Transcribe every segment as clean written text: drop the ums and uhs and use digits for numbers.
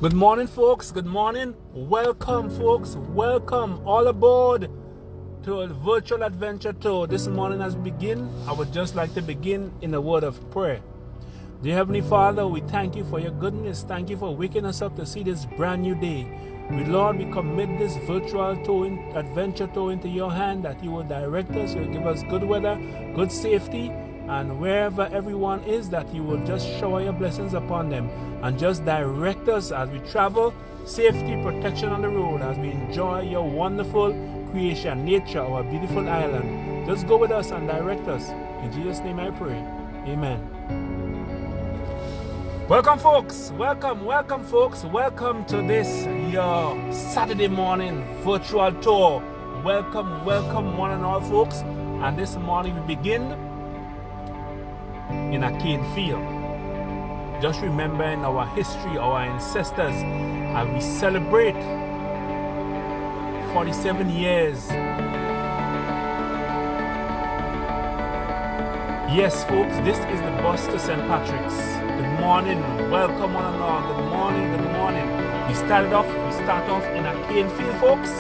Good morning, folks. Good morning. Welcome, folks. Welcome all aboard to a virtual adventure tour. This morning as we begin, I would just like to begin in a word of prayer. Dear Heavenly Father, we thank you for your goodness. Thank you for waking us up to see this brand new day. Lord, we commit this virtual tour, adventure tour into your hand, that you will direct us, you will give us good weather, good safety, and wherever everyone is, that you will just shower your blessings upon them and just direct us as we travel, safety, protection on the road, as we enjoy your wonderful creation, nature, our beautiful island. Just go with us and direct us. In Jesus' name I pray. Amen. Welcome, folks. Welcome, folks. Welcome to this your Saturday morning virtual tour. Welcome, one and all, folks. And this morning we begin in a cane field. Just remembering our history, our ancestors, as we celebrate 47 years. Yes, folks, this is the bus to St. Patrick's. Good morning, welcome one and all. Good morning. We start off in a cane field, folks,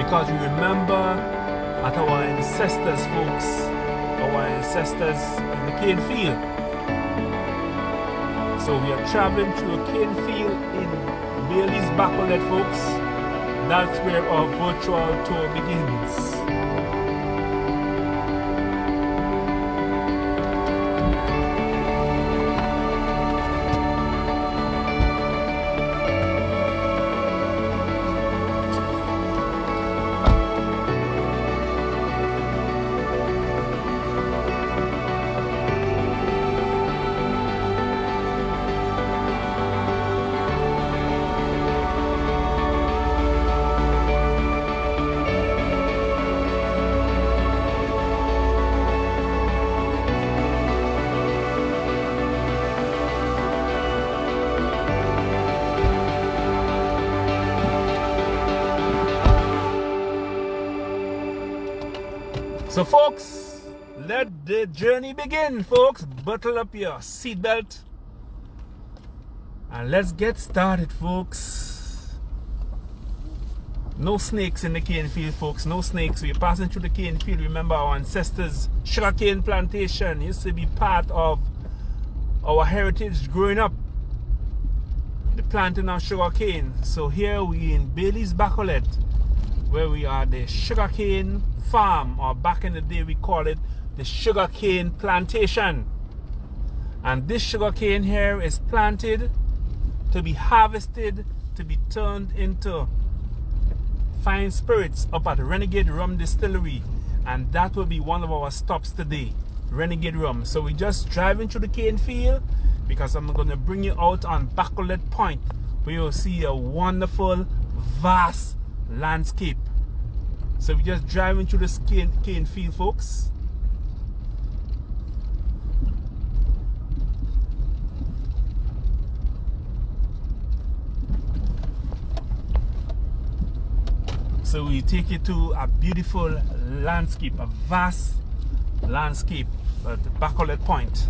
because we remember at our ancestors, folks, our ancestors in the cane field. So we are traveling through a cane field in Bailey's Bacolet, folks. That's where our virtual tour begins. So, folks, let the journey begin, folks. Buckle up your seatbelt and let's get started, folks. No snakes in the cane field, folks. No snakes. We're passing through the cane field. Remember, our ancestors' sugarcane plantation used to be part of our heritage growing up. The planting of sugarcane. So here we in Bailey's Bacolet, where we are the Sugarcane Farm, or back in the day we call it the Sugarcane Plantation. And this sugarcane here is planted to be harvested, to be turned into fine spirits up at Renegade Rum Distillery. And that will be one of our stops today, Renegade Rum. So we're just driving through the cane field because I'm going to bring you out on Bacolet Point, where you'll see a wonderful, vast landscape. So we're just driving through this cane field, folks. So we take you to a beautiful landscape, a vast landscape at the Bacoled Point.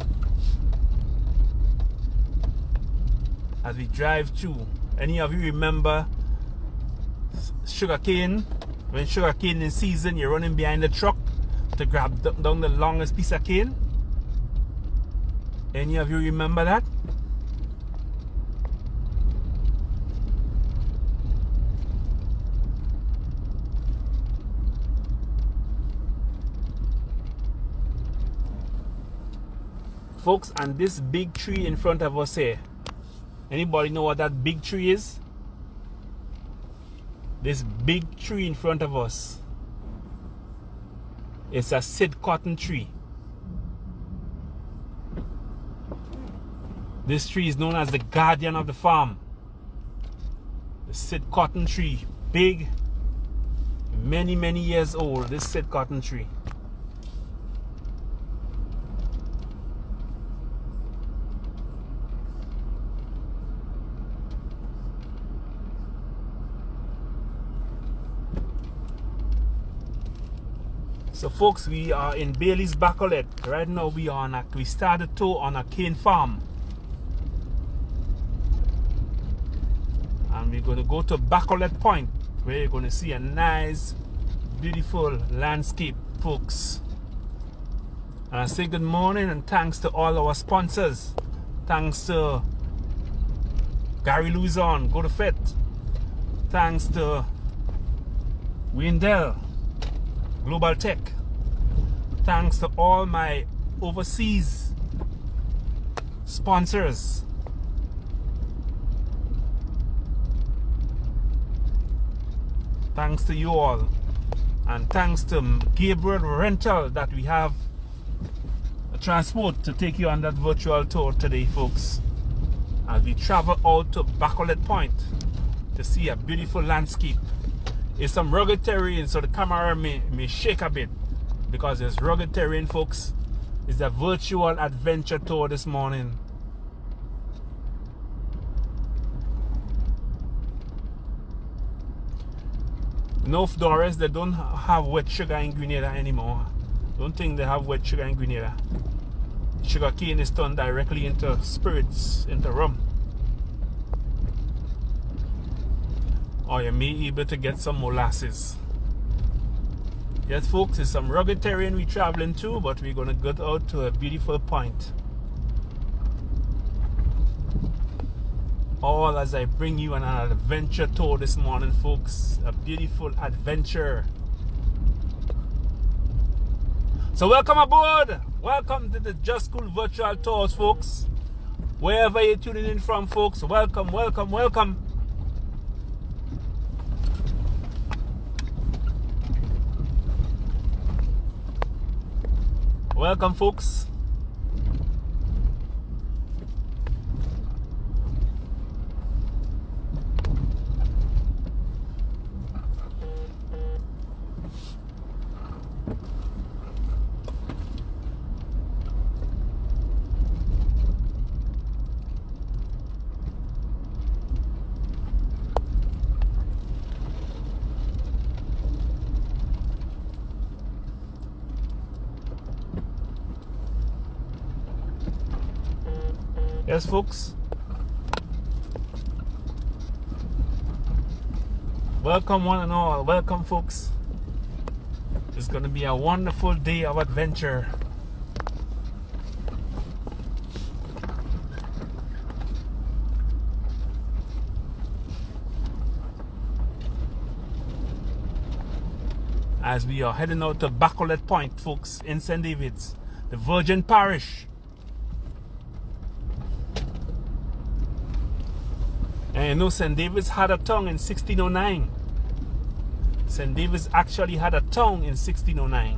As we drive through, any of you remember sugarcane? When sugarcane in season, you're running behind the truck to grab down the longest piece of cane. Any of you remember that? Folks, and this big tree in front of us here, anybody know what that big tree is? This big tree in front of us, it's a Sid cotton tree. This tree is known as the guardian of the farm. The Sid cotton tree, big, many years old, this Sid cotton tree. So folks, we are in Bailey's Bacolet. Right now we started tour on a cane farm. and we're going to go to Bacolet Point, where you're going to see a nice, beautiful landscape, folks. And I say good morning and thanks to all our sponsors. Thanks to Gary Luzon, Go to Fit. Thanks to Wendell, Global Tech. Thanks to all my overseas sponsors. Thanks to you all. And thanks to Gabriel Rental that we have a transport to take you on that virtual tour today, folks. As we travel out to Bacolod Point to see a beautiful landscape. It's some rugged terrain, so the camera may shake a bit because it's rugged terrain, folks. It's a virtual adventure tour this morning. North Doris, they don't have wet sugar in Grenada anymore. Don't think they have wet sugar in Grenada. Sugar cane is turned directly into spirits, into rum. Or you may be able to get some molasses. Yes, folks, it's some rugged terrain we're traveling to, but we're going to get out to a beautiful point. All as I bring you on an adventure tour this morning, folks. A beautiful adventure. So welcome aboard. Welcome to the Just Cool Virtual Tours, folks. Wherever you're tuning in from, folks, welcome, welcome, welcome. Welcome, folks. Yes, folks. Welcome one and all. Welcome, folks. It's going to be a wonderful day of adventure. As we are heading out to Bacolet Point, folks, in St. David's, the Virgin Parish. And you know, St. David's had a town in 1609. St. David's actually had a town in 1609.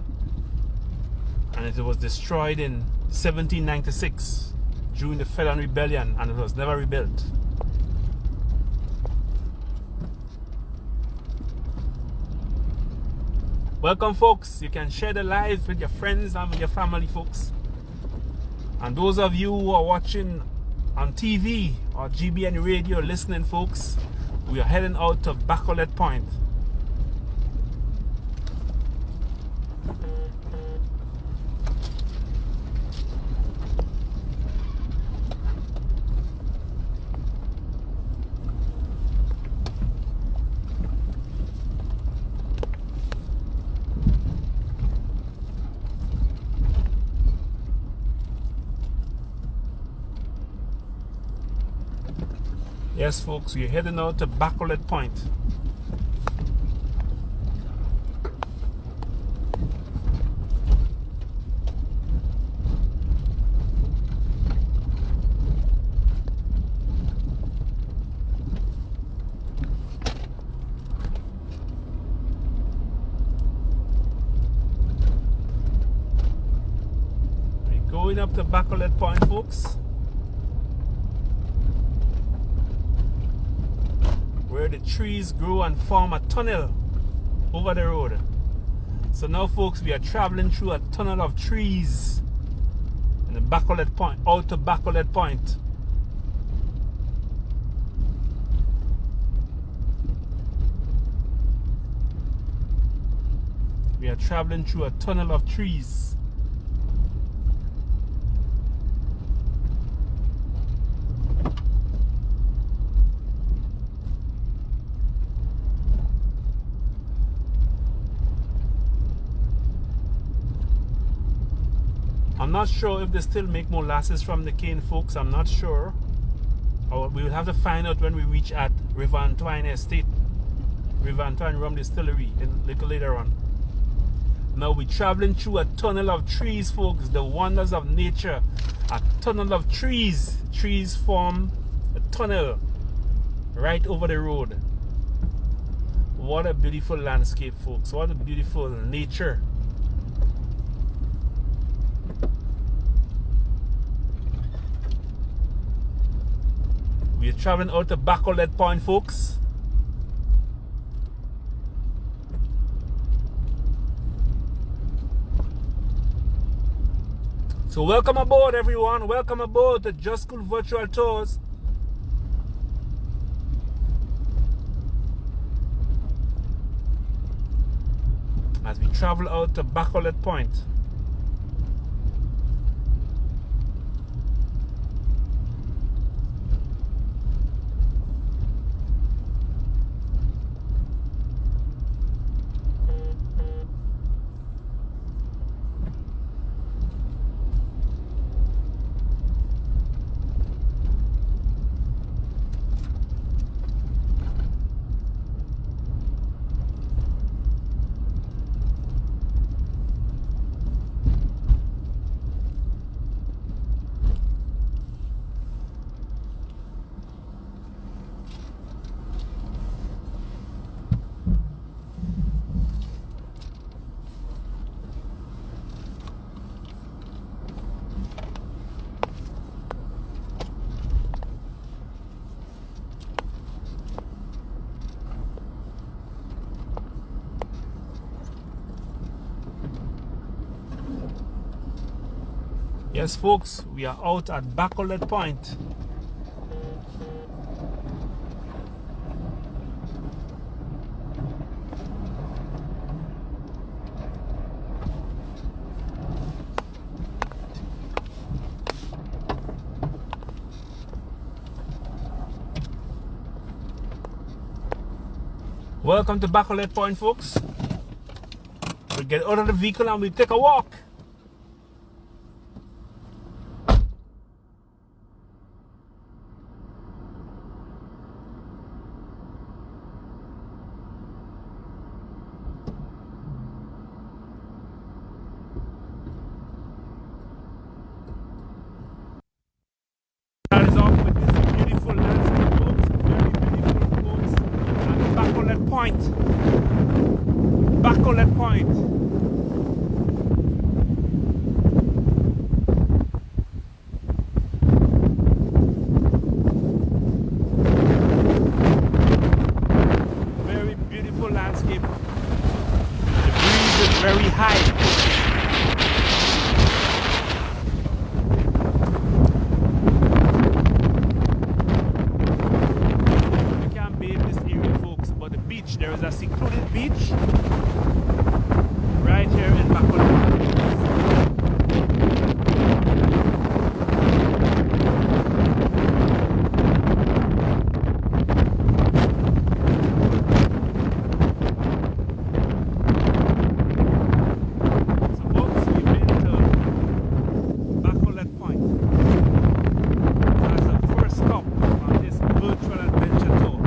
And it was destroyed in 1796 during the Felon Rebellion, and it was never rebuilt. Welcome, folks. You can share the live with your friends and with your family, folks. And those of you who are watching on TV or GBN radio listening, folks, we are heading out to Bacolet Point. Yes, folks, we're heading out to Bacolet Point. We're going up to Bacolet Point, folks, where the trees grow and form a tunnel over the road. So now, folks, we are traveling through a tunnel of trees in the Bacolet Point, out to Bacolet Point. We are traveling through a tunnel of trees. not sure if they still make molasses from the cane, folks. I'm not sure. Or we will have to find out when we reach at River Antoine Estate, River Antoine Rum Distillery, a little later on. Now we're traveling through a tunnel of trees, folks. The wonders of nature. A tunnel of trees. Trees form a tunnel right over the road. What a beautiful landscape, folks. What a beautiful nature. We're traveling out to Bacolet Point, folks. So welcome aboard, everyone. Welcome aboard to Just Cool Virtual Tours. As we travel out to Bacolet Point. Yes, folks, we are out at Bacolet Point. Welcome to Bacolet Point, folks. We get out of the vehicle and we take a walk. That is off with this beautiful landscape, folks. Very beautiful, folks. And Bacolet Point. Bacolet Point. Very beautiful landscape. The breeze is very high. There is a secluded beach right here in Bacolod. So folks, we've been to Bacolet Point as a first stop on this virtual adventure tour.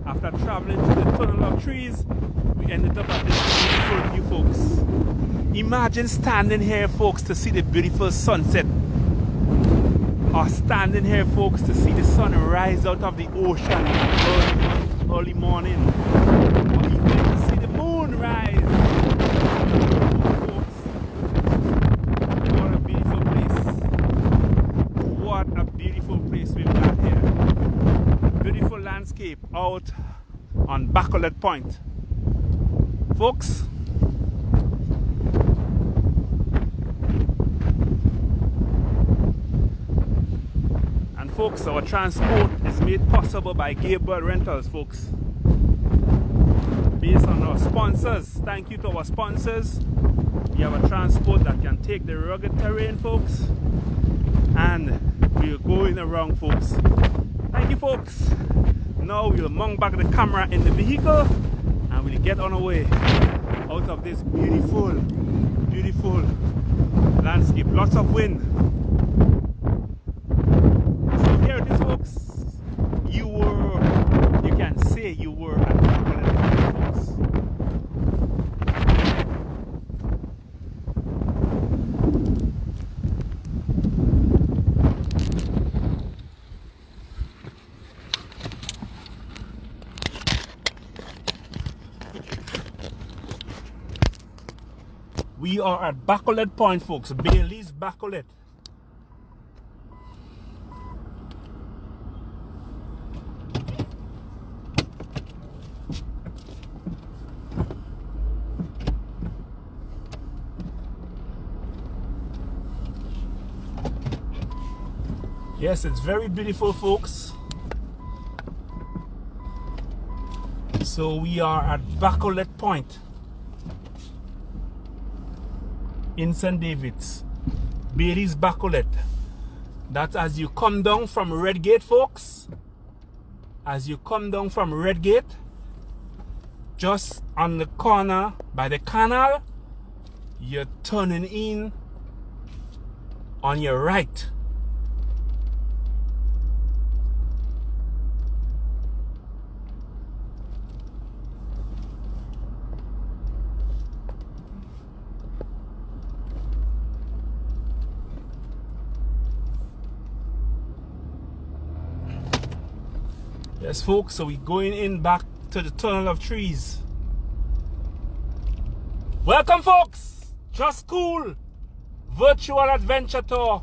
After traveling through the tunnel of trees, we ended up at this beautiful view, folks. Imagine standing here, folks, to see the beautiful sunset. Or standing here, folks, to see the sun rise out of the ocean early morning. Or even to see the moon rise. Folks, what a beautiful place. What a beautiful place we've got here. Beautiful landscape out on Bacolet Point, folks. And folks, our transport is made possible by Gabriel Rentals, folks. Based on our sponsors. Thank you to our sponsors. We have a transport that can take the rugged terrain, folks, and we're going around, folks. Thank you, folks. Now we'll mount back the camera in the vehicle and we'll get on our way out of this beautiful, beautiful landscape, lots of wind. So here it is, folks. You can say you were at Bacolet Point, folks. We are at Bacolet Point, folks. Bailey's Bacolet. Yes, it's very beautiful, folks. So we are at Bacolet Point in St. David's. Bailey's Bacolet. That's as you come down from Redgate, folks. As you come down from Redgate, just on the corner by the canal, you're turning in on your right. Yes, folks, so we're going in back to the tunnel of trees. Welcome, folks. Just Cool Virtual Adventure Tour.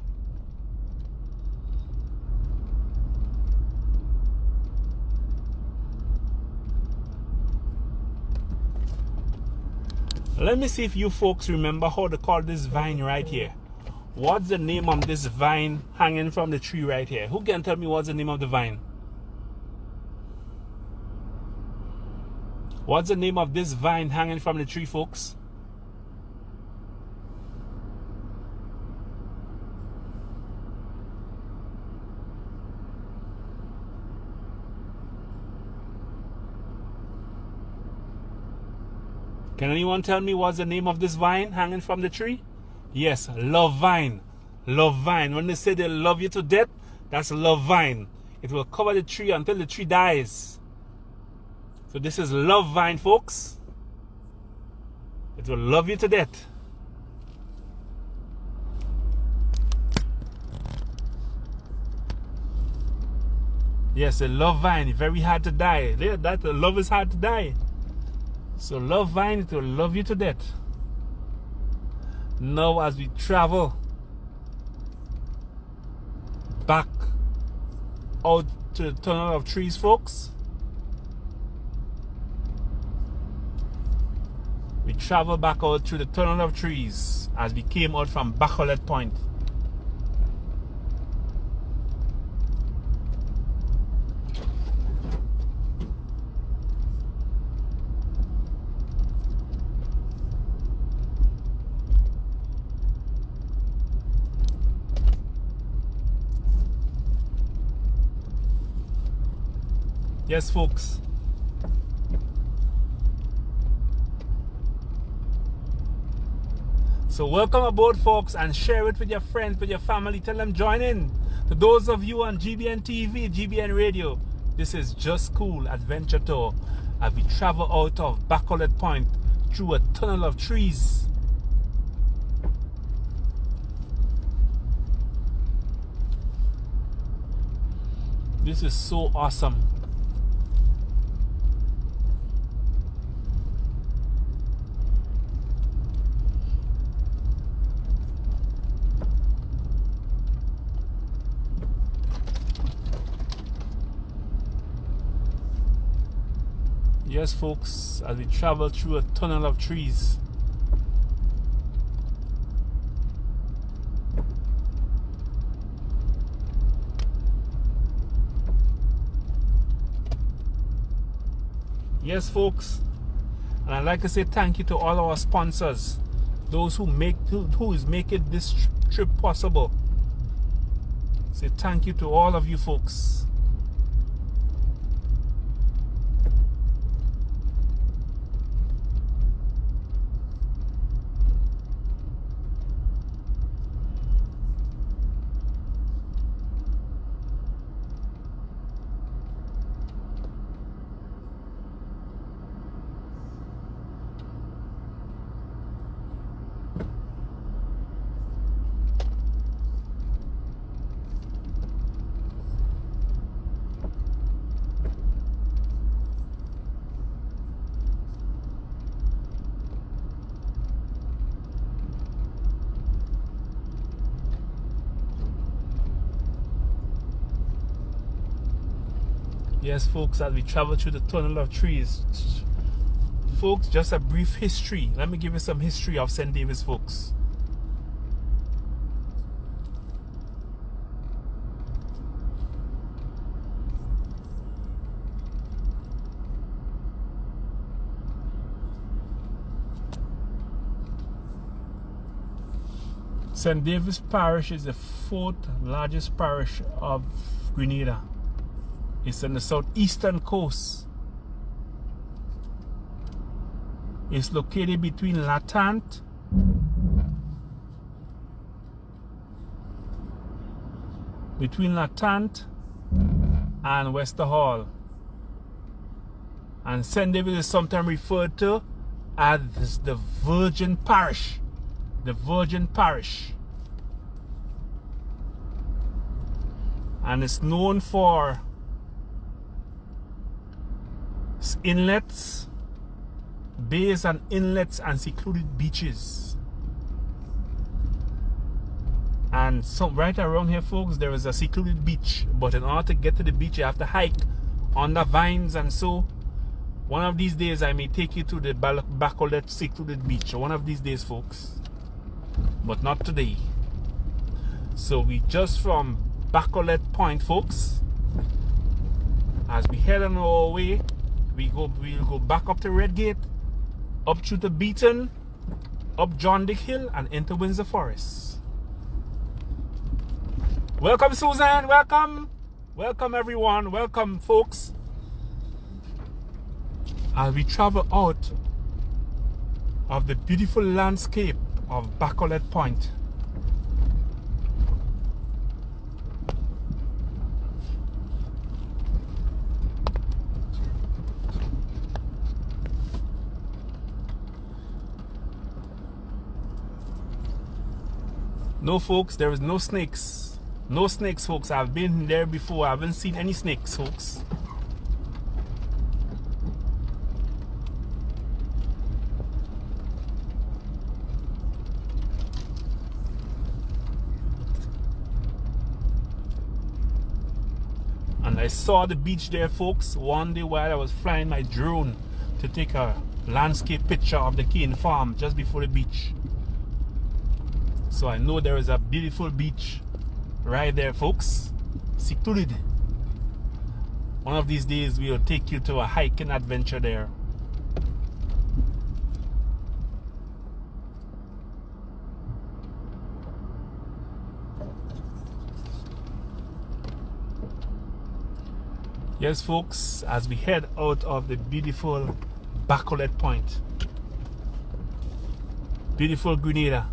Let me see if you folks remember how to call this vine right here. What's the name of this vine hanging from the tree right here? Who can tell me what's the name of the vine? What's the name of this vine hanging from the tree, folks? Can anyone tell me what's the name of this vine hanging from the tree? Yes, love vine. Love vine. When they say they love you to death, that's love vine. It will cover the tree until the tree dies. So this is love vine, folks. It will love you to death. Yes, a love vine, very hard to die. That love is hard to die. So love vine, it will love you to death. Now as we travel back out to the tunnel of trees, folks, we travel back out through the tunnel of trees as we came out from Bacolet Point. Yes, folks. So welcome aboard, folks, and share it with your friends, with your family. Tell them join in. To those of you on GBN TV, GBN Radio, this is Just Cool Adventure Tour as we travel out of Bacolet Point through a tunnel of trees. This is so awesome. Yes, folks, as we travel through a tunnel of trees. Yes, folks, and I'd like to say thank you to all our sponsors, those who is making this trip possible. Say thank you to all of you folks. Yes, folks, as we travel through the tunnel of trees. Folks, just a brief history. Let me give you some history of St. David's, folks. St. David's Parish is the 4th largest parish of Grenada. It's on the southeastern coast. It's located between Latant and Wester Hall. And St. David is sometimes referred to as the Virgin Parish. The Virgin Parish. And it's known for inlets, bays and inlets and secluded beaches. And so right around here, folks, there is a secluded beach, but in order to get to the beach you have to hike under vines. And so one of these days I may take you to the Bacolet secluded beach, one of these days, folks, but not today. So we just from Bacolet Point, folks, as we head on our way, we'll go back up to Redgate, up through the Beaton, up John Dick Hill, and into Windsor Forest. Welcome, Susan. Welcome. Welcome, everyone. Welcome, folks. As we travel out of the beautiful landscape of Bacolet Point. No, folks, there is no snakes. No snakes, folks. I've been there before. I haven't seen any snakes, folks. And I saw the beach there, folks, one day while I was flying my drone to take a landscape picture of the cane farm just before the beach. So I know there is a beautiful beach right there, folks, secluded. One of these days we'll take you to a hiking adventure there. Yes, folks, as we head out of the beautiful Bacolet Point, beautiful Grenada.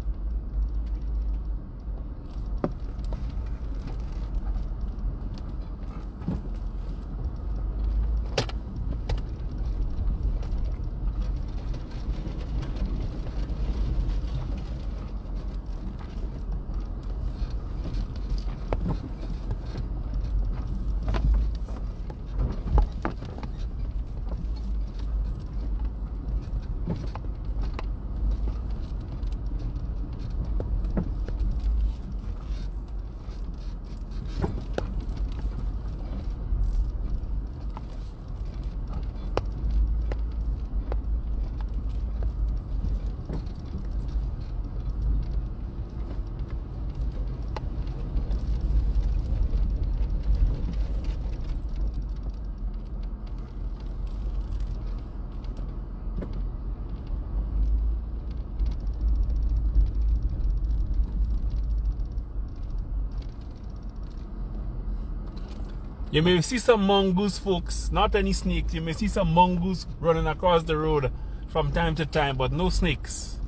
You may see some mongoose, folks, not any snakes. You may see some mongoose running across the road from time to time, but no snakes.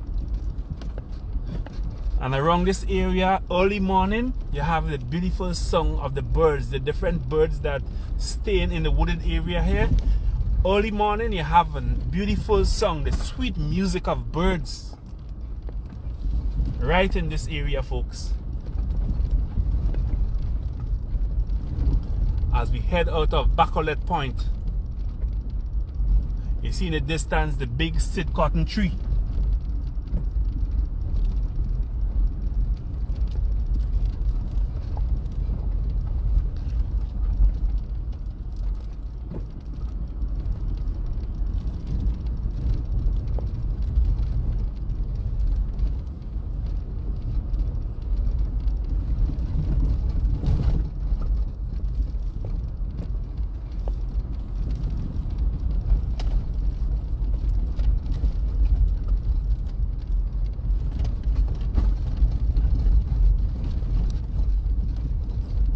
And around this area, early morning, you have the beautiful song of the birds, the different birds that stay in the wooded area here. Early morning, you have a beautiful song, the sweet music of birds right in this area, folks. As we head out of Bacolet Point, you see in the distance the big sit cotton tree.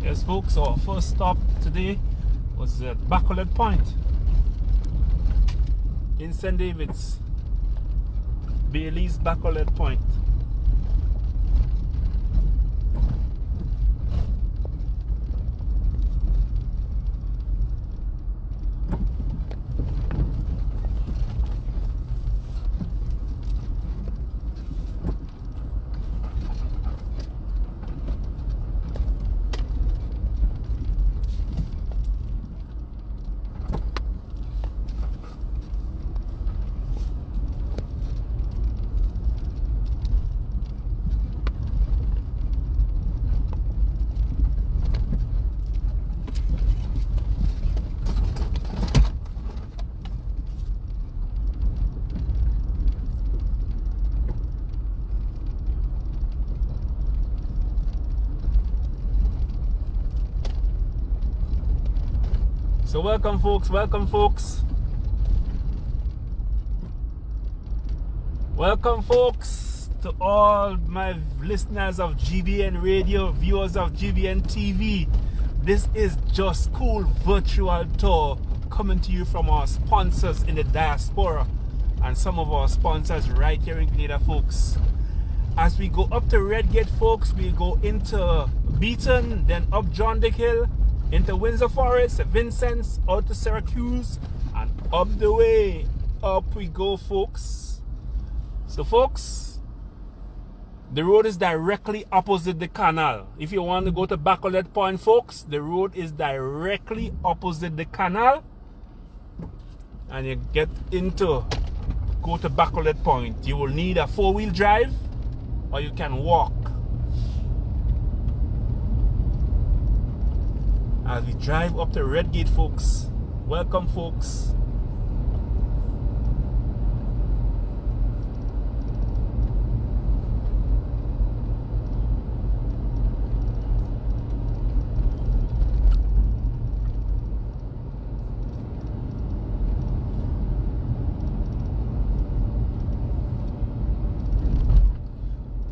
Yes, folks, our first stop today was at Bacolet Point in St. David's. Bailey's Bacolet Point. So welcome folks, welcome folks. Welcome folks to all my listeners of GBN Radio, viewers of GBN TV. This is Just Cool Virtual Tour coming to you from our sponsors in the diaspora and some of our sponsors right here in Grenada, folks. As we go up to Redgate, folks, we go into Beaton, then up John Dick Hill, into Windsor Forest, Vincent's, out to Syracuse, and up the way. Up we go, folks. So, folks, the road is directly opposite the canal. If you want to go to Bacolod Point, folks, the road is directly opposite the canal. And you go to Bacolod Point. You will need a 4-wheel drive, or you can walk. As we drive up to Redgate, folks. Welcome, folks.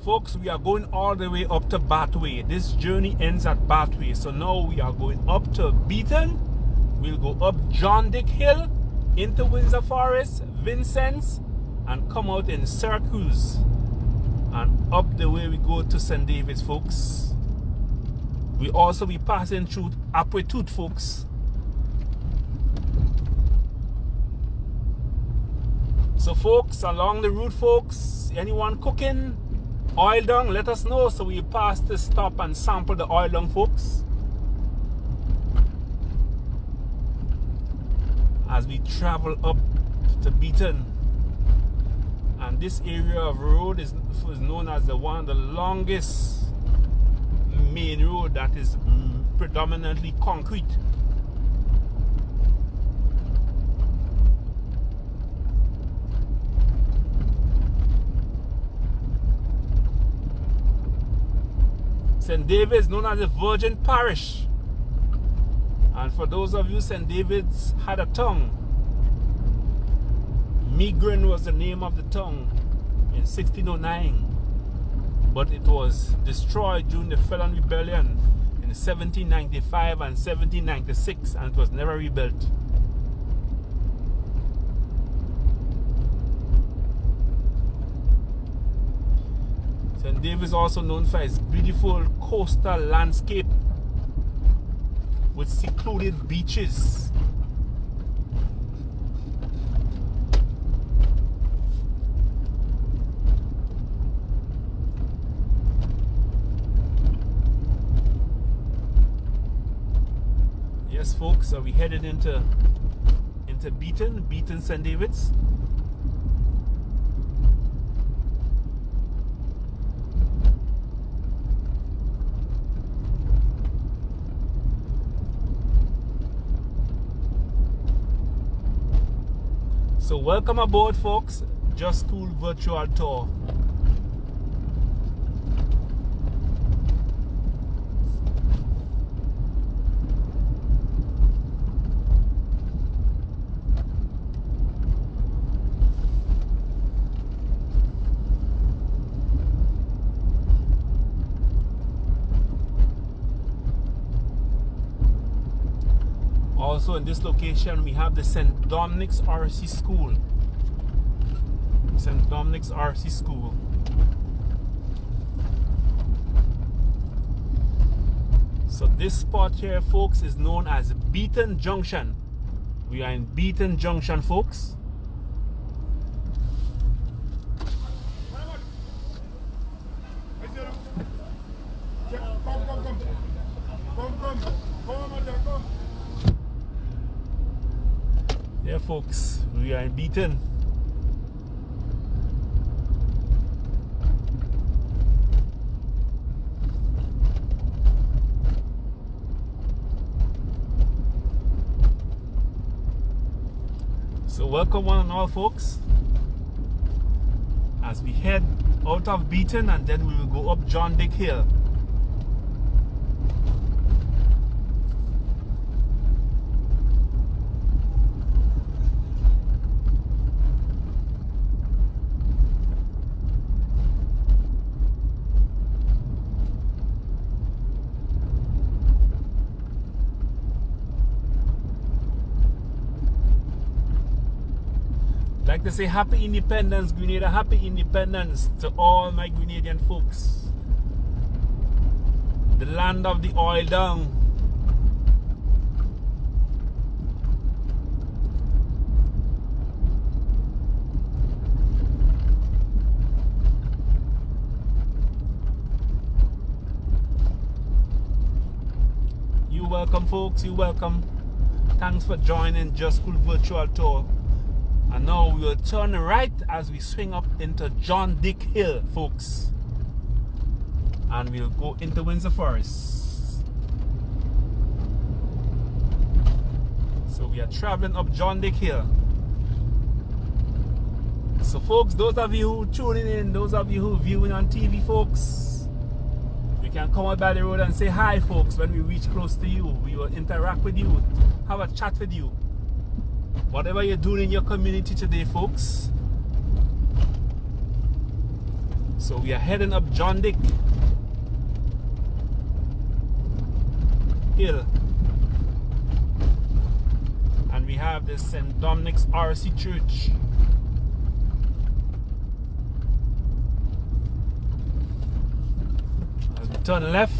Folks, we are going all the way up to Bathway. This journey ends at Bathway. So now we are going up to Beaton. We'll go up John Dick Hill, into Windsor Forest, Vincent's, and come out in Syracuse. And up the way we go to St. David's, folks. We also be passing through Apwetut, folks. So folks, along the route, folks, anyone cooking oil dung, let us know so we pass this stop and sample the oil dung, folks. As we travel up to Beaton, and this area of road is known as one of the longest main road that is predominantly concrete. St. David's known as the Virgin Parish. And for those of you, St. David's had a tongue. Migrin was the name of the tongue in 1609. But it was destroyed during the Felon Rebellion in 1795 and 1796, and it was never rebuilt. St. David's is also known for its beautiful coastal landscape with secluded beaches. Yes, folks, are we headed into Beaton, St. David's? So welcome aboard, folks. Just Cool Virtual Tour. Also in this location we have the St. Dominic's RC School. St. Dominic's RC School. So this spot here, folks, is known as Beaton Junction. We are in Beaton Junction, folks. Yeah, folks, we are in Beaton. So welcome one and all, folks, as we head out of Beaton and then we will go up John Dick Hill. Like to say happy independence, Grenada, happy independence to all my Grenadian folks. The land of the oil down. You welcome, folks, you welcome. Thanks for joining Just Cool Virtual Tour. And now we will turn right as we swing up into John Dick Hill, folks. And we'll go into Windsor Forest. So we are traveling up John Dick Hill. So folks, those of you who tuning in, those of you who viewing on TV, folks, you can come out by the road and say hi, folks. When we reach close to you, we will interact with you, have a chat with you. Whatever you're doing in your community today, folks. So we are heading up John Dick Hill. And we have the St. Dominic's RC Church. As we turn left,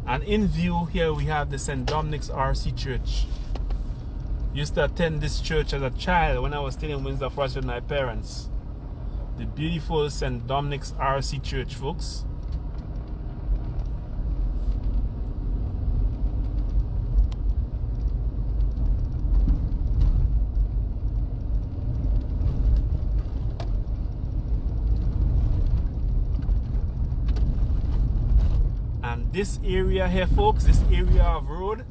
and in view here we have the St. Dominic's RC Church. Used to attend this church as a child when I was still in Windsor Forest with my parents. The beautiful St. Dominic's RC Church, folks. And this area here, folks, this area of road,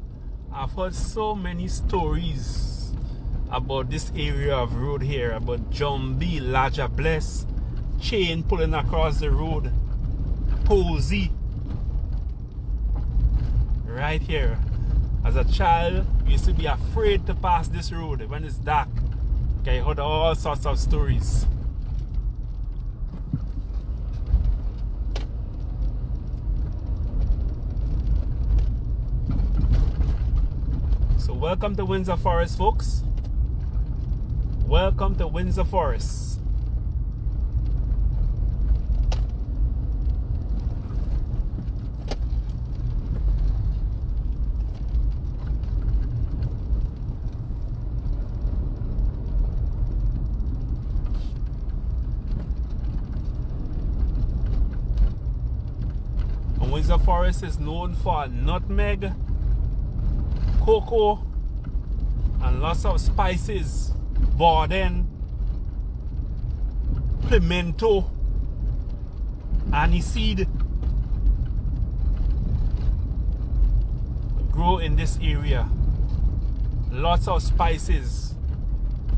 I've heard so many stories about this area of road here, about Jumbie, Larger Bless, chain pulling across the road, Posey, right here. As a child, we used to be afraid to pass this road when it's dark. Okay, I heard all sorts of stories. Welcome to Windsor Forest, folks. Welcome to Windsor Forest. And Windsor Forest is known for nutmeg, cocoa, and lots of spices, borden, pimento, aniseed grow in this area. Lots of spices.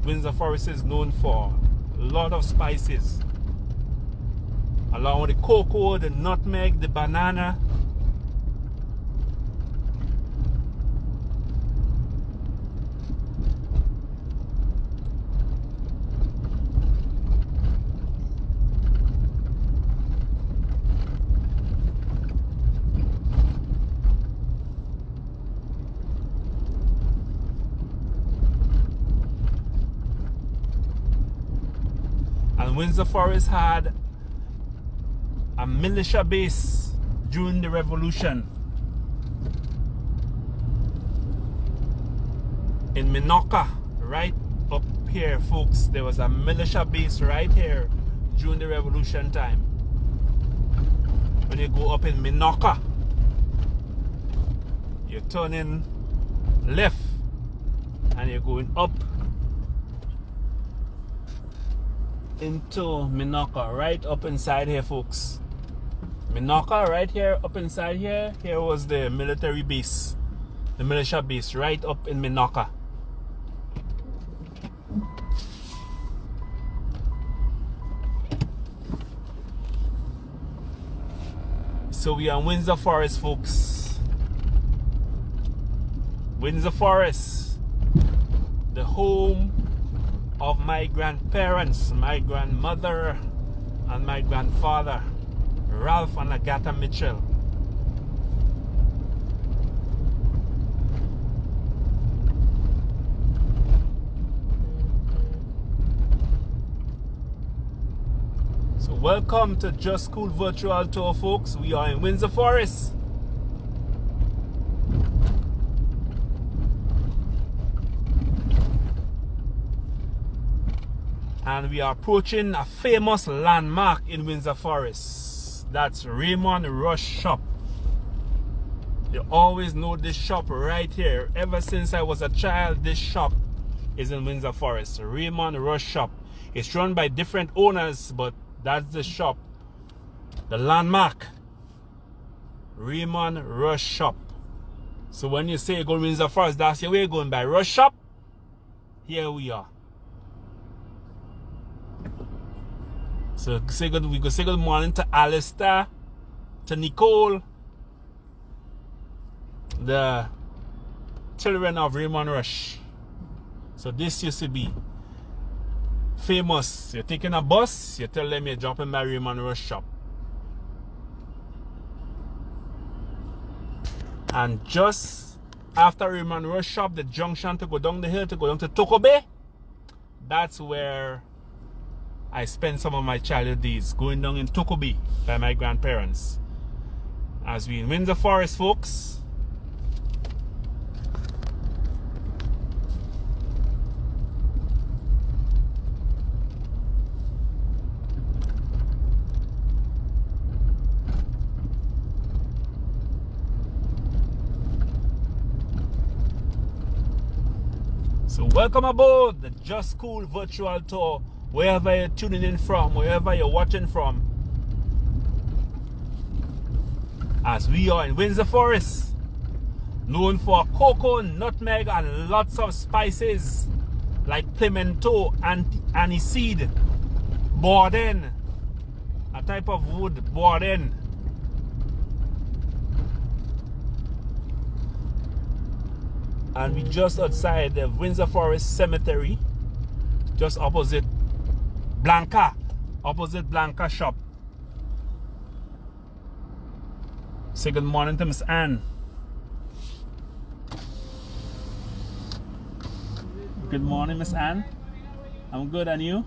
Windsor Forest is known for a lot of spices. Along with the cocoa, the nutmeg, the banana. Windsor Forest had a militia base during the Revolution in Minoka, right up here, folks. There was a militia base right here during the Revolution time. When you go up in Minoka, you're turning left and you're going up into Minoka, right up inside here, folks. Minoka, right here, up inside here. Here was the military base, the militia base, right up in Minoka. So we are in Windsor Forest, folks. Windsor Forest, the home of my grandparents, my grandmother and my grandfather, Ralph and Agatha Mitchell. So welcome to Just Cool Virtual Tour, folks. We are in Windsor Forest. And we are approaching a famous landmark in Windsor Forest. That's Raymond Rush Shop. You always know this shop right here. Ever since I was a child, this shop is in Windsor Forest. Raymond Rush Shop. It's run by different owners, but that's the shop. The landmark. Raymond Rush Shop. So when you say you go to Windsor Forest, that's your way going by Rush Shop. Here we are. So we go say good morning to Alistair, to Nicole, the children of Raymond Rush. So this used to be famous. You're taking a bus, you tell them you're dropping by Raymond Rush Shop. And just after Raymond Rush Shop, the junction to go down the hill to go down to Tokobe, that's where I spent some of my childhood days, going down in Tokobe by my grandparents. As we in Windsor Forest, folks. So welcome aboard the Just Cool Virtual Tour. Wherever you're tuning in from, wherever you're watching from, as we are in Windsor Forest, known for cocoa, nutmeg, and lots of spices like pimento, aniseed, borden, a type of wood, borden. And we just outside the Windsor Forest Cemetery, just opposite Blanca shop. Say good morning to Miss Anne. Good morning, Miss Anne. I'm good, and you?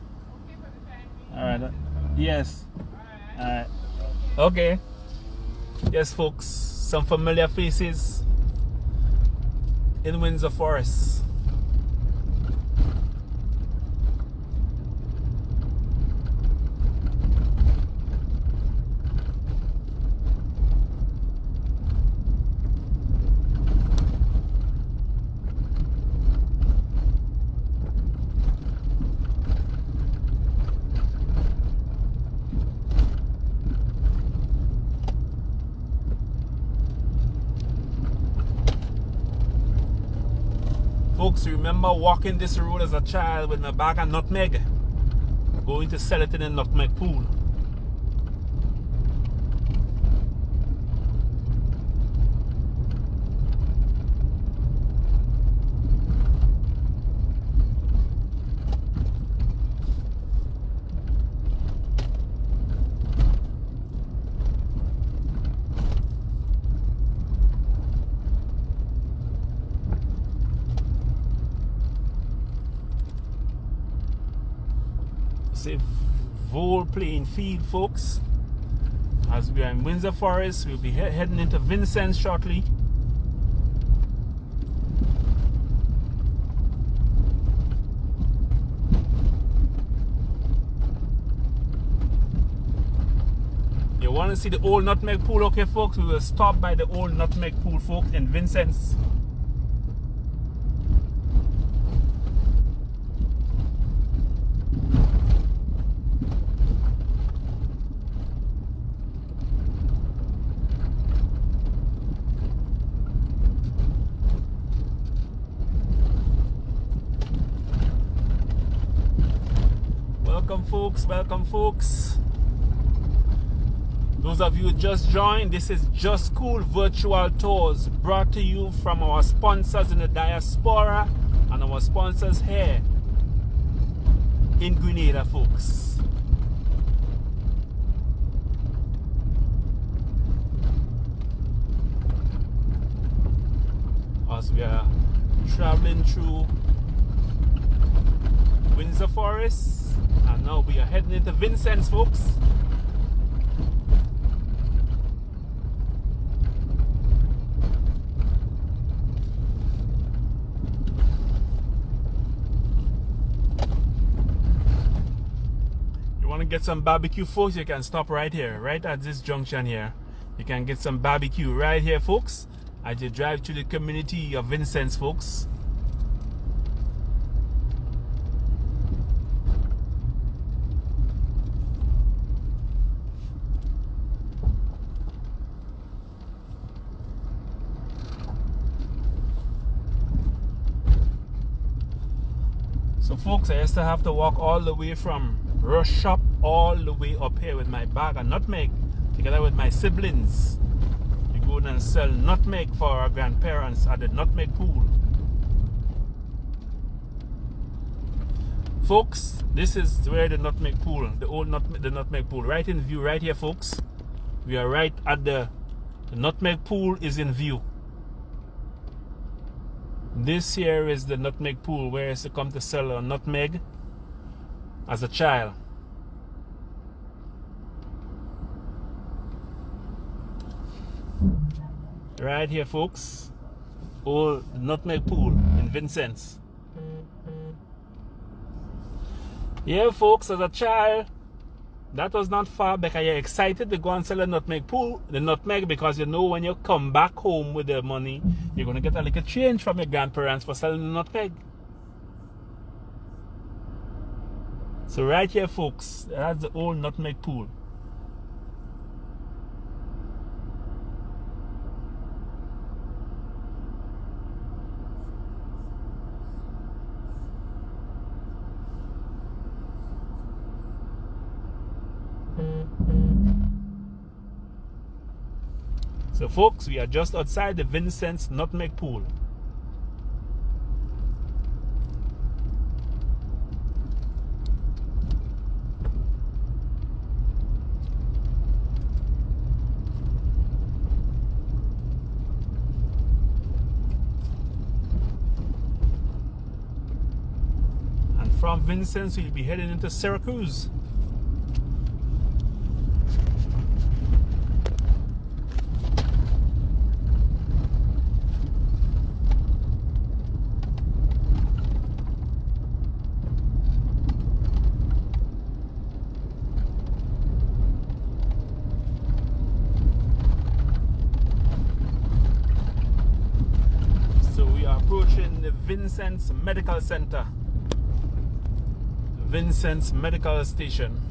Alright. Yes. Alright. Okay. Yes, folks. Some familiar faces in Windsor Forest. Folks, remember walking this road as a child with my bag of nutmeg, going to sell it in the Nutmeg Pool. whole playing field, folks. As we are in Windsor Forest, we'll be heading into Vincent shortly. You want to see the old Nutmeg Pool? Okay, folks, we will stop by the old Nutmeg Pool, folks, in Vincent's. Welcome folks. Those of you who just joined, this is Just Cool Virtual Tours, brought to you from our sponsors in the diaspora and our sponsors here in Grenada, folks. As we are traveling through Windsor Forest, and now we are heading into Vincent's, folks. You want to get some barbecue, folks? You can stop right here, right at this junction here. You can get some barbecue right here, folks, as you drive to the community of Vincent's, folks. So folks, I used to have to walk all the way from Rush Shop all the way up here with my bag of nutmeg together with my siblings. We go and sell nutmeg for our grandparents at the Nutmeg Pool. Folks, this is where the Nutmeg Pool, the old Nutmeg Pool, right in view right here, folks. We are right at the Nutmeg Pool is in view. This here is the Nutmeg Pool where I used to come to sell a nutmeg as a child. Right here, folks. Old Nutmeg Pool in Vincent's. Yeah, folks, as a child, that was not far back. You're excited to go and sell a nutmeg pool, the nutmeg, because you know when you come back home with the money, you're going to get a little change from your grandparents for selling the nutmeg. So right here, folks, that's the old Nutmeg Pool. So folks, we are just outside the Vincent's Nutmeg Pool. And from Vincent's we'll be heading into Syracuse. Approaching the Vincent's Medical Center, Vincent's Medical Station.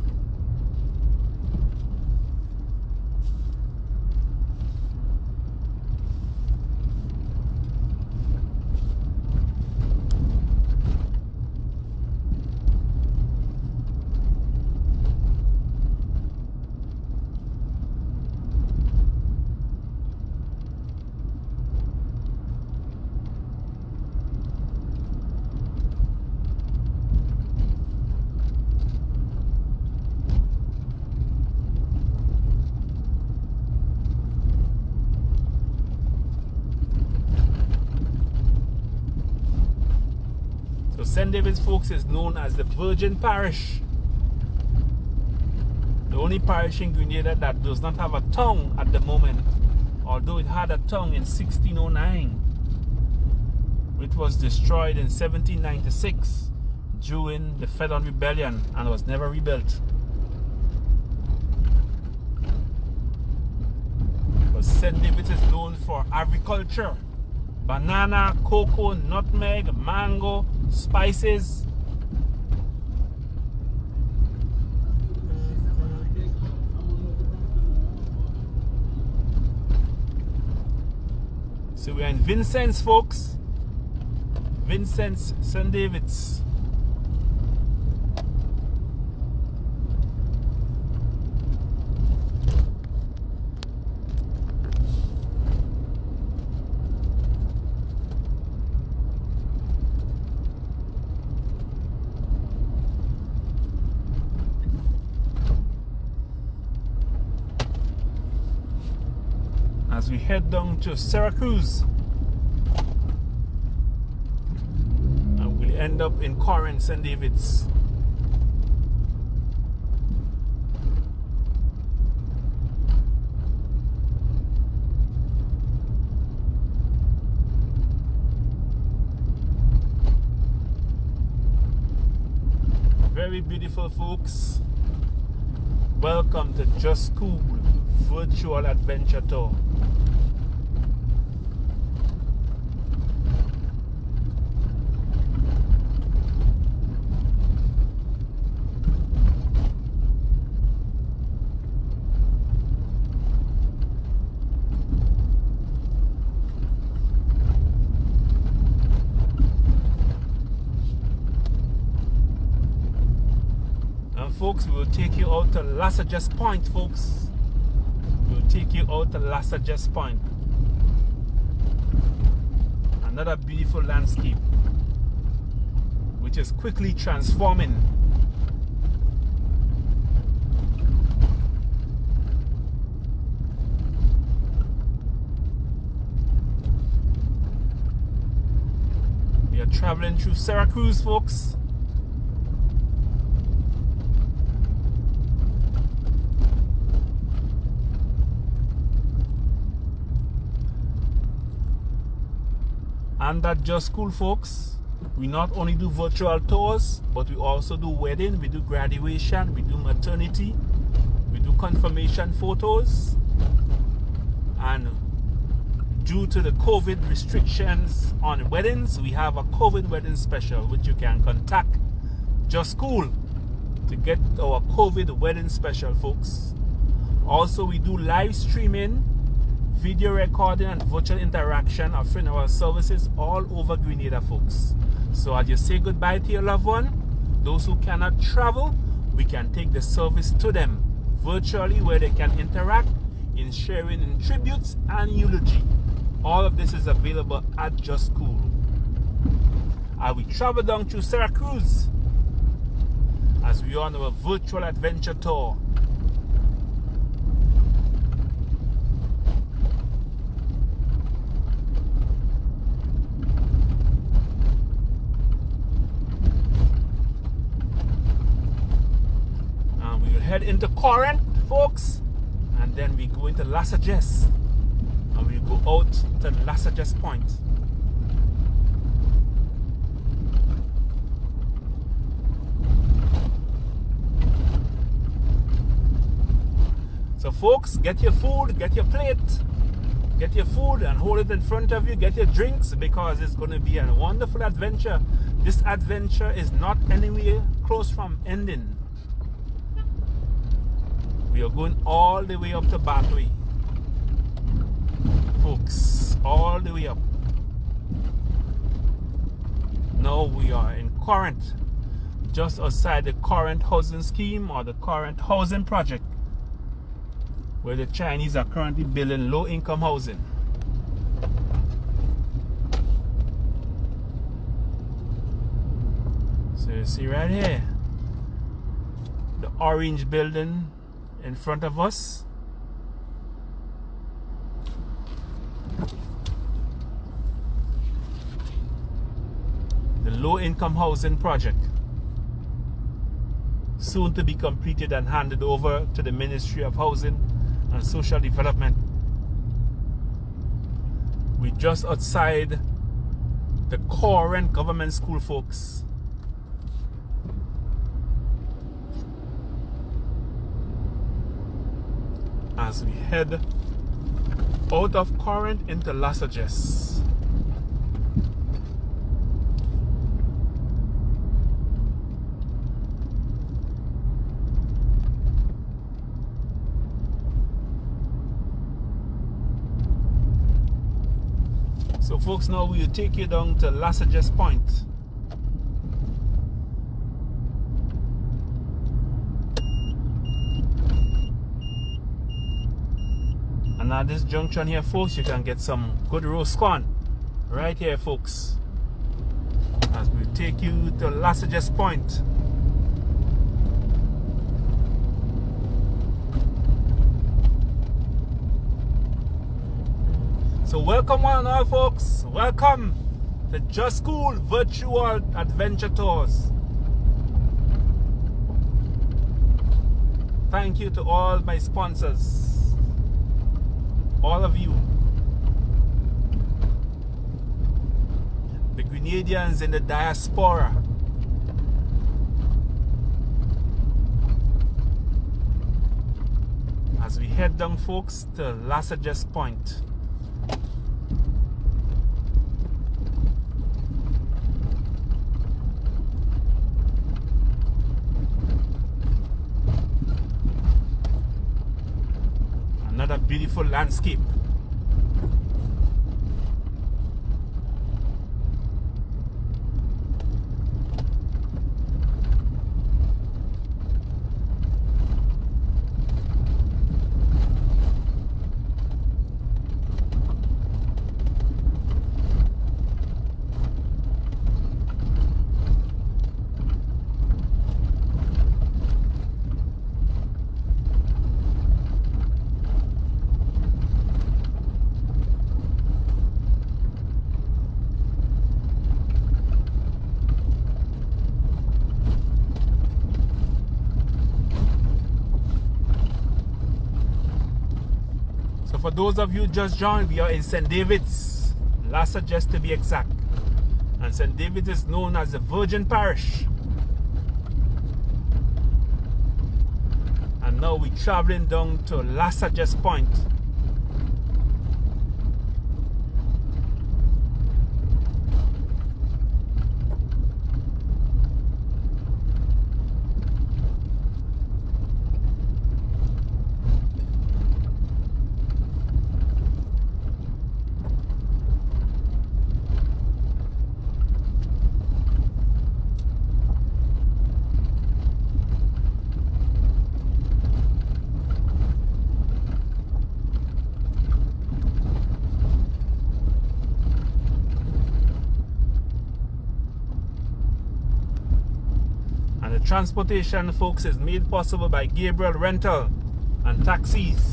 St. David's, folks, is known as the Virgin Parish. only parish in Grenada that does not have a tongue at the moment, although it had a tongue in 1609. It was destroyed in 1796 during the Federal Rebellion and was never rebuilt. But St. David's is known for agriculture: banana, cocoa, nutmeg, mango, spices. So we're in Vincent's, folks. Vincent's, St. David's. As we head down to Syracuse, and we'll end up in Corinth, St. David's. Very beautiful, folks. Welcome to Just Cool Virtual Adventure Tour. Folks, we will take you out to Lassages Point, folks. We will take you out to Lassages Point. Another beautiful landscape, which is quickly transforming. We are traveling through Syracuse, folks. And at Just Cool, folks, we not only do virtual tours, but we also do wedding, we do graduation, we do maternity, we do confirmation photos. And due to the COVID restrictions on weddings, we have a COVID wedding special, which you can contact Just Cool to get our COVID wedding special, folks. Also, we do live streaming, video recording, and virtual interaction offering our services all over Grenada, folks. So as you say goodbye to your loved one, those who cannot travel, we can take the service to them virtually, where they can interact in sharing in tributes and eulogy. All of this is available at Just Cool. And we travel down to Syracuse as we are on our virtual adventure tour. Head into Corinth, folks, and then we go into Lassages, and we go out to Lassages Point. So folks, get your food, get your plate, get your food and hold it in front of you, get your drinks, because it's going to be a wonderful adventure. This adventure is not anywhere close from ending. We are going all the way up to Bacolet, folks, all the way up. Now we are in Corinth, just outside the Corinth housing scheme, or the Corinth housing project, where the Chinese are currently building low-income housing. So you see right here, the orange building in front of us. The low-income housing project. soon to be completed and handed over to the Ministry of Housing and Social Development. We're just outside the Corinth Government School, folks. As we head out of Corinth into Lasages. So folks, now we'll take you down to Lasages Point. And at this junction here, folks, you can get some good roast corn right here, folks, as we take you to Lasages Point. So welcome one and all, folks. Welcome to Just Cool Virtual Adventure Tours. Thank you to all my sponsors, all of you, the Grenadians in the diaspora, as we head down, folks, to Lasages Point. Another beautiful landscape. For those of you just joined, we are in St. David's, Lasages to be exact. And St. David's is known as the Virgin Parish. And now we're traveling down to Lasages Point. Transportation, folks, is made possible by Gabriel Rental and Taxis.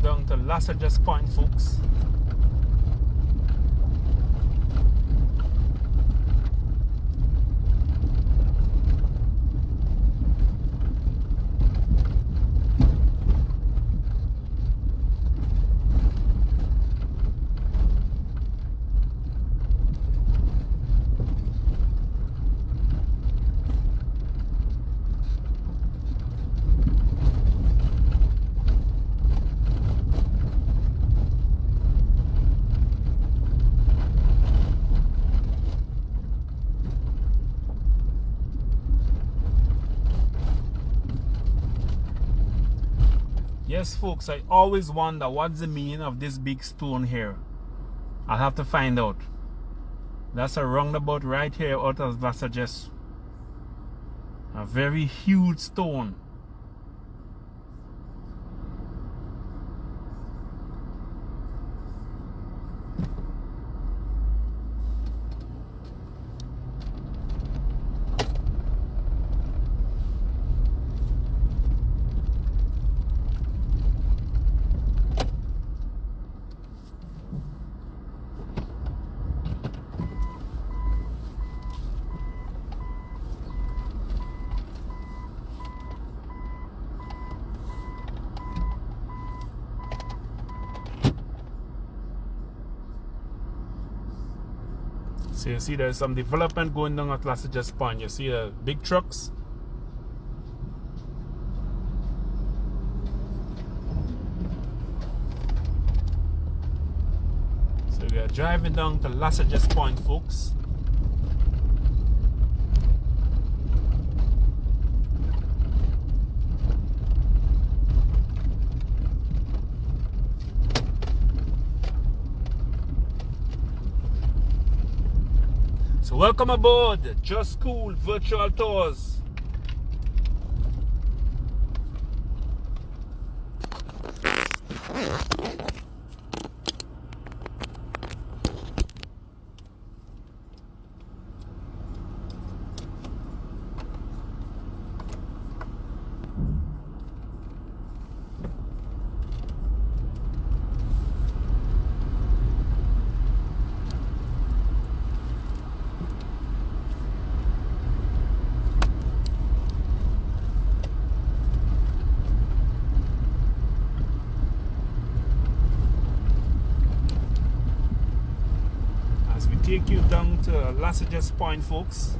Down to Lasages Point, folks. Yes, folks, I always wonder what's the meaning of this big stone here. I'll have to find out. That's a roundabout right here out of Lasajes. A very huge stone. So you see there's some development going on at Lasajes Point. You see the big trucks. So we are driving down to Lasajes Point, folks. So welcome aboard Just Cool Virtual Tours. Take you down to Lasajes Point, folks.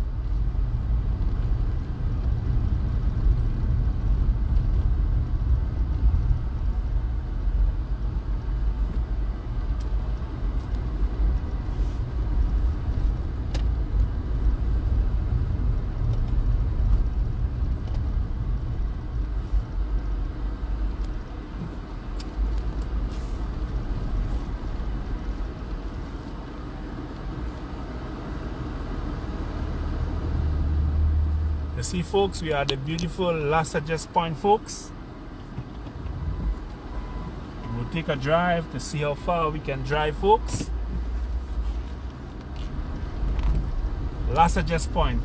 See, folks, we are at the beautiful Lasajes Point, folks. We'll take a drive to see how far we can drive, folks. Lasajes Point.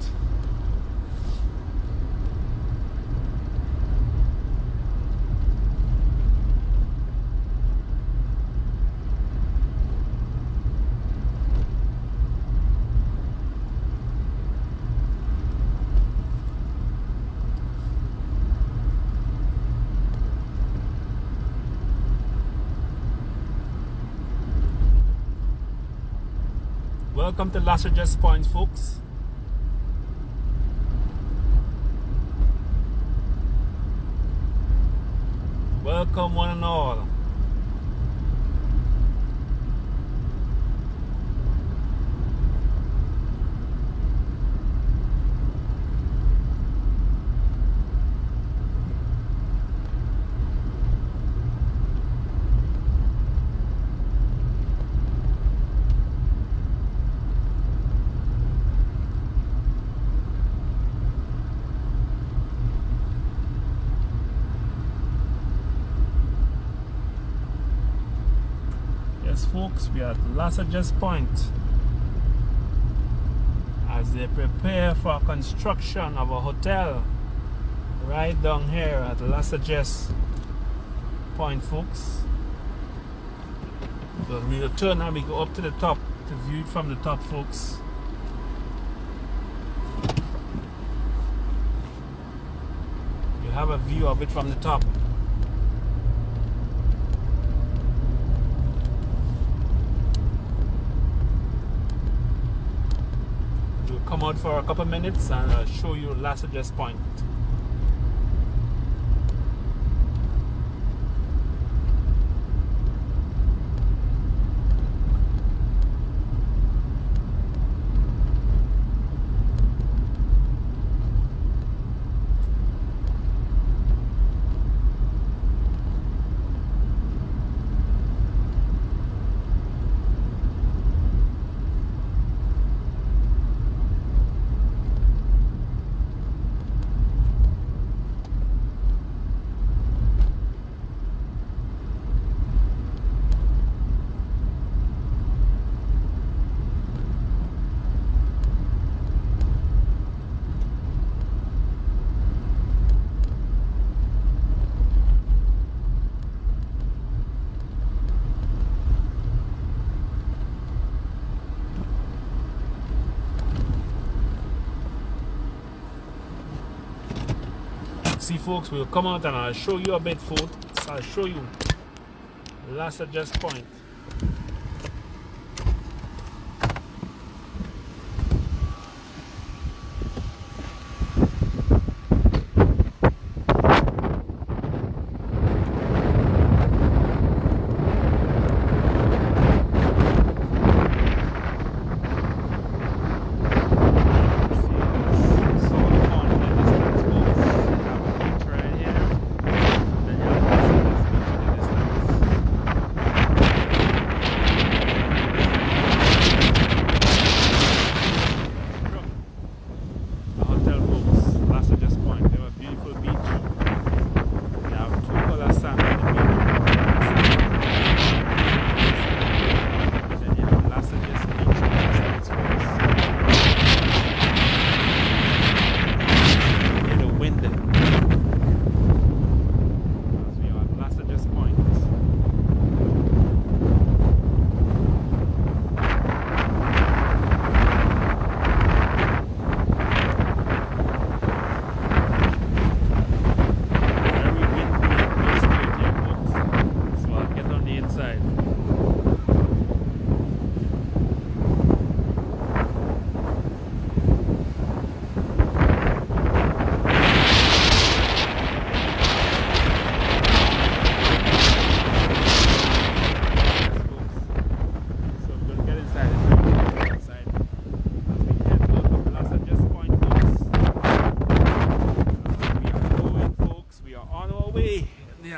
Welcome to Lasajes Point, folks. Welcome one and all. Folks, we are at Lasajes Point as they prepare for construction of a hotel right down here at Lasajes Point, folks. So we will turn and we go up to the top to view it from the top, folks. You have a view of it from the top. Come out for a couple minutes and I'll show you Lasajes Point. see folks, we'll come out and I'll show you a bit folks. I'll show you Las Adjust Point.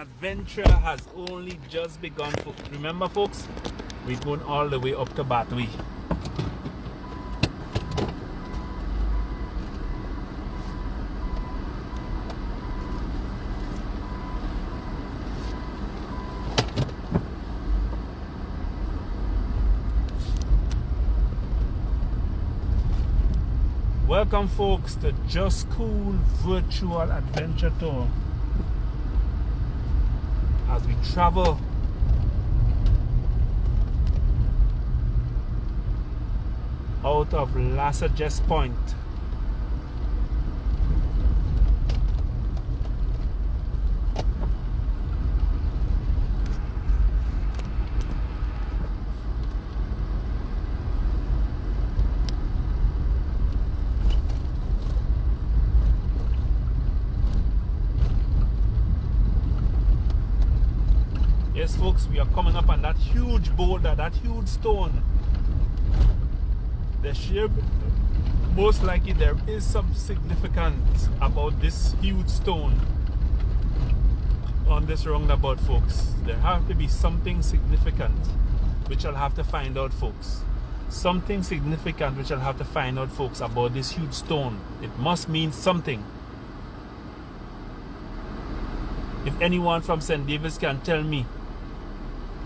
Adventure has only just begun. Remember folks, we're going all the way up to Bacolet. Welcome folks to Just Cool Virtual Adventure Tour. As we travel out of Las Adjust Point. Yes folks, we are coming up on that huge boulder, that huge stone. The shape, most likely there is some significance about this huge stone on this roundabout folks. There have to be something significant which I'll have to find out folks. Something significant which I'll have to find out folks about this huge stone. It must mean something. If anyone from St. David's can tell me,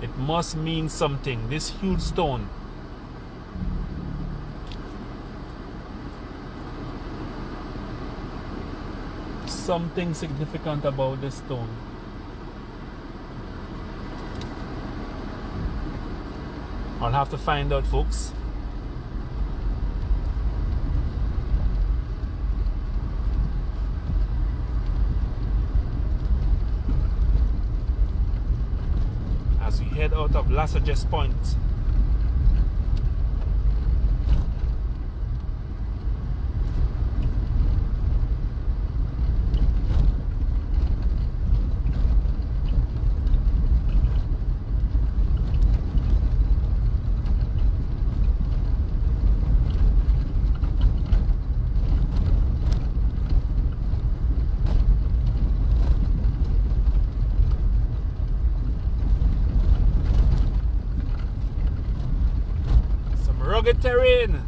it must mean something, this huge stone. Something significant about this stone. I'll have to find out folks. As we head out of Las Adjust Point. Rugged terrain,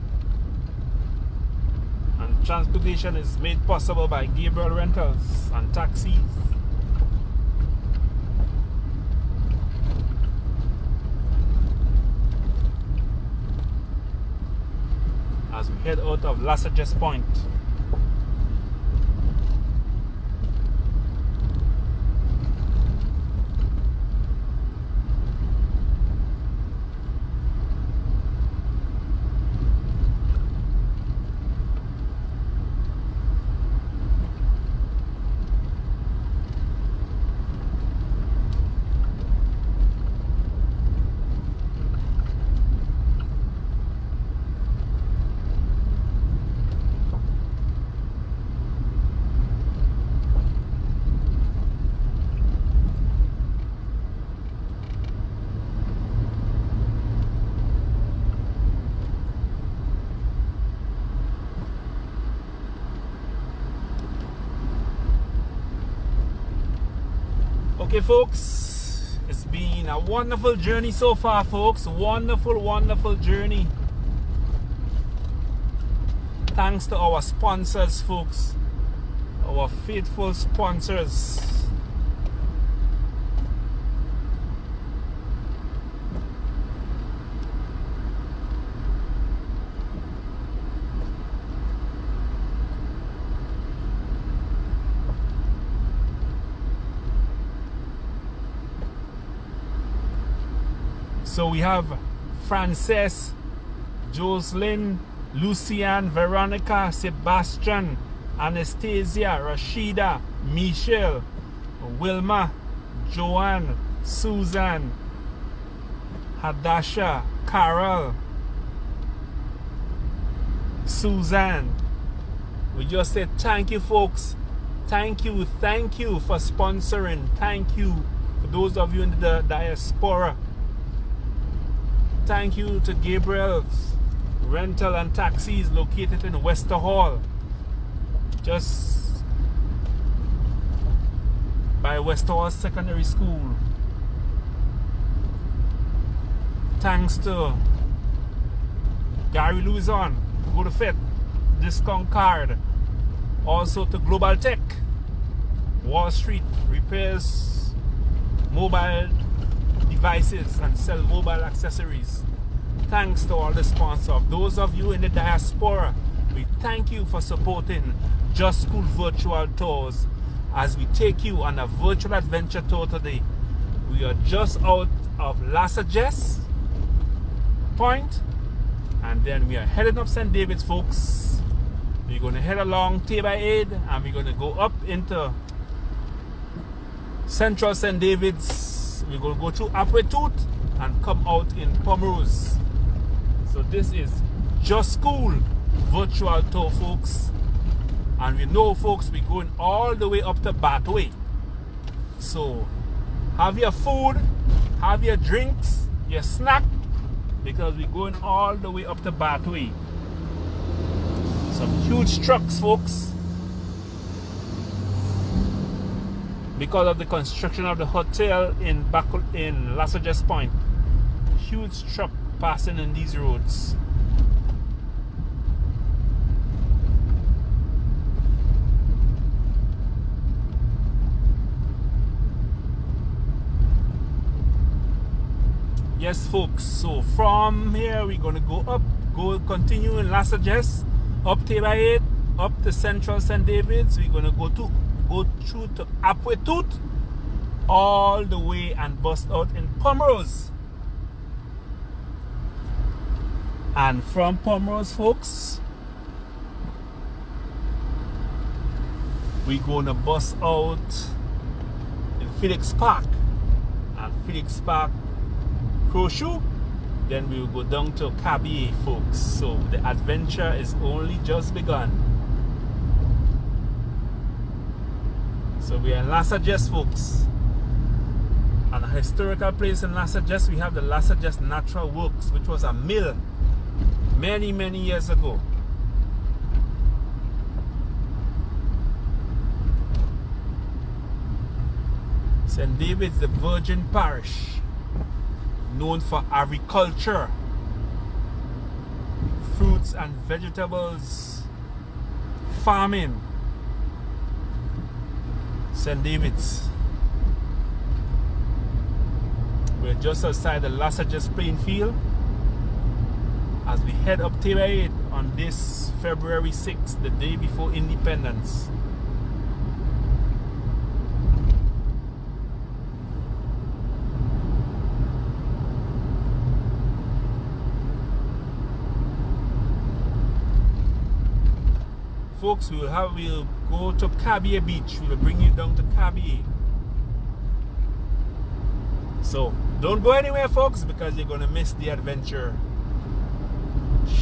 and transportation is made possible by Gabriel Rentals and taxis. As we head out of Las Adjust Point. Okay, folks, it's been a wonderful journey so far, folks. Wonderful journey. Thanks to our sponsors, folks. Our faithful sponsors. So we have Frances, Jocelyn, Lucian, Veronica, Sebastian, Anastasia, Rashida, Michelle, Wilma, Joanne, Susan, Hadasha, Carol, Suzanne. We just say thank you, folks. Thank you for sponsoring. Thank you for those of you in the diaspora. Thank you to Gabriel's Rental and Taxis located in Wester Hall, just by Wester Hall Secondary School. Thanks to Gary Luzon, Go to Fit, discount card. Also to Global Tech, Wall Street, repairs mobile devices and sell mobile accessories. Thanks to all the sponsors. Those of you in the diaspora, we thank you for supporting Just School Virtual Tours as we take you on a virtual adventure tour today. We are just out of Lasajes Point, and then we are heading up St. David's, folks. We're going to head along Tay-by-Aid, and we're going to go up into Central St. David's. We're going to go through Apretut and come out in Pomrose. So this is Just School Virtual Tour, folks. And we know, folks, we're going all the way up to Bacolet. So have your food, have your drinks, your snack, because we're going all the way up to Bacolet. Some huge trucks, folks, because of the construction of the hotel in Lasajes Point. Huge truck passing in these roads. Yes, folks, so from here we're going to go up, continue in Lasajes, up Tay-by-Aid, up to Central St. David's. We're going to go through to Apretut, all the way and bust out in Pomrose. And from Pomrose, folks, we're going to bust out in Felix Park. And Felix Park, Crowshoe, then we'll go down to Cavia, folks. So the adventure is only just begun. So we are in Lasajes, folks. And a historical place in Lasajes, we have the Lasajes Natural Works, which was a mill many years ago. St. David's, the Virgin Parish, known for agriculture, fruits and vegetables, farming. St. David's. We're just outside the Lasajes playing field as we head up Tay-by-Aid on this February 6th, the day before Independence. Folks, we'll go to Cavia Beach. We'll bring you down to Cavia. So don't go anywhere, folks, because you're going to miss the adventure.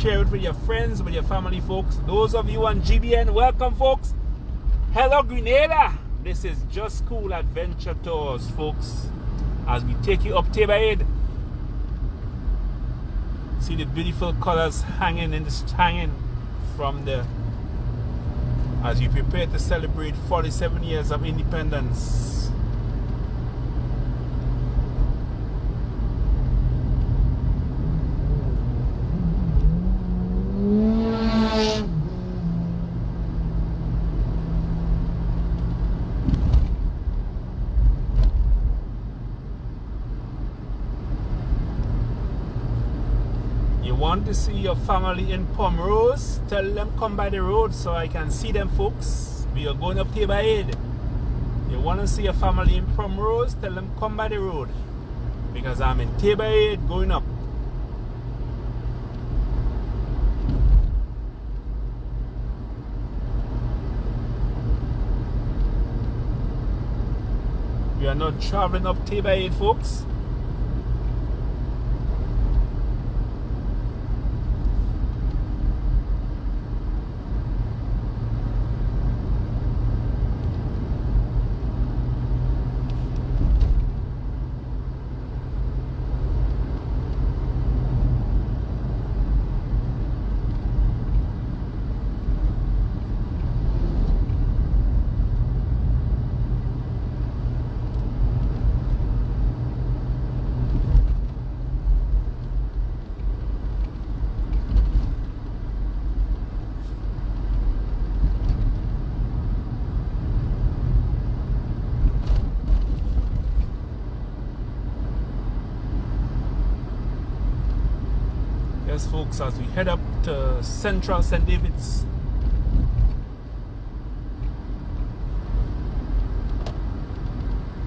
Share it with your friends, with your family, folks. Those of you on GBN, welcome, folks. Hello, Grenada. This is Just School Adventure Tours, folks, as we take you up Tay-by-Aid. See the beautiful colors hanging from the, as we prepare to celebrate 47 years of independence. want to see your family in Pomrose, tell them come by the road so I can see them, folks. We are going up Tabor Head. You want to see your family in Pomrose, tell them come by the road. Because I'm in Tabor Head going up. We are not traveling up Tabor Head, folks. Yes, folks, as we head up to Central St. David's.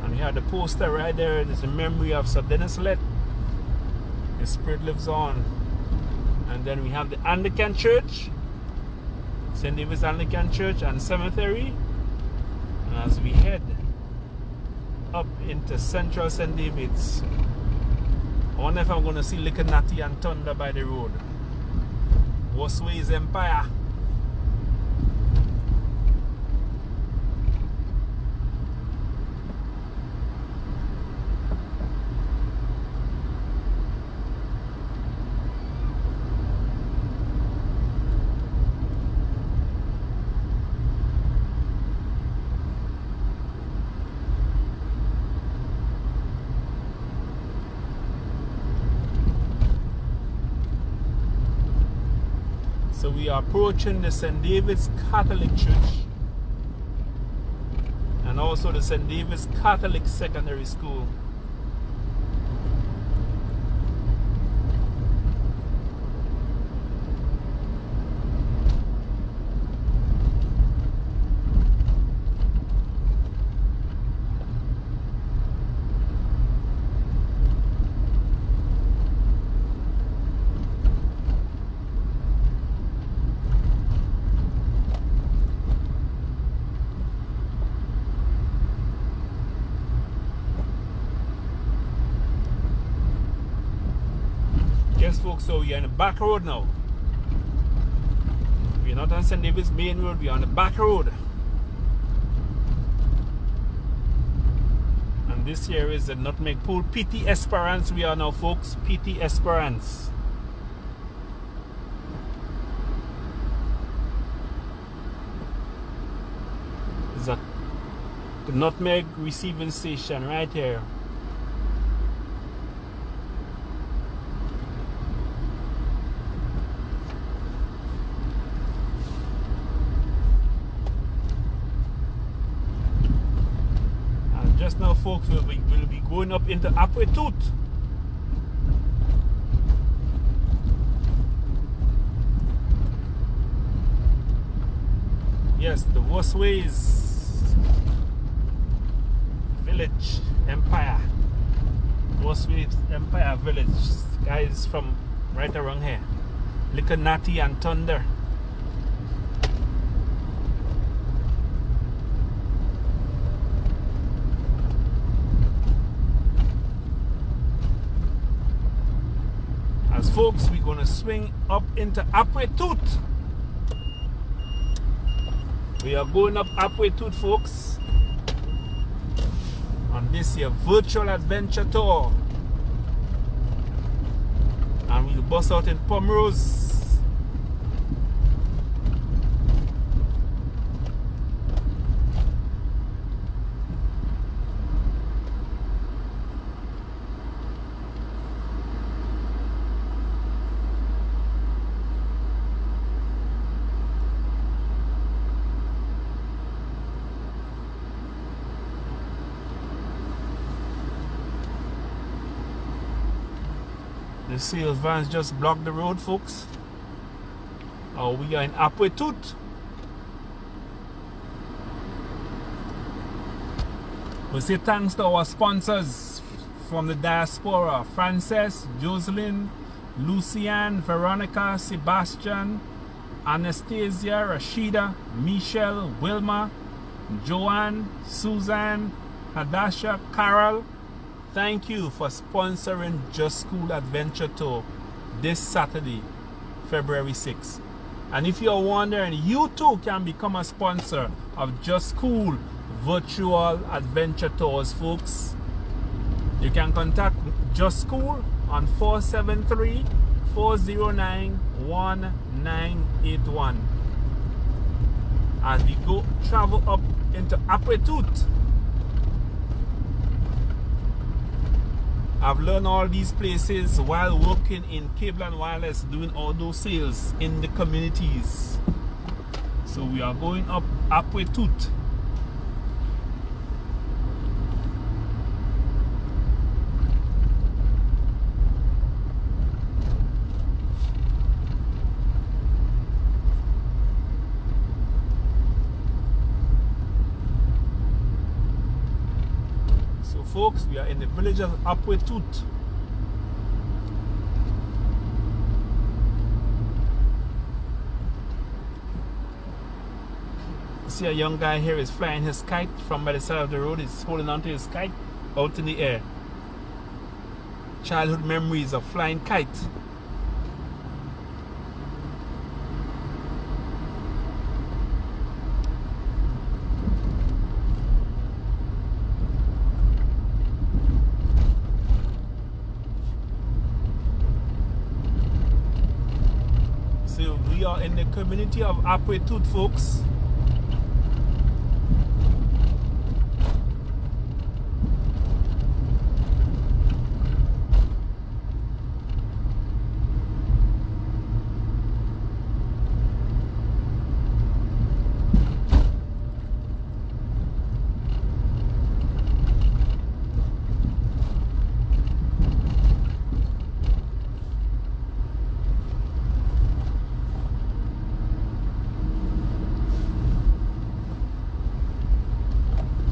And we have the poster right there. It's a memory of Sir Dennis Lett. His spirit lives on. And then we have the Anglican Church, St. David's Anglican Church and Cemetery. And as we head up into Central St. David's, I wonder if I'm going to see Little Natty and Thunder by the road. Westways Empire. So we are approaching the St. David's Catholic Church and also the St. David's Catholic Secondary School. Yes, folks, so we're on the back road now. We're not on St. David's main road, we're on the back road. And this here is the Nutmeg Pool. PT Esperance we are now, folks. PT Esperance. Is that the Nutmeg receiving station right here? Just now, folks, we'll be going up into Apretut. Yes, the Westways Village Empire. Westways Empire Village. Guys from right around here. Little Natty and Thunder. As folks, we're gonna swing up into Apretut. We are going up Apretut, folks, on this here virtual adventure tour. And we'll bust out in Pomrose. The The sales vans just blocked the road, folks. Oh, we are in Apwetut. We say thanks to our sponsors from the diaspora: Frances, Jocelyn, Lucianne, Veronica, Sebastian, Anastasia, Rashida, Michelle, Wilma, Joanne, Suzanne, Hadasha, Carol. Thank you for sponsoring Just School Adventure Tour this Saturday, February 6th. And if you're wondering, you too can become a sponsor of Just School Virtual Adventure Tours, folks. You can contact Just School on 473-409-1981 as we go travel up into Apwetut. I've learned all these places while working in cable and wireless, doing all those sales in the communities. So we are going up Apwetut. Folks, we are in the village of Apwetut. You see a young guy here is flying his kite from by the side of the road. He's holding onto his kite out in the air. Childhood memories of flying kite. We are in the community of Apwetut, folks.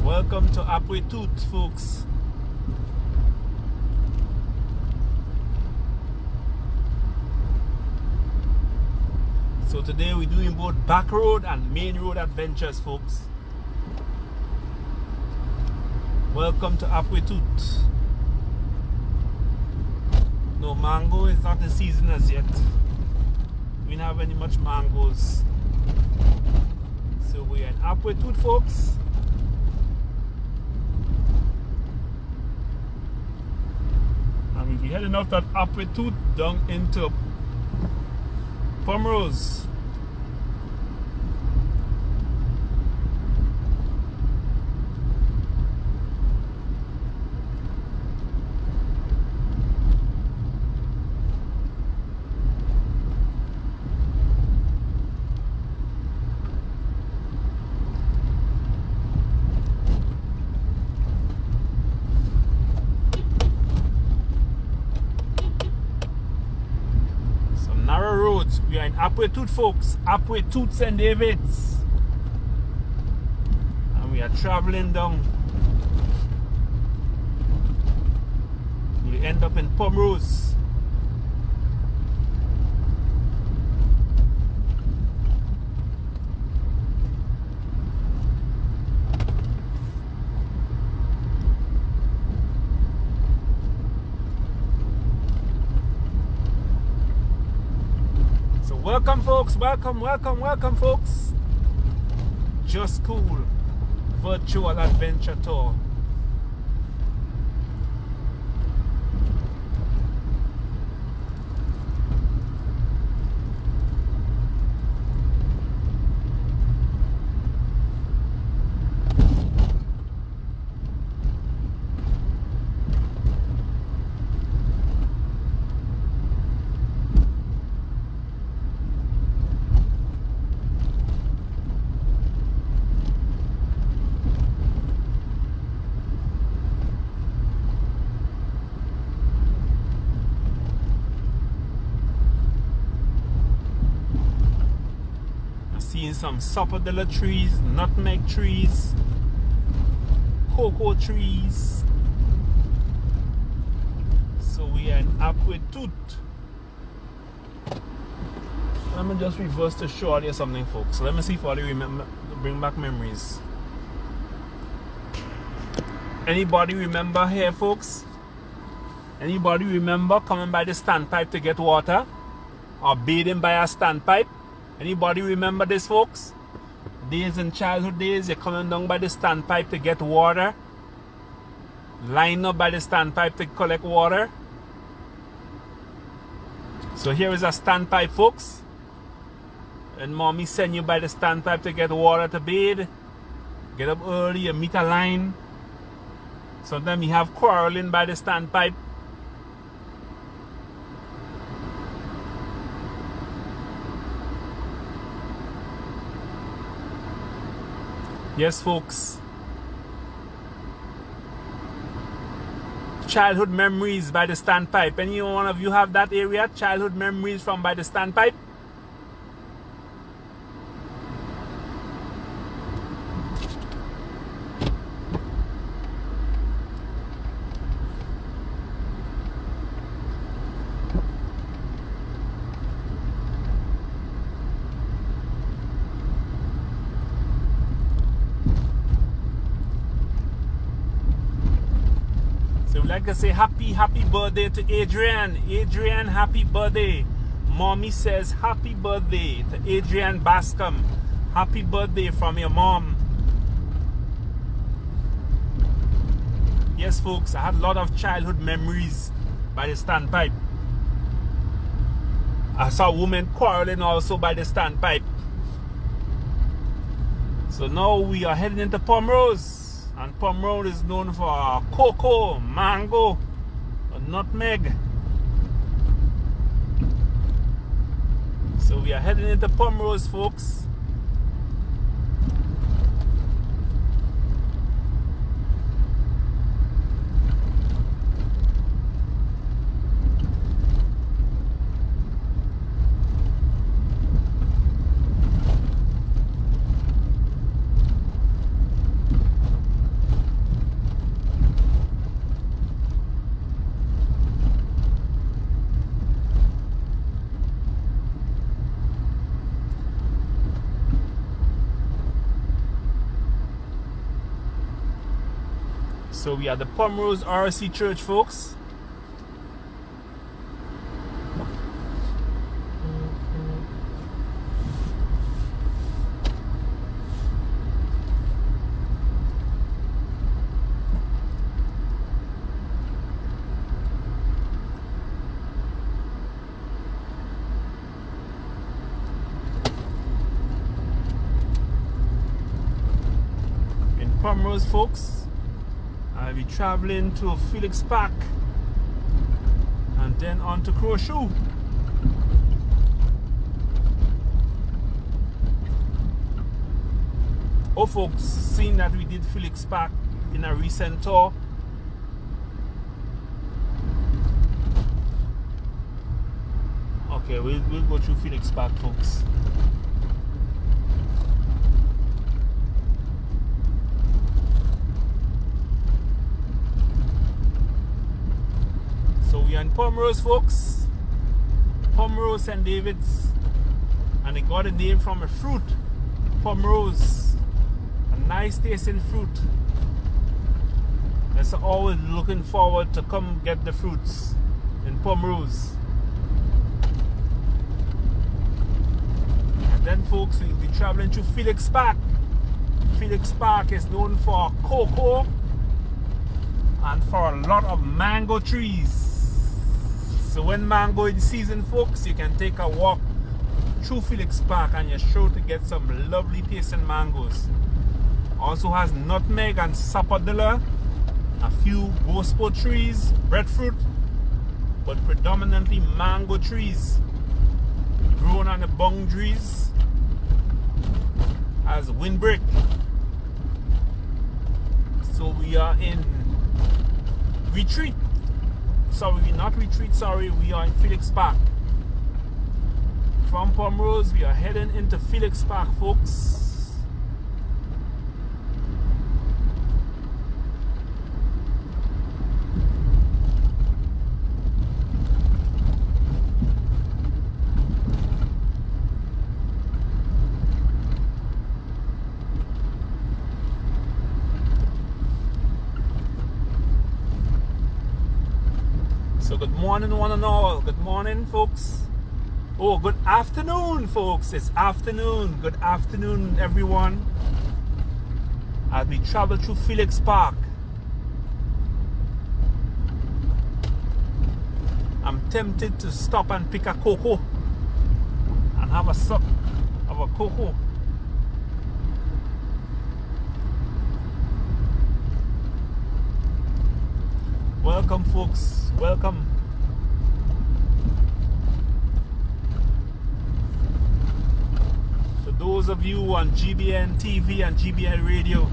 Welcome to Apwetut, folks. So today we're doing both back road and main road adventures, folks. Welcome to Apwetut. No, mango is not the season as yet. We don't have any much mangoes. So we're in Apwetut, folks. And we're heading off that Apwetut down into Pomrose. We are in Apwetut, folks. Apwetut St. David's. And we are traveling down. We end up in Pomrose. Welcome, folks. Welcome, folks. Just Cool Virtual Adventure Tour. some sapodilla trees, nutmeg trees, cocoa trees. So we are in Aquitut. Let me just reverse to show you something, folks. Let me see if I remember, bring back memories. Anybody remember here, folks? Anybody remember coming by the standpipe to get water? Or bathing by a standpipe? Anybody remember this, folks? Days in childhood days, you're coming down by the standpipe to get water. Line up by the standpipe to collect water. So here is a standpipe, folks. And mommy send you by the standpipe to get water to bathe. Get up early, you meet a line. Sometimes you have quarreling by the standpipe. Yes, folks. Childhood memories by the standpipe. Any one of you have that area? Childhood memories from by the standpipe? Like I say, happy birthday to Adrian. Adrian, happy birthday. Mommy says happy birthday to Adrian Bascom. Happy birthday from your mom. Yes, folks, I had a lot of childhood memories by the standpipe. I saw women quarreling also by the standpipe. So now we are heading into Pomrose. And Pomrose is known for cocoa, mango, nutmeg. So we are heading into Pomrose, folks. So we are the Pomrose RC Church, folks. In Pomrose, folks, I'll be traveling to Felix Park and then on to Crowshoe. Oh, folks, seeing that we did Felix Park in a recent tour, okay, we'll go through Felix Park, folks. So we are in Pomrose, folks. Pomrose St. David's. And it got a name from a fruit. Pomrose. A nice tasting fruit. And so always looking forward to come get the fruits in Pomrose. And then, folks, we'll be traveling to Felix Park. Felix Park is known for cocoa and for a lot of mango trees. So when mango in season, folks, you can take a walk through Felix Park and you're sure to get some lovely tasting mangoes. Also has nutmeg and sapodilla, a few bospo trees, breadfruit, but predominantly mango trees grown on the boundaries as windbreak. So we are in retreat. Sorry, not retreat, sorry, we are in Felix Park. from Pomrose, we are heading into Felix Park, folks. So good morning, one and all. Good morning, folks. Oh, good afternoon, folks. It's afternoon. Good afternoon, everyone. As we travel through Felix Park, I'm tempted to stop and pick a cocoa and have a sup of a cocoa. Welcome, folks. Welcome. Those of you on GBN TV and GBN Radio,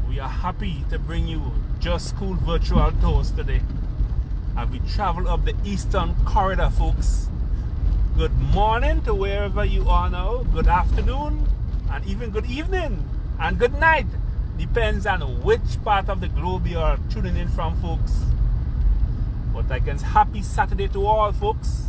we are happy to bring you Just Cool virtual tours today as we travel up the Eastern Corridor, folks. Good morning to wherever you are now. Good afternoon, and even good evening, and good night. Depends on which part of the globe you are tuning in from, folks. But again, happy Saturday to all, folks.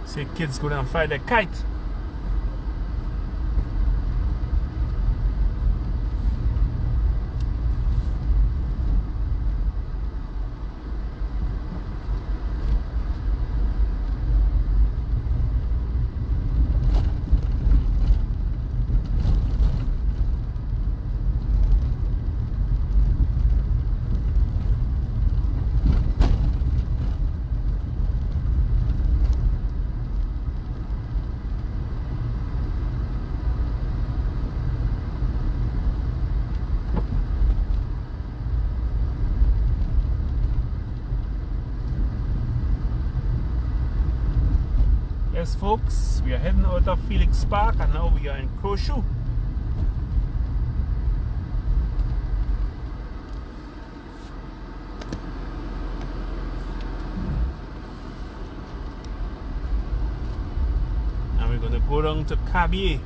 See kids go down and fly their kite. Yes, folks, we are heading out of Felix Park and now we are in Crowshoe. And we're going to go down to Cavia.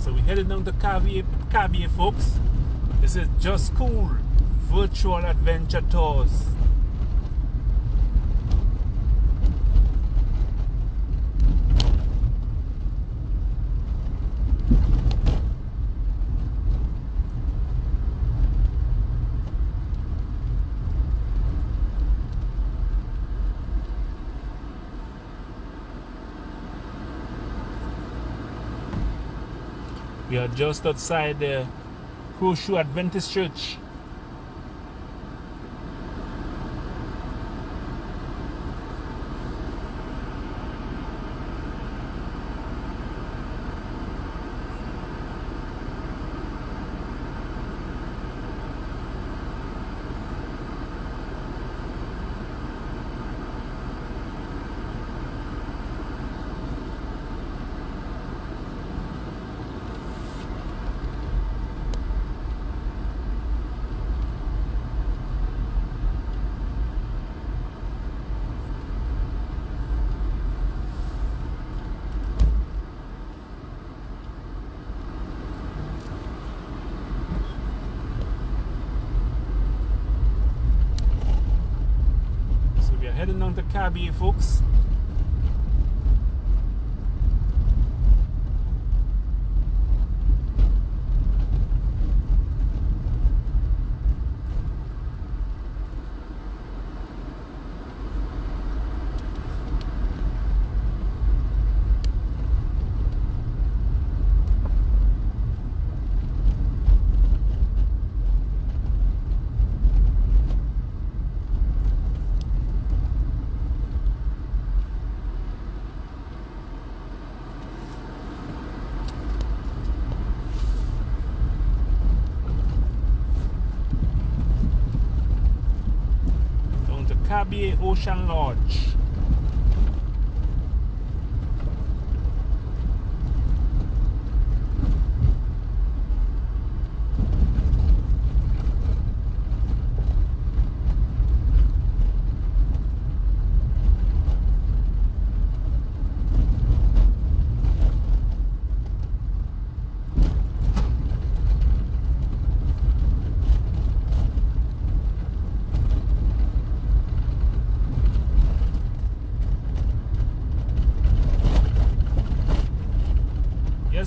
So we're headed down to Cavia, folks. This is Just Cool Virtual Adventure Tours. We are just outside the Crowshoe Adventist Church. heading down to Cavia, folks. Cavia Ocean Lodge.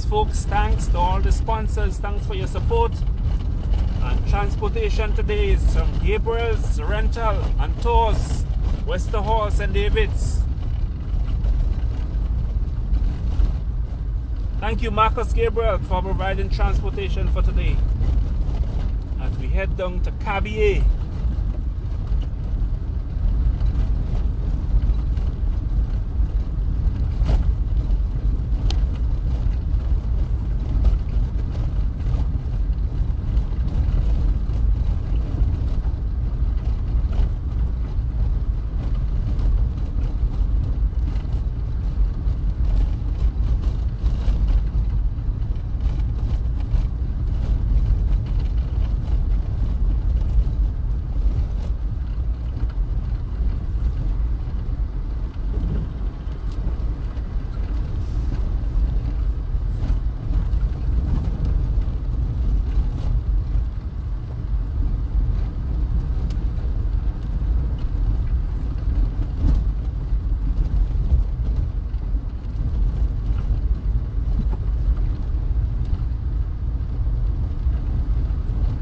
Folks, thanks to all the sponsors. Thanks for your support. And transportation today is from Gabriel's Rental and Tours, Westerhorse and Davids. Thank you, Marcus Gabriel, for providing transportation for today as we head down to Cavia.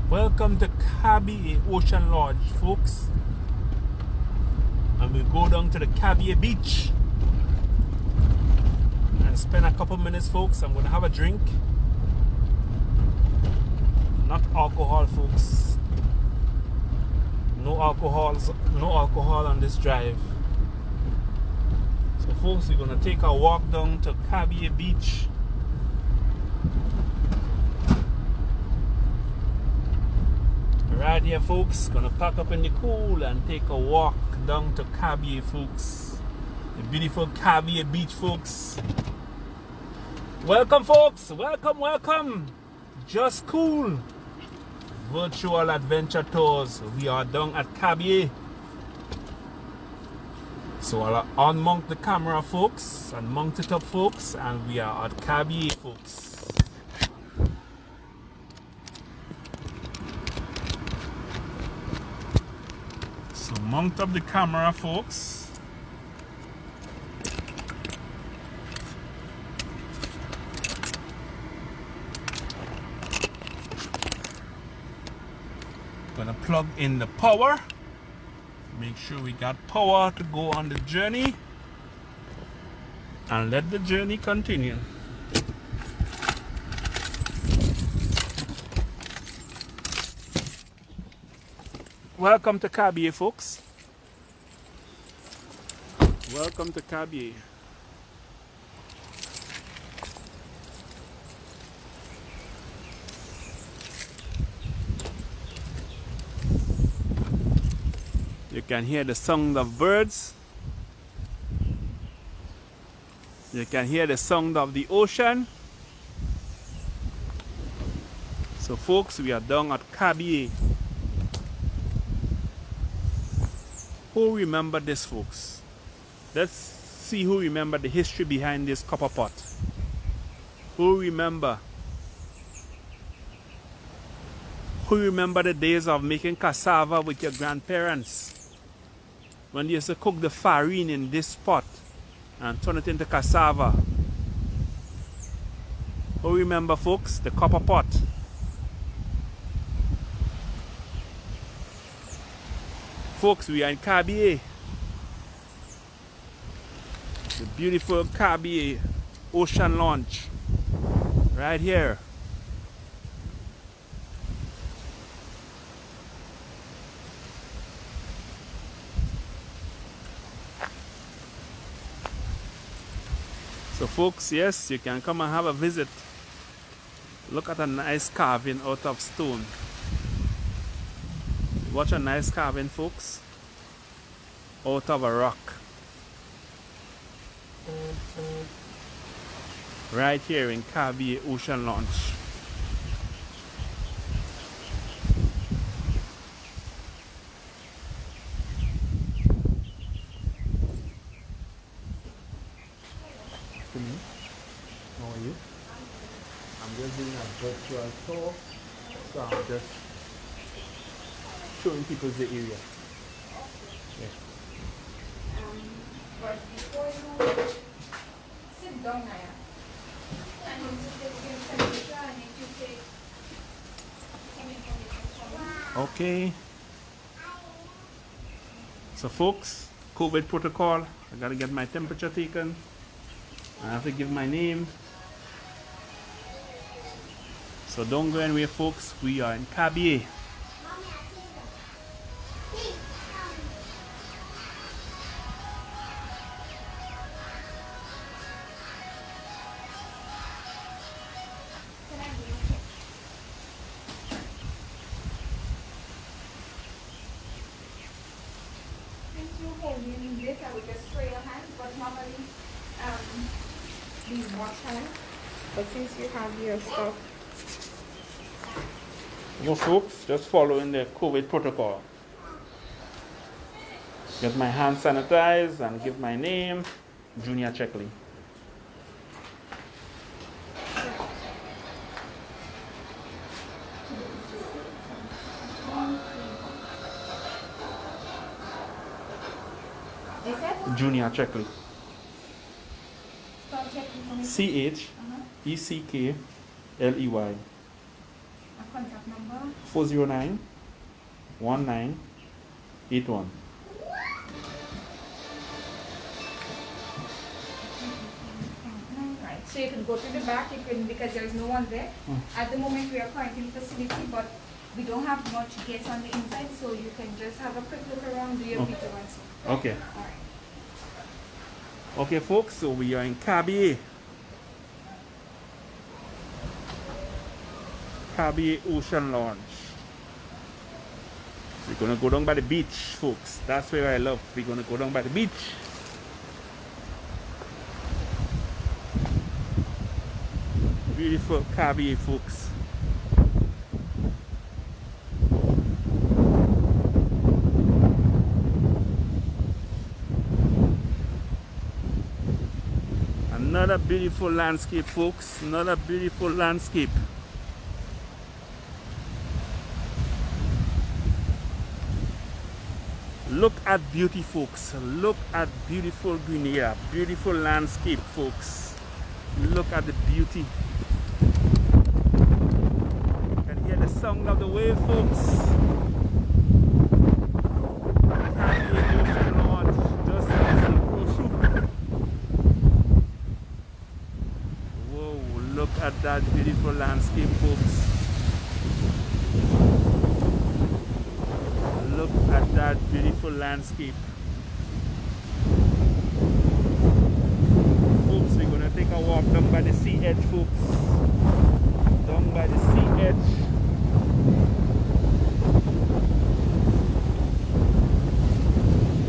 Welcome to Cavia Ocean Lodge, folks. And we go down to the Cavia Beach and spend a couple minutes, folks. I'm going to have a drink. Not alcohol, folks. No alcohol on this drive. So, folks, we're going to take a walk down to Cavia Beach. Right here, folks, gonna pack up in the cool and take a walk down to Cavia, folks. The beautiful Cavia Beach, folks. Welcome, folks. Welcome. Just Cool Virtual Adventure Tours. We are down at Cavia. So I'll unmount the camera, folks, and mount it up, folks, and we are at Cavia, folks. Mount up the camera, folks. Gonna plug in the power. Make sure we got power to go on the journey. And let the journey continue. Welcome to Cavia, folks. Welcome to Cavia. You can hear the sound of birds. You can hear the sound of the ocean. So, folks, we are down at Cavia. Who remember this, folks? Let's see who remember the history behind this copper pot. Who remember? Who remember the days of making cassava with your grandparents? when they used to cook the farine in this pot and turn it into cassava. Oh, remember folks, the copper pot. Folks, we are in Cavia. The beautiful Cavia Ocean Launch. Right here. So folks, yes, you can come and have a visit. Look at a nice carving out of stone. Watch a nice carving, folks, out of a rock. Right here in Cavia Ocean Launch. How are you? I'm just doing a virtual tour, so I'm just showing people the area. Yeah. But before you sit down there, I need to take a temperature, I need to take some information from you. Okay. So folks, COVID protocol, I gotta get my temperature taken. I have to give my name. So don't go anywhere folks, we are in Cavia. Holding this, I would just spray your hands, but normally these wash hands. But since you have your stuff, You folks, just following the COVID protocol. Get my hand sanitized and give my name, Junior Checkley. is it? Junior Checkley. Start checking for me. CHECKLEY. A contact number. 409 1981. Right. So you can go to the back, you can, because there is no one there. At the moment we are quarantine facility, but we don't have much guests on the inside, so you can just have a quick look around, do your video and so. Okay. Alright. Okay folks, so we are in Cavia. Cavia Ocean Launch. We're gonna go down by the beach, folks. That's where I love. We're gonna go down by the beach. Beautiful Cavia, folks. Another beautiful landscape, folks. Another beautiful landscape. Look at beauty, folks. Look at beautiful Grenada. Beautiful landscape, folks. Look at the beauty. You can hear the sound of the wave, folks. Cavia Ocean Launch, just as you go through. Whoa, look at that beautiful landscape, folks. Look at that beautiful landscape. Folks, we're gonna take a walk down by the sea edge, folks. Down by the sea edge.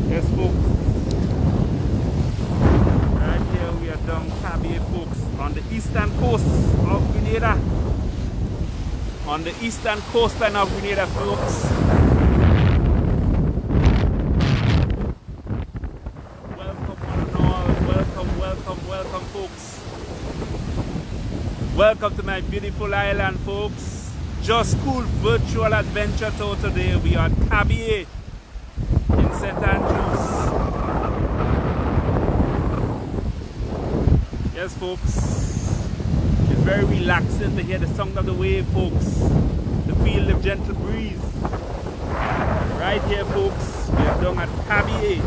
Yes, folks. Right here we are down Cavia, folks, on the eastern coast of Grenada. On the eastern coastline of Grenada, folks. Welcome folks. Welcome to my beautiful island, folks. Just cool virtual adventure tour today. We are at Cavia in St. Andrews. Yes, folks. It's very relaxing to hear the sound of the wave, folks. To feel the gentle breeze. Right here, folks. We are down at Cavia.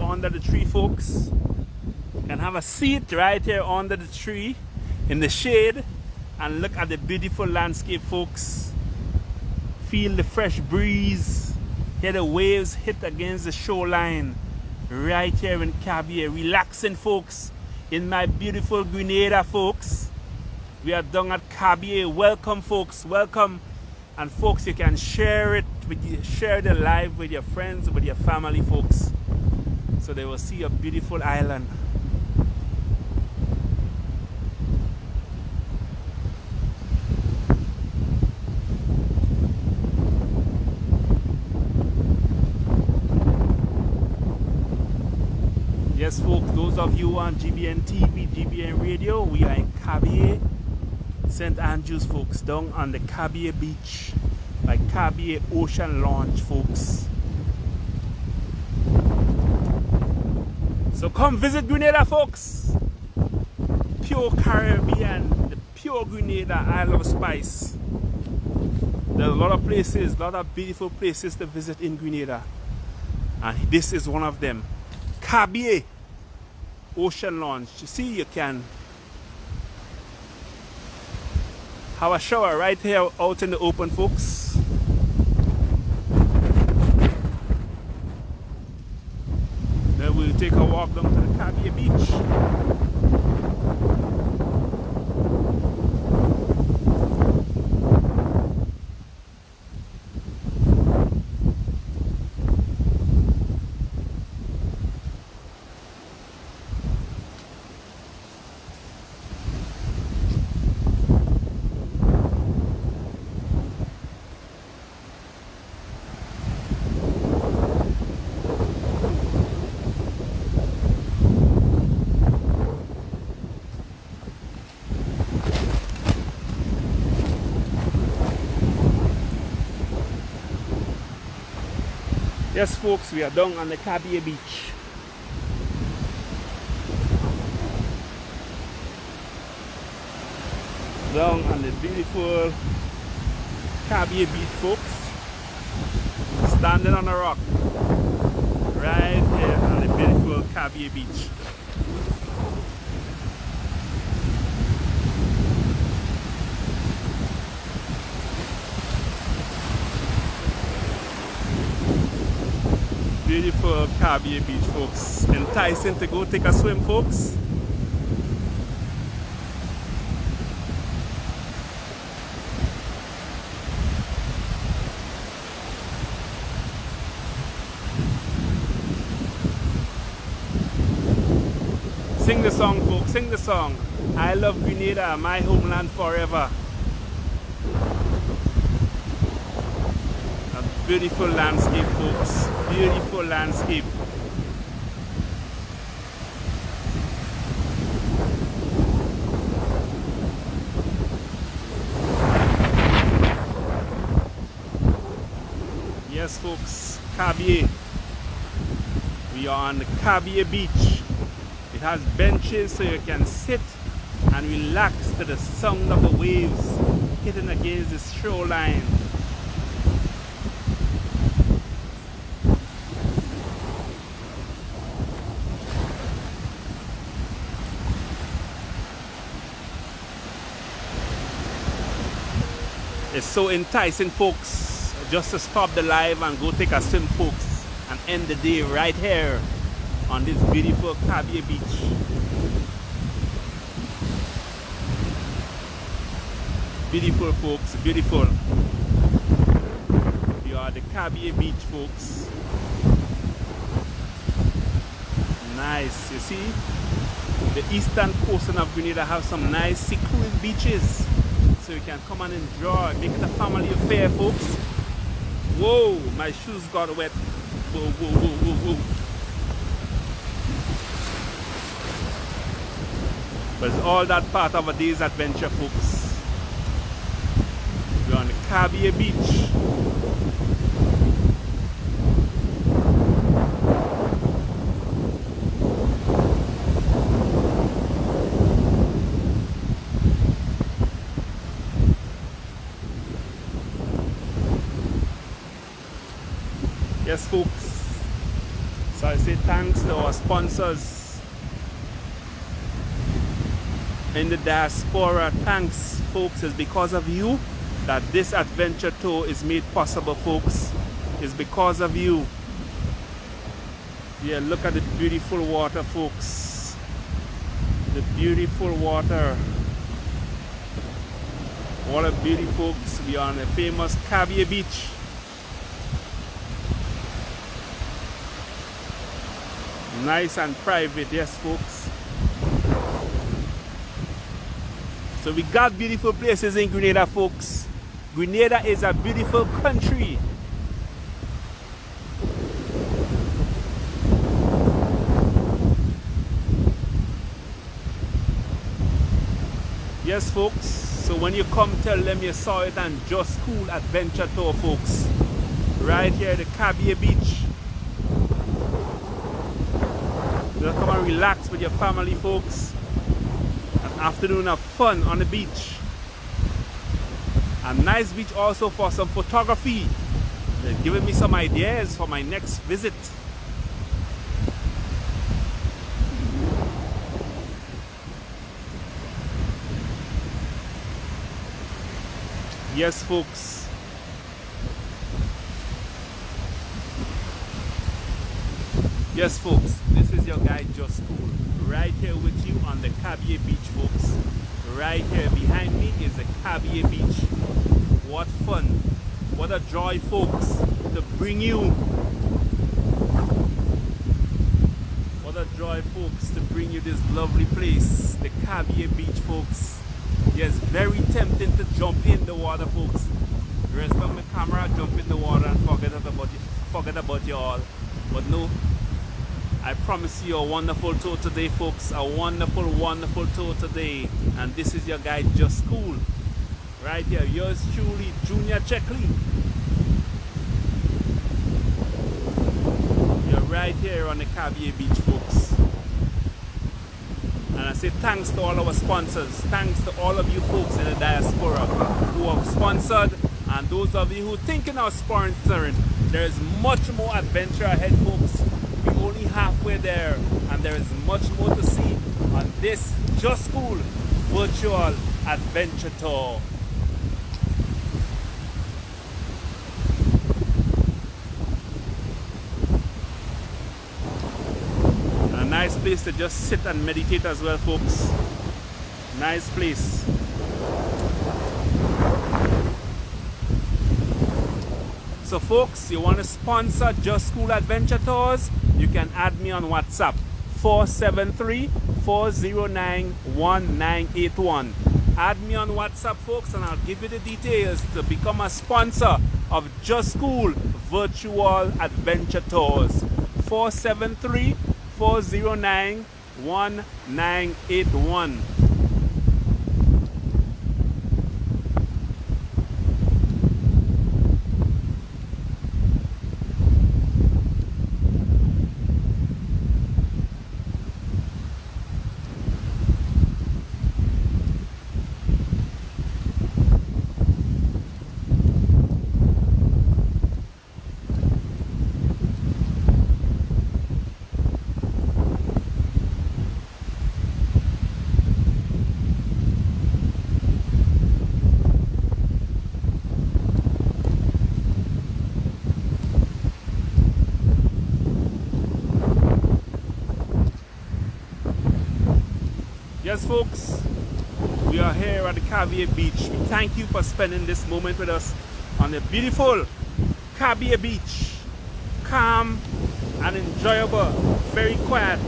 Under the tree, folks. You can have a seat right here under the tree in the shade and look at the beautiful landscape, folks. Feel the fresh breeze, hear the waves hit against the shoreline right here in Cavia. Relaxing, folks, in my beautiful Grenada, folks. We are down at Cavia. Welcome, folks, welcome. And folks, you can share the live with your friends, with your family, folks, so they will see a beautiful island. Yes, folks, those of you on GBN TV, GBN Radio, we are in Cavia, St. Andrews, folks, down on the Cavia Beach by Cavia Ocean Launch, folks. So come visit Grenada, folks. Pure Caribbean, the pure Grenada, Isle of Spice. There's a lot of places, a lot of beautiful places to visit in Grenada. And this is one of them. Cavia Ocean Launch. You see, you can have a shower right here out in the open, folks. Then we'll take a walk down to the Cavia Beach. Yes, folks, we are down on the Cavia Beach. Down on the beautiful Cavia Beach, folks. Standing on a rock. Right here on the beautiful Cavia Beach. Beautiful Cavia Beach, folks. Enticing to go take a swim, folks. Sing the song, folks. Sing the song. I love Grenada, my homeland forever. Beautiful landscape, folks. Beautiful landscape. Yes, folks. Cavia. We are on the Cavia Beach. It has benches so you can sit and relax to the sound of the waves hitting against the shoreline. It's so enticing, folks, just to stop the live and go take a swim, folks, and end the day right here on this beautiful Cavia Beach. Beautiful, folks, beautiful. We are at the Cavia Beach, folks. Nice, you see? The eastern portion of Grenada have some nice secluded beaches. So you can come and enjoy. Make it a family affair, folks. Whoa, my shoes got wet. Whoa, whoa, whoa, whoa, whoa. But it's all that part of a day's adventure, folks. We're on the Cavia Beach. Yes, folks. So I say thanks to our sponsors in the diaspora. Thanks, folks. It's because of you that this adventure tour is made possible, folks. It's because of you. Yeah, look at the beautiful water, folks. The beautiful water. What a beauty, folks. We are on the famous Cavia Beach. Nice and private, yes, folks. So we got beautiful places in Grenada, folks. Grenada is a beautiful country. Yes, folks. So when you come, tell them you saw it on Just Cool Adventure Tour, folks. Right here at the Cavia Beach. You'll come and relax with your family, folks. An afternoon of fun on the beach. A nice beach also for some photography. They're giving me some ideas for my next visit. Yes, folks. Yes, folks, this is your guy Just Cool, right here with you on the Cavia Beach, folks. Right here behind me is the Cavia Beach. What fun, what a joy, folks, to bring you. What a joy, folks, to bring you this lovely place, the Cavia Beach, folks. Yes, very tempting to jump in the water, folks. Rest on the camera, jump in the water and forget about you all. But no, I promise you a wonderful tour today, folks. A wonderful, wonderful tour today. And this is your guy, Just Cool. Right here, yours truly, Junior Checkley. You're right here on the Cavia Beach, folks. And I say thanks to all our sponsors. Thanks to all of you folks in the diaspora who have sponsored. And those of you who are thinking of sponsoring, there is much more adventure ahead, folks. We're only halfway there, and there is much more to see on this Just Cool virtual adventure tour. A nice place to just sit and meditate as well, folks. Nice place. So folks, you want to sponsor Just Cool Adventure Tours? You can add me on WhatsApp 473-409-1981. Add me on WhatsApp, folks, and I'll give you the details to become a sponsor of Just Cool Virtual Adventure Tours. 473-409-1981. Yes, folks, we are here at the Cavia Beach. We thank you for spending this moment with us on the beautiful Cavia Beach. calm and enjoyable, very quiet.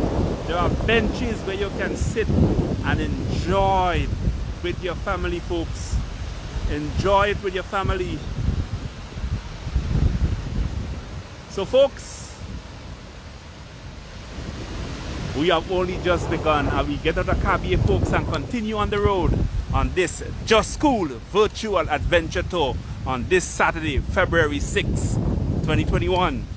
There are benches where you can sit and enjoy with your family, folks. Enjoy it with your family. So folks, we have only just begun, and we get out of Cavia, folks, and continue on the road on this Just School virtual adventure tour on this Saturday, February 6, 2021.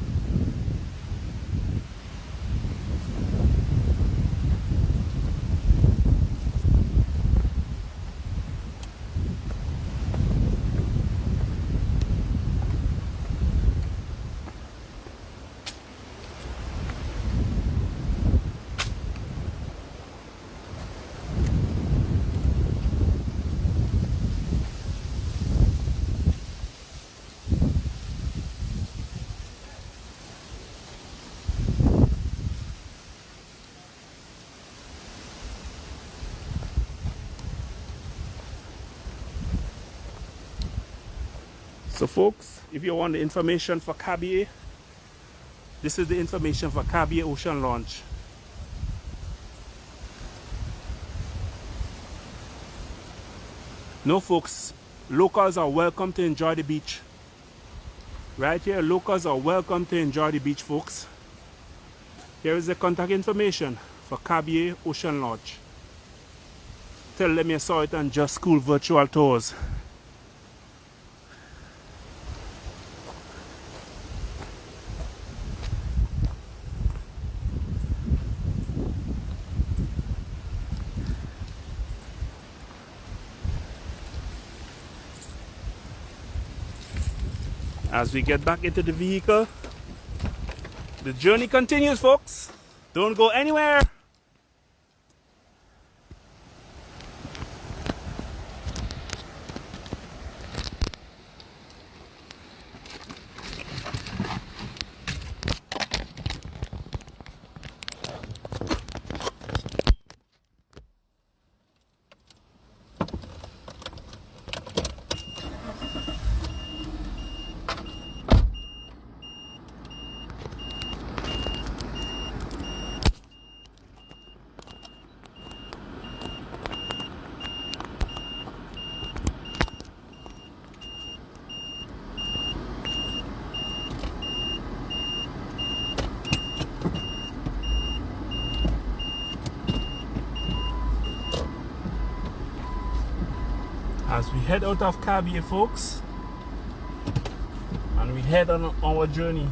So folks, if you want the information for Cavia, this is the information for Cavia Ocean Launch. No folks, locals are welcome to enjoy the beach. Right here, locals are welcome to enjoy the beach, folks. Here is the contact information for Cavia Ocean Launch. Tell them you saw it on Just School Virtual Tours. As we get back into the vehicle, the journey continues, folks. Don't go anywhere. As we head out of Cavia, folks, and we head on our journey.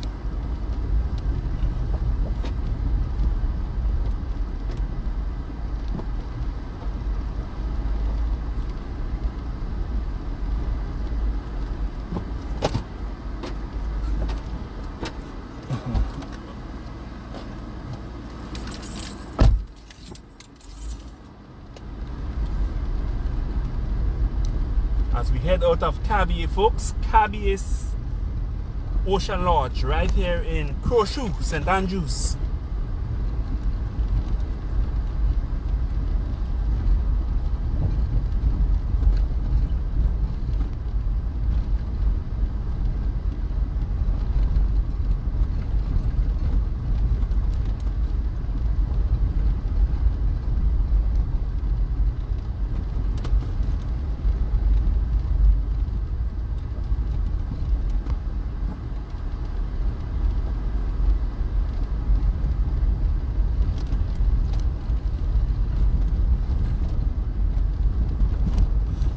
As we head out of Cavia, folks, Cavia's Ocean Lodge, right here in Crowshoe, St. Andrews.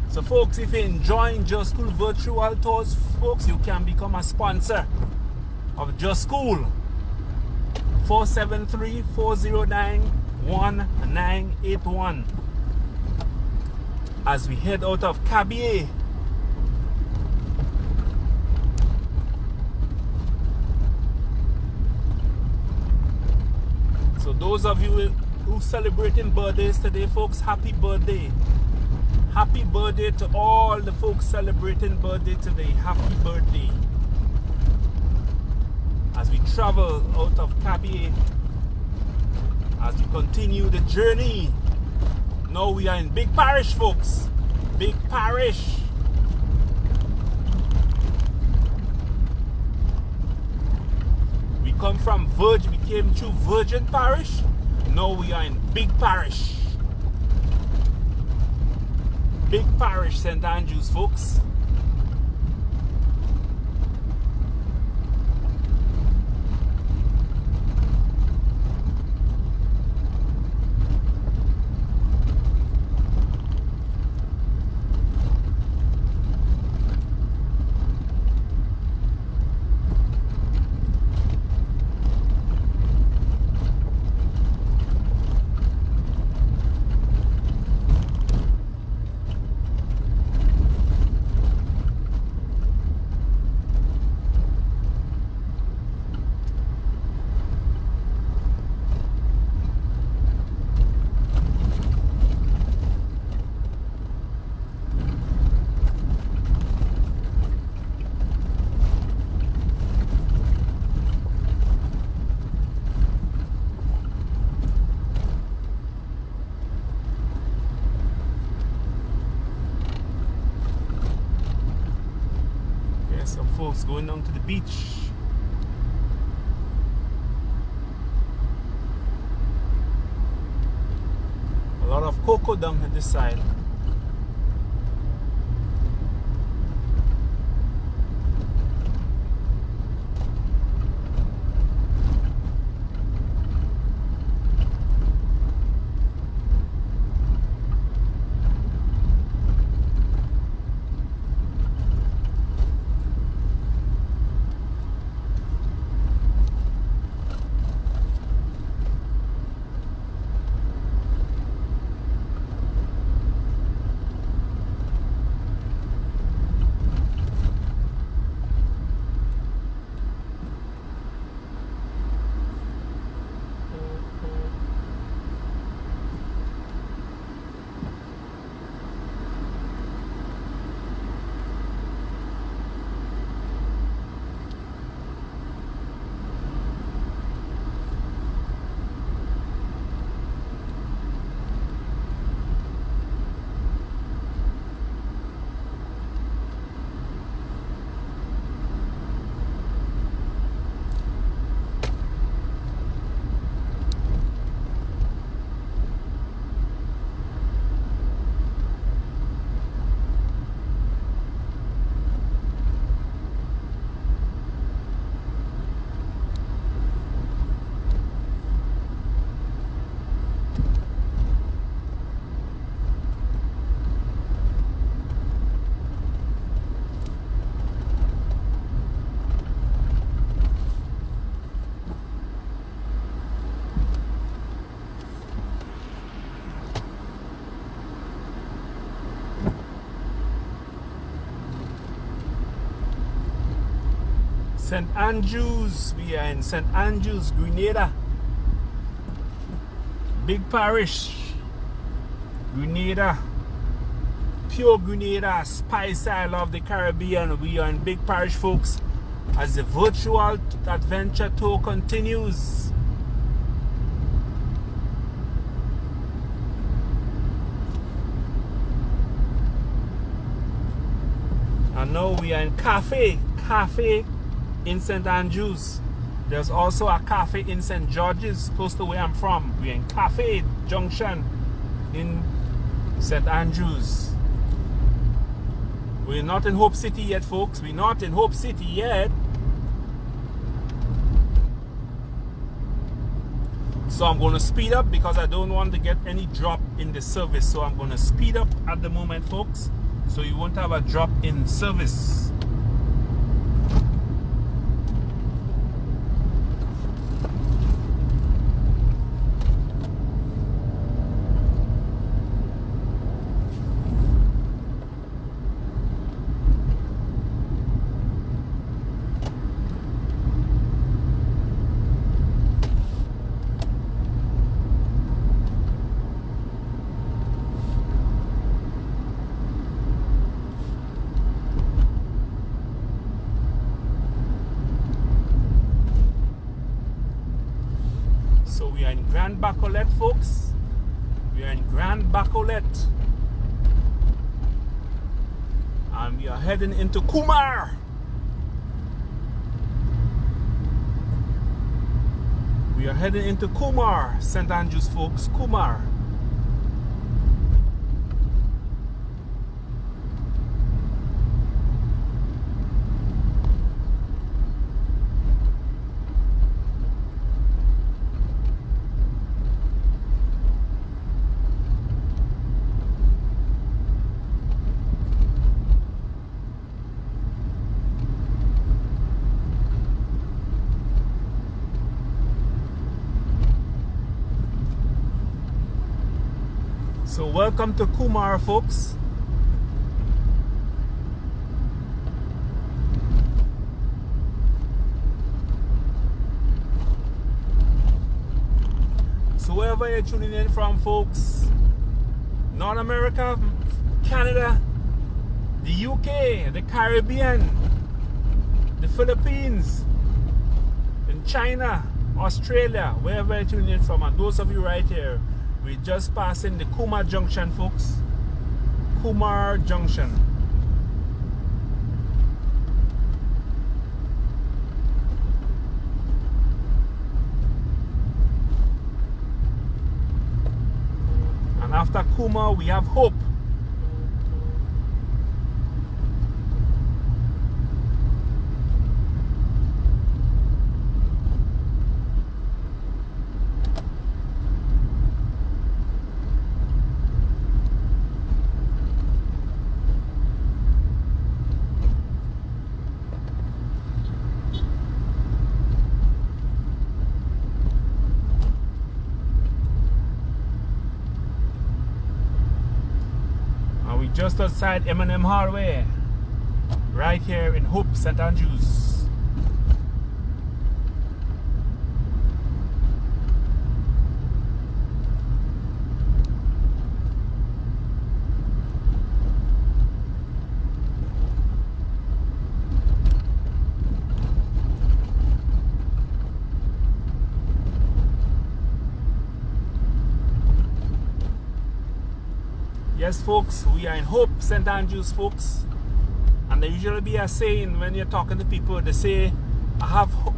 So folks, if you're enjoying Just School virtual tours, folks, you can become a sponsor of Just School. 473-409-1981. As we head out of Cavia. So those of you who celebrating birthdays today, folks, happy birthday. Happy birthday to all the folks celebrating birthday today. Happy birthday. As we travel out of Cavia, as we continue the journey. Now we are in Big Parish, folks. Big Parish. come from Virgin, we came through Virgin Parish. Now we are in Big Parish. Big Parish, St. Andrews, folks. Some folks going down to the beach. A lot of cocoa down at this side. St. Andrews, we are in St. Andrews, Grenada. Big Parish, Grenada. Pure Grenada, spice isle of the Caribbean. We are in Big Parish, folks, as the virtual adventure tour continues. And now we are in cafe in St. Andrews. There's also a cafe in St. George's, close to where I'm from. We're in Cafe Junction in St. Andrews. We're not in Hope City yet, folks. We're not in Hope City yet. So I'm going to speed up because I don't want to get any drop in the service. So I'm going to speed up at the moment, folks, so you won't have a drop in service. Bacolet, folks. We are in Grand Bacolet, and we are heading into Kumar. heading into Kumar, St. Andrews, folks. Kumar. So welcome to Kumar, folks. So wherever you're tuning in from, folks, North America, Canada, the UK, the Caribbean, the Philippines, and China, Australia, wherever you're tuning in from, and those of you right here, we're just passing the Kumar Junction, folks. Kumar Junction. And after Kumar, we have Hope. Just outside M&M Hardware, right here in Hope, St. Andrews. Yes, folks, we are in Hope, St. Andrews, folks. And there usually be a saying when you're talking to people, they say, I have hope.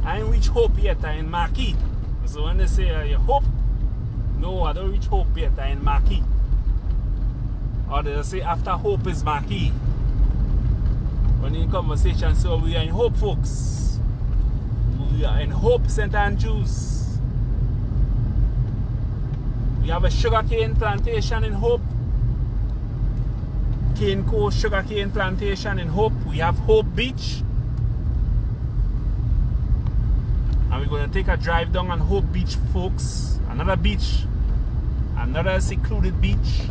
I ain't reached Hope yet, I in Marquee. So when they say, you Hope? No, I don't reach Hope yet, I in Marquee. Or they'll say, after Hope is Marquee. When in conversation, so we are in Hope, folks. We are in Hope, St. Andrews. We have a sugarcane plantation in Hope. Cane Coast Sugarcane Plantation in Hope. We have Hope Beach. And we're going to take a drive down on Hope Beach, folks. Another beach. Another secluded beach.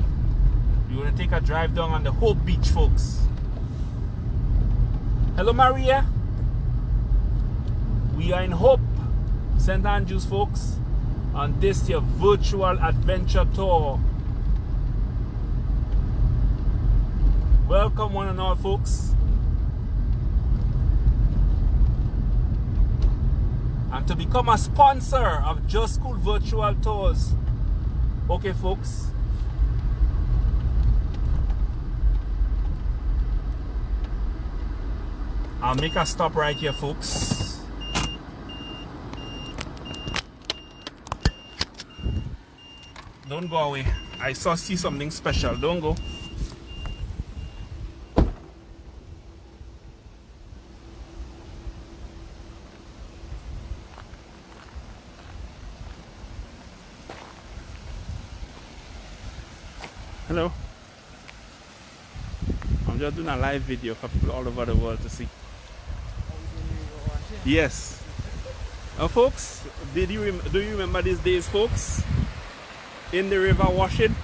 We're going to take a drive down on the Hope Beach, folks. Hello, Maria. We are in Hope, St. Andrews, folks. On this your virtual adventure tour. Welcome one and all, folks. And to become a sponsor of Just Cool Virtual Tours, okay, folks, I'll make a stop right here, folks. Don't go away. I see something special. Don't go. Hello. I'm just doing a live video for people all over the world to see. Yes. Folks, do you remember these days, folks? In the river washing?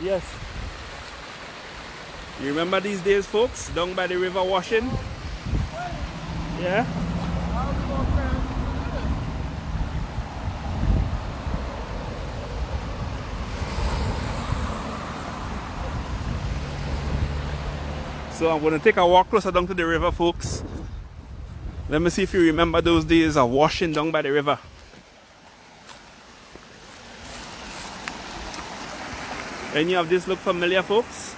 Yes. You remember these days, folks? Down by the river washing? Yeah? So I'm going to take a walk closer down to the river, folks. Let me see if you remember those days of washing down by the river. Any of this look familiar, folks?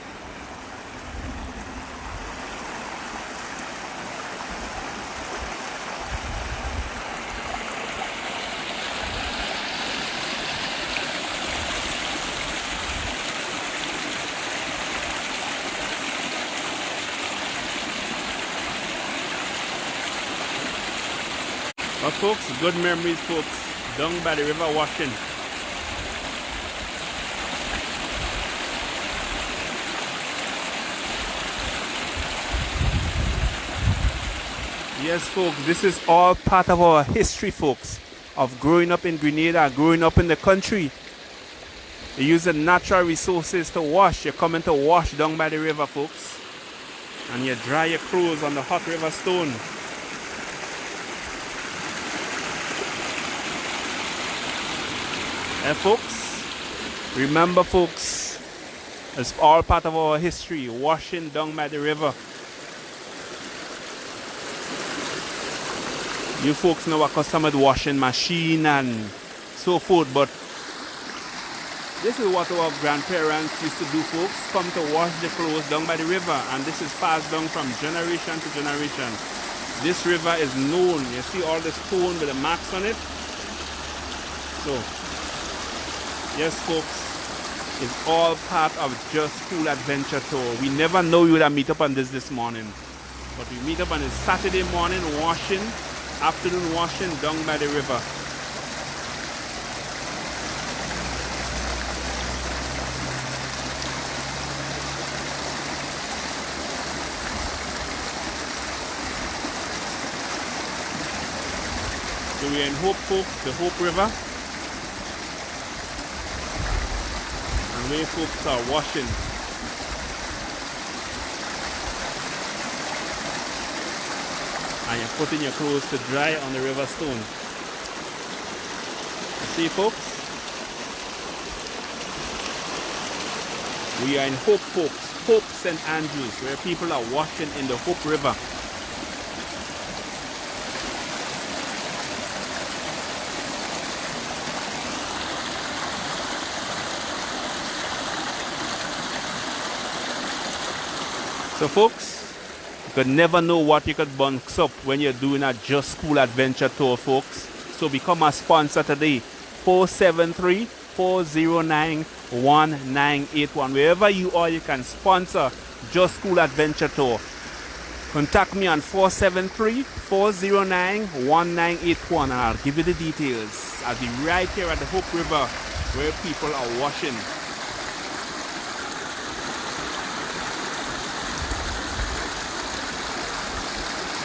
But folks, good memories folks, down by the river washing. Yes folks, this is all part of our history folks, of growing up in Grenada, growing up in the country. You use the natural resources to wash. You're coming to wash down by the river folks. And you dry your clothes on the hot river stone. And folks, remember folks, it's all part of our history, washing down by the river. You folks know accustomed with washing machine and so forth, but this is what our grandparents used to do folks, come to wash the clothes down by the river, and this is passed down from generation to generation. This river is known, you see all the stone with the marks on it. So, yes folks, it's all part of Just Cool Adventure Tour. We never know you would meet up on this morning, but we meet up on a Saturday morning washing, afternoon washing down by the river. So we're in Hope folks, the Hope River. And where folks are washing. And you're putting your clothes to dry on the river stone. You see folks? We are in Hope folks, Hope St. Andrews, where people are washing in the Hope River. So folks, you could never know what you could bounce up when you're doing a Just Cool Adventure Tour folks. So become a sponsor today. 473-409-1981. Wherever you are, you can sponsor Just Cool Adventure Tour. Contact me on 473-409-1981 and I'll give you the details. I'll be right here at the Hope River where people are washing.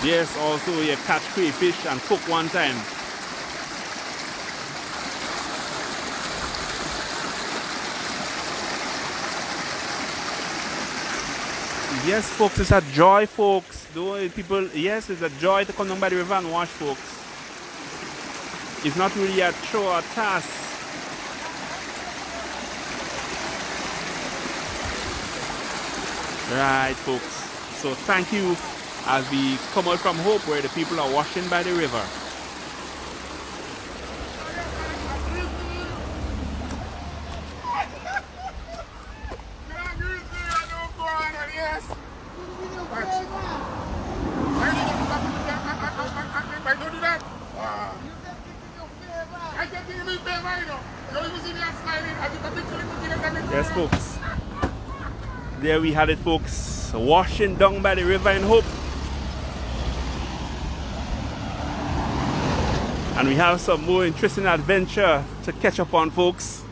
Yes, also you catch crayfish and cook one time. Yes, folks, it's a joy, folks. Though people, yes, it's a joy to come down by the river and wash, folks. It's not really a chore or task. Right, folks. So thank you. As we come out from Hope where the people are washing by the river. Yes folks, there we had it folks, washing down by the river in Hope. And we have some more interesting adventure to catch up on folks.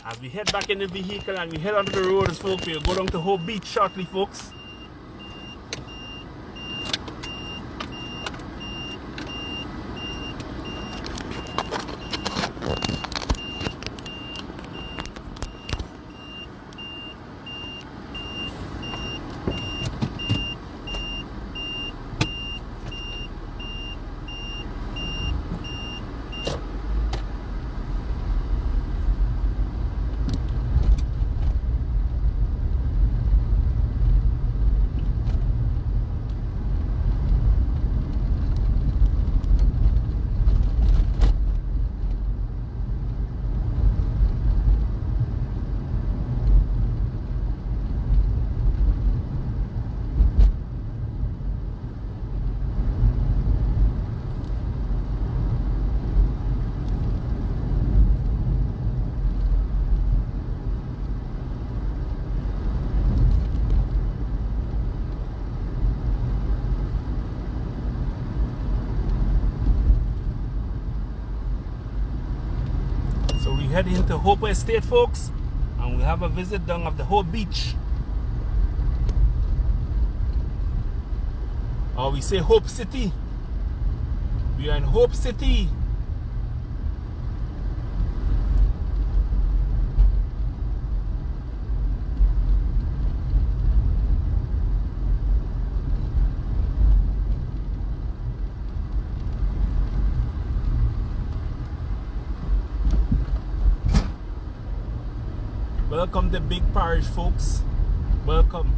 As we head back in the vehicle and we head onto the roads folks, we'll go down to Hope Beach shortly folks. heading into Hope Estate, folks, and we have a visit down of the Hope Beach. Or we say Hope City. We are in Hope City. Welcome to Big Parish, folks. Welcome.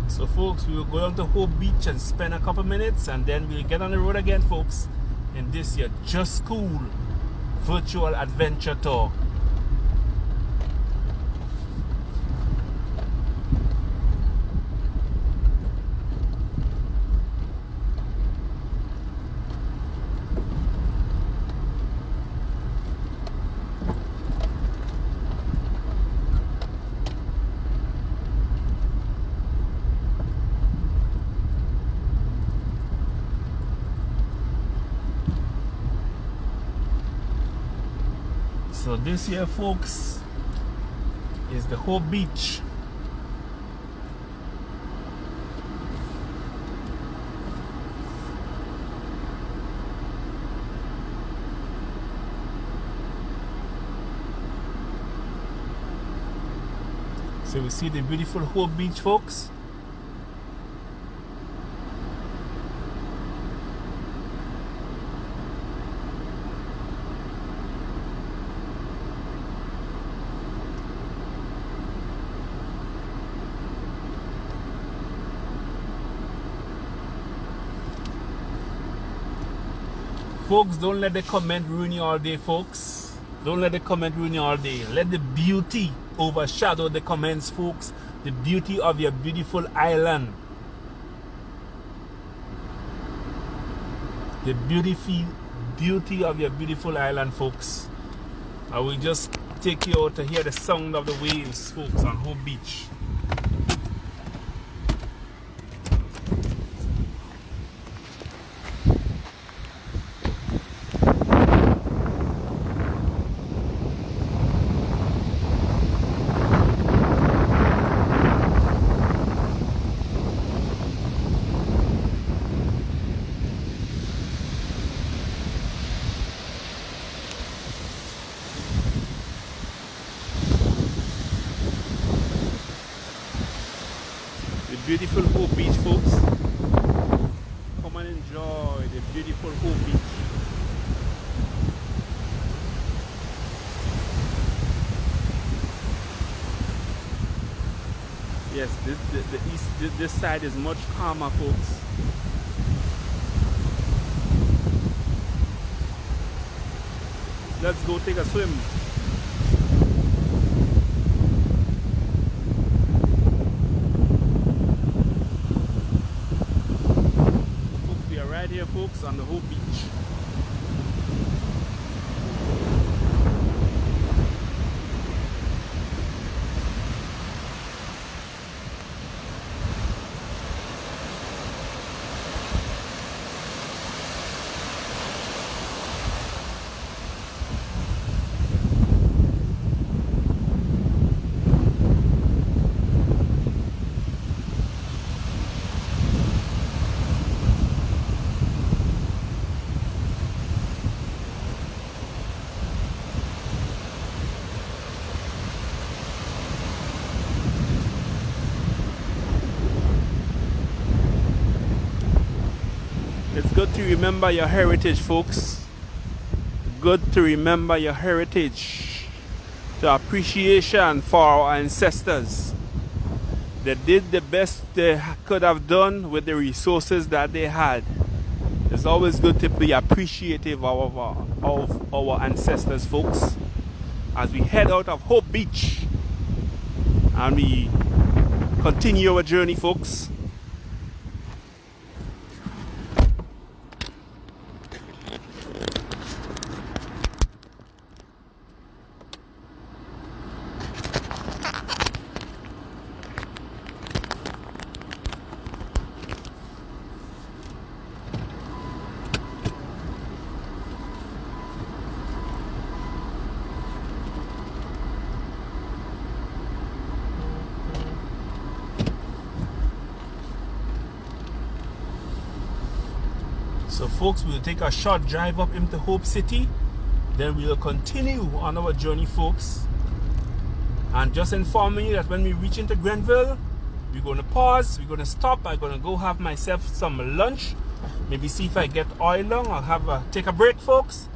So folks, we will go down to Hope Beach and spend a couple minutes, and then we'll get on the road again, folks, in this year Just Cool virtual adventure tour. So this here, folks, is the Hope Beach. So we see the beautiful Hope Beach, folks. Folks, don't let the comment ruin you all day, folks. Don't let the comment ruin you all day. Let the beauty overshadow the comments, folks. The beauty of your beautiful island. The beauty of your beautiful island, folks. I will just take you out to hear the sound of the waves, folks, on Hope Beach. Beautiful Hope Beach, folks. Come and enjoy the beautiful Hope Beach. Yes, this side is much calmer, folks. Let's go take a swim. Here, folks, on the Hope Beach. It's good to remember your heritage, folks. Good to remember your heritage. The appreciation for our ancestors. They did the best they could have done with the resources that they had. It's always good to be appreciative of our ancestors, folks. As we head out of Hope Beach and we continue our journey, folks. So folks, we'll take a short drive up into Hope City, then we'll continue on our journey, folks. And just informing you that when we reach into Greenville, we're going to pause, we're going to stop, I'm going to go have myself some lunch, maybe see if I get oil on, I'll take a break, folks,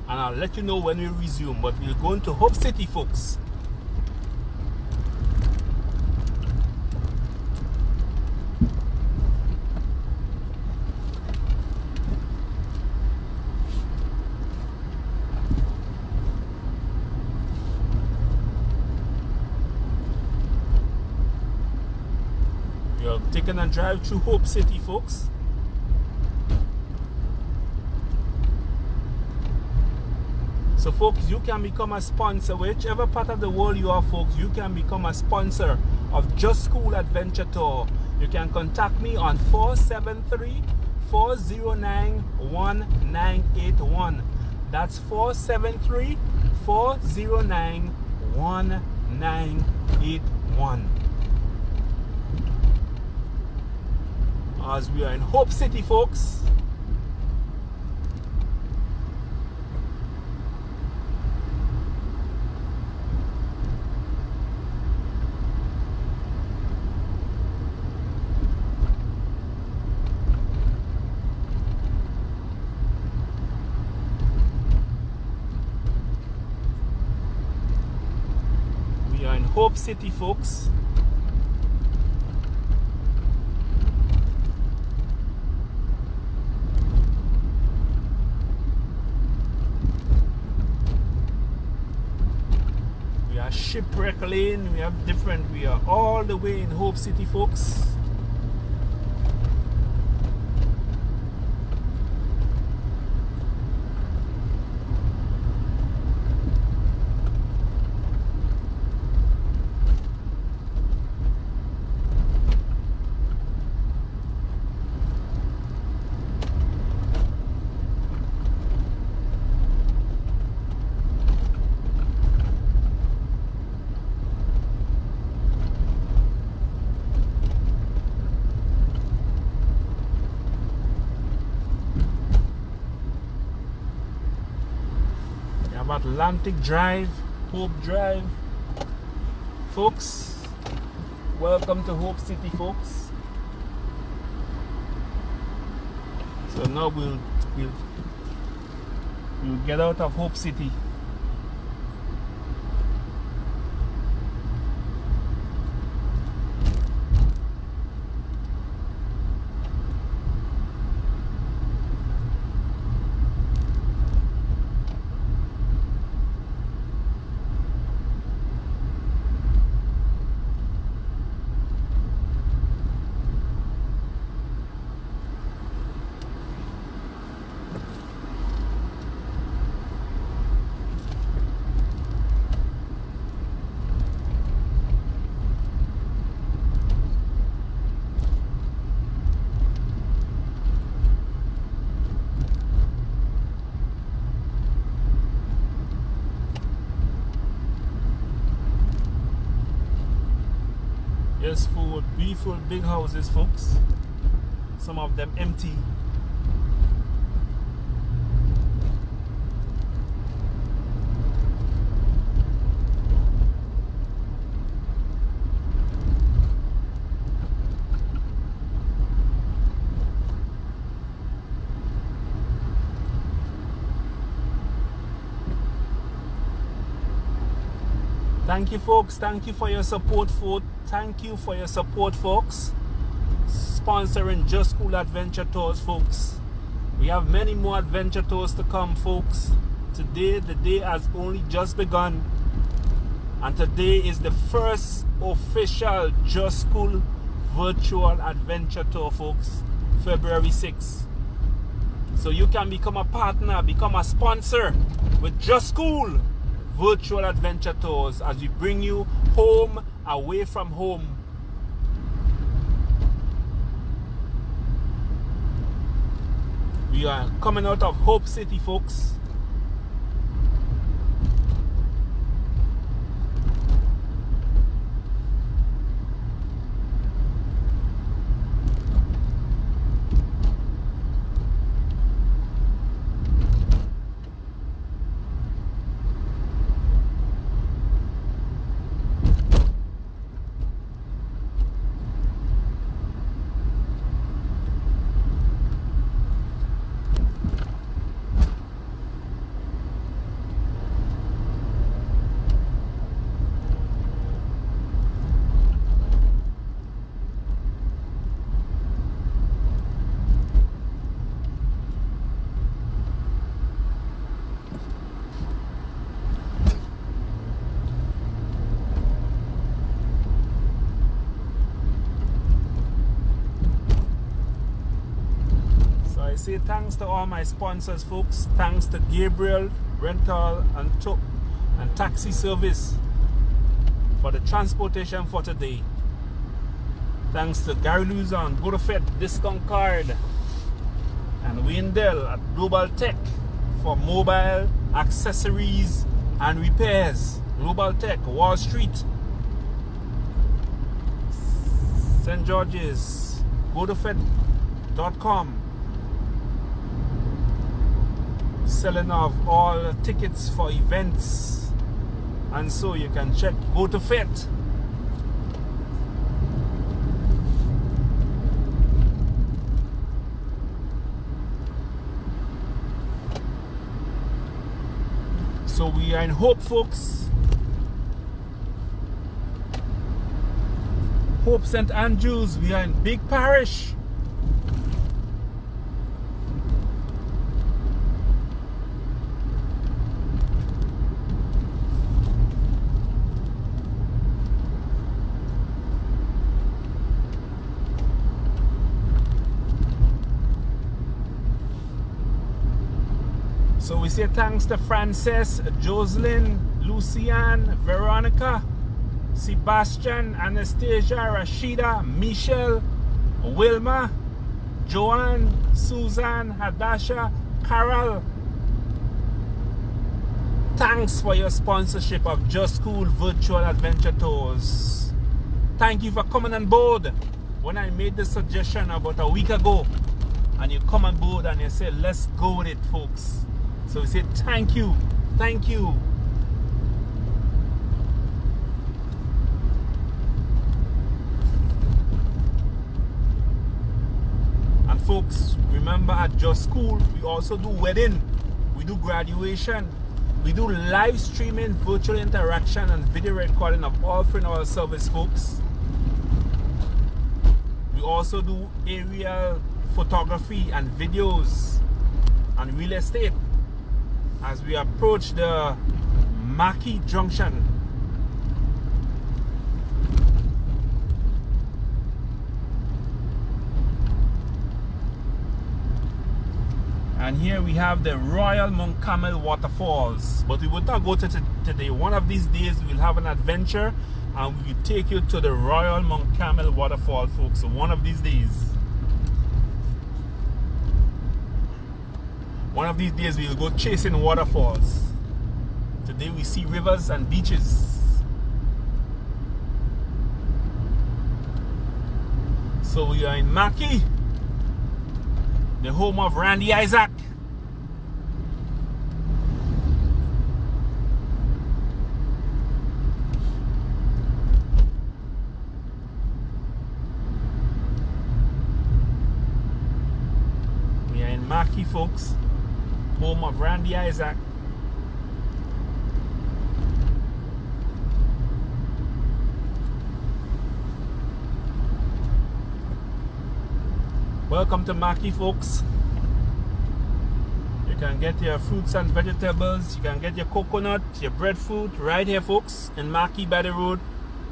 and I'll let you know when we resume. But we're going to Hope City, folks. Taking a drive through Hope City, folks. So folks, you can become a sponsor. Whichever part of the world you are, folks, you can become a sponsor of Just School Adventure Tour. You can contact me on 473-409-1981. That's 473-409-1981. As we are in Hope City, folks. We are in Hope City, folks. Shipwreck Lane, we are all the way in Hope City, folks. Atlantic Drive, Hope Drive, folks. Welcome to Hope City, folks. So now we'll get out of Hope City. Yes, for beautiful big houses, folks. Some of them empty. Thank you, folks. Thank you for your support, folks. Thank you for your support, folks. Sponsoring Just School Adventure Tours, folks. We have many more adventure tours to come, folks. Today, the day has only just begun. And today is the first official Just School virtual adventure tour, folks. February 6th. So you can become a partner, become a sponsor with Just School virtual adventure tours as we bring you home, away from home. We are coming out of Hope City, folks. Say thanks to all my sponsors, folks. Thanks to Gabriel Rental and Taxi Service for the transportation for today. Thanks to Gary Luzon, Go to Fed discount card, and Wendell at Global Tech for mobile accessories and repairs. Global Tech, Wall Street, St. George's, GoToFed.com. Selling off all tickets for events, and so you can check Go to Fed. So we are in Hope, folks. Hope St. Andrews. We are in Big Parish. So we say thanks to Frances, Jocelyn, Luciane, Veronica, Sebastian, Anastasia, Rashida, Michelle, Wilma, Joanne, Susan, Hadasha, Carol. Thanks for your sponsorship of Just School Virtual Adventure Tours. Thank you for coming on board. When I made the suggestion about a week ago, and you come on board and you say, let's go with it, folks. So we say thank you, thank you. And folks, remember at Just School, we also do wedding, we do graduation, we do live streaming, virtual interaction, and video recording of offering our service, folks. We also do aerial photography and videos and real estate as we approach the Mackey Junction. And here we have the Royal Mount Carmel waterfalls, but we will not go to today. One of these days we will have an adventure and we will take you to the Royal Mount Carmel waterfall, folks. So one of these days. One of these days we'll go chasing waterfalls. Today we see rivers and beaches. So we are in Mackey, the home of Randy Isaac. We are in Mackey, folks. Home of Randy Isaac. Welcome to Mackey, folks. You can get your fruits and vegetables. You can get your coconut, your breadfruit right here, folks, in Marquee by the road.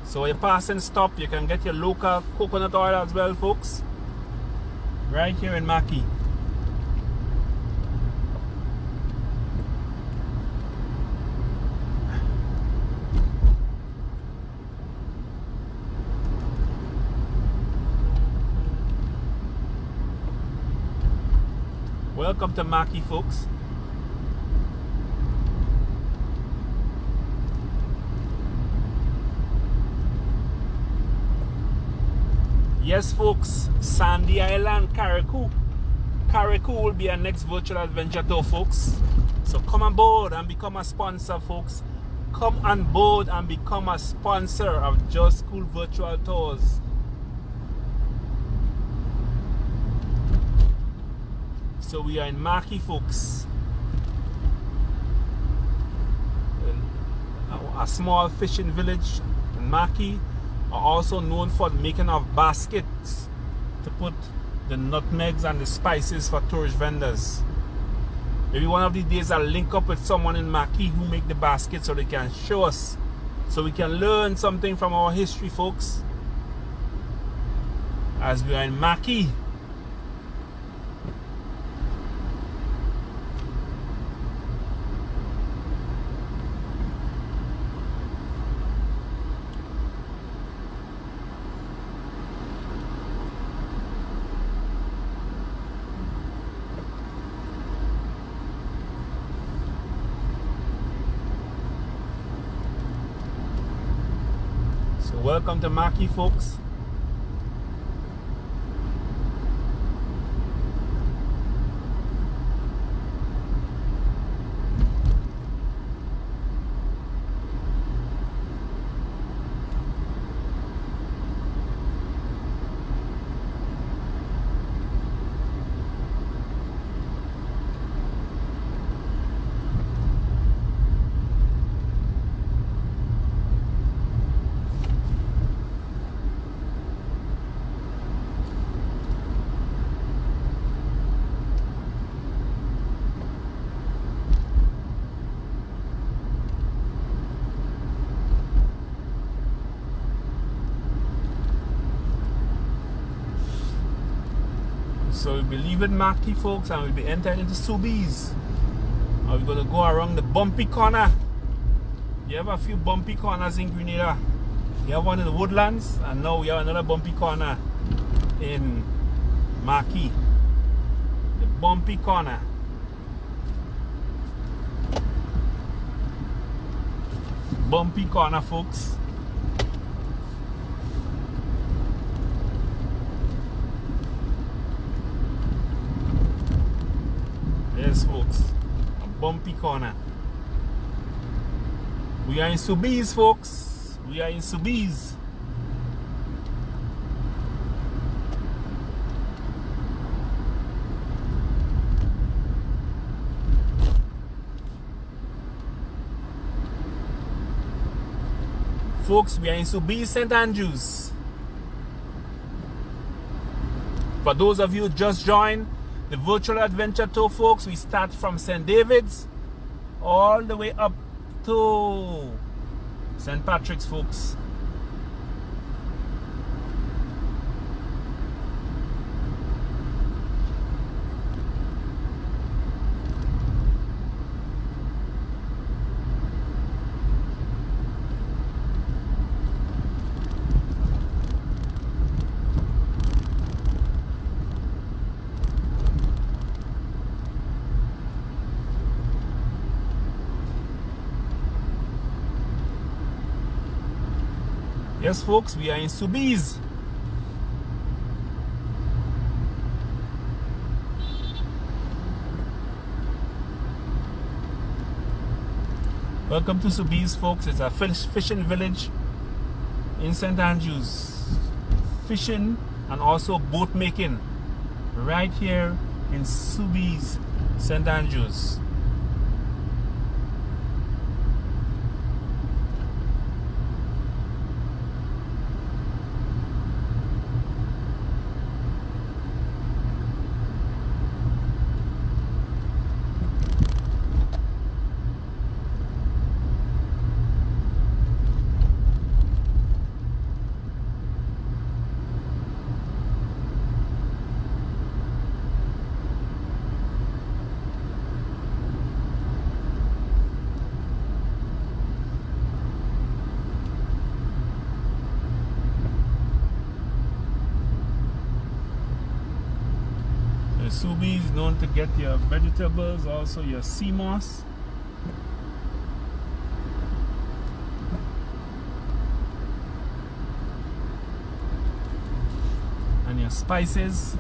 So when you pass and stop, you can get your local coconut oil as well, folks. Right here in Marquee. Welcome to Marquee, folks. Yes, folks, Sandy Island, Carriacou. Carriacou will be our next virtual adventure tour, folks. So come on board and become a sponsor, folks. Come on board and become a sponsor of Just Cool Virtual Tours. So we are in Marquee, folks. A small fishing village in Marquee are also known for the making of baskets to put the nutmegs and the spices for tourist vendors. Maybe one of these days I'll link up with someone in Marquee who make the baskets so they can show us, so we can learn something from our history, folks, as we are in Marquee. Welcome to Marquee, folks. So we'll be leaving Marquee, folks, and we'll be entering into Sobeys. And we're going to go around the bumpy corner. You have a few bumpy corners in Grenada. You have one in the Woodlands, and now we have another bumpy corner in Marquee. The bumpy corner. Bumpy corner, folks. Yes, folks, a bumpy corner. We are in Sobeys, folks. We are in Sobeys. Folks, we are in Sobeys, St. Andrews. For those of you who just joined the virtual adventure tour, folks, we start from St. David's all the way up to St. Patrick's, folks. Yes, folks, we are in Sobeys. Welcome to Sobeys, folks. It's a fishing village in St. Andrews. Fishing and also boat making right here in Sobeys, St. Andrews. Subi is known to get your vegetables, also your sea moss. And your spices.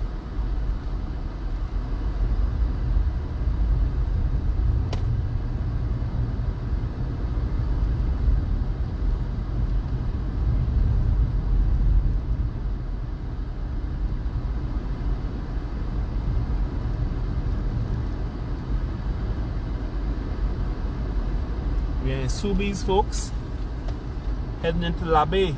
We're in Subi's, folks, heading into La Bay.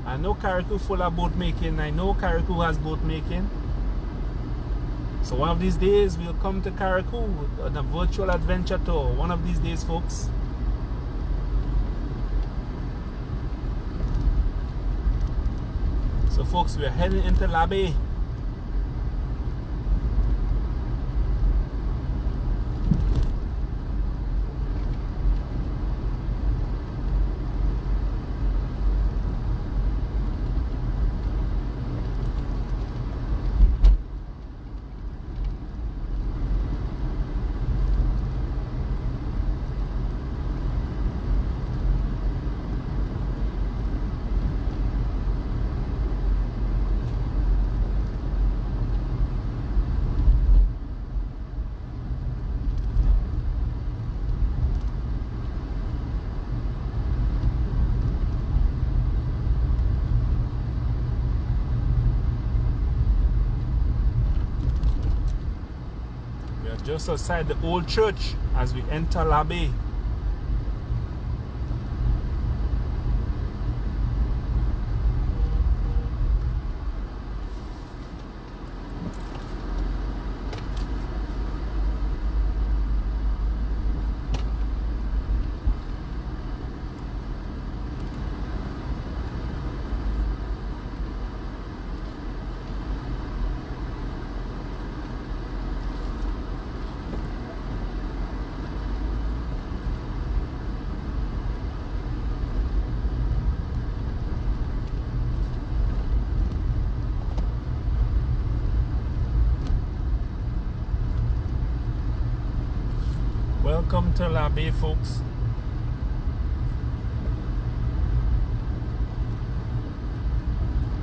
I know Carriacou full of boat making. I know Carriacou has boat making. So one of these days we'll come to Carriacou on a virtual adventure tour. One of these days, folks. So folks, we're heading into La Bay. Just outside the old church as we enter La Bay. Welcome to La Bay, folks.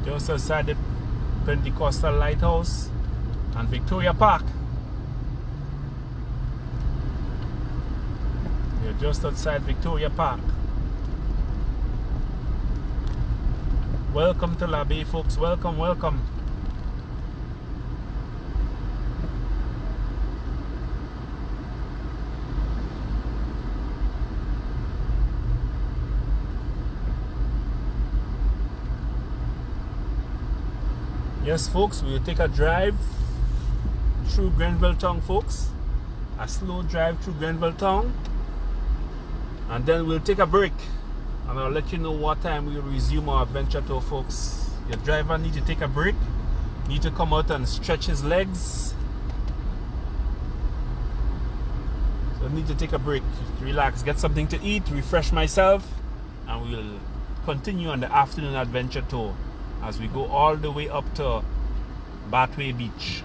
Just outside the Pentecostal Lighthouse and Victoria Park. You're just outside Victoria Park. Welcome to La Bay, folks. Welcome, welcome. Yes, folks, we'll take a drive through Greenville Town, folks. A slow drive through Greenville Town. And then we'll take a break. And I'll let you know what time we'll resume our adventure tour, folks. Your driver needs to take a break. Need to come out and stretch his legs. So I need to take a break. Relax, get something to eat, refresh myself. And we'll continue on the afternoon adventure tour as we go all the way up to Bachelet Beach.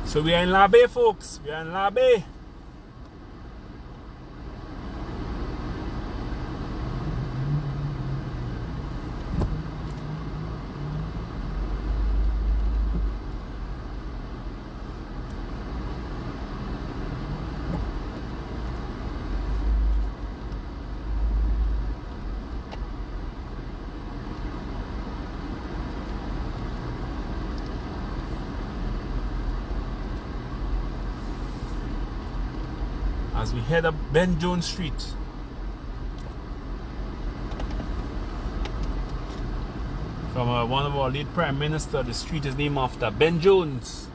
So we are in La Bay, folks. We are in La Bay. As we head up Ben Jones Street. From one of our late Prime Minister, the street is named after Ben Jones.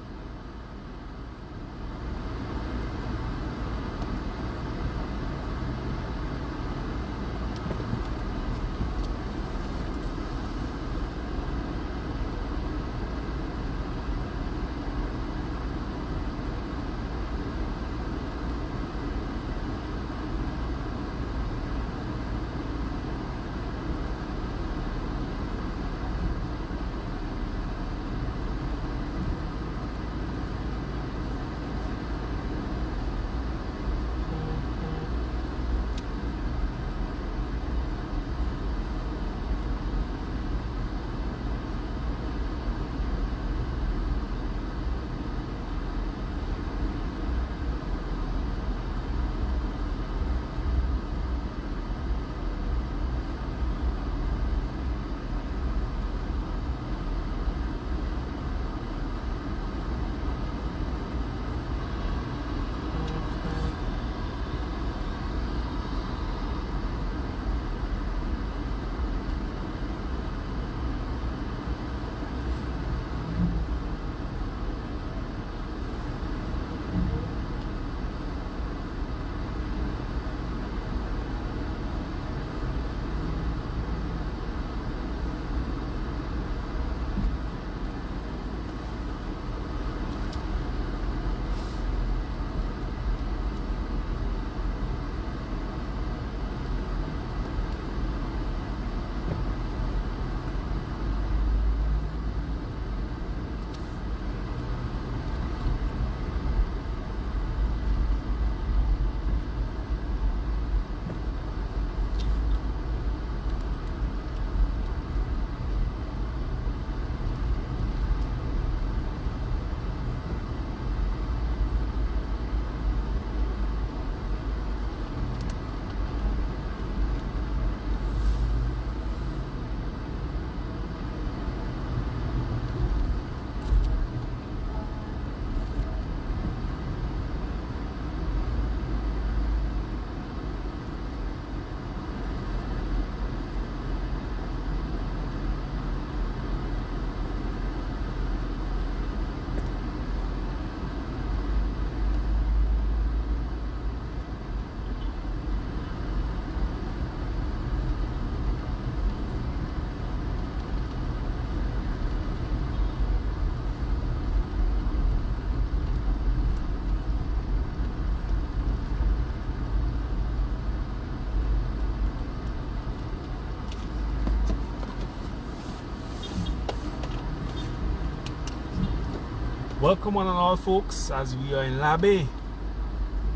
Welcome one and all folks as we are in La Bay,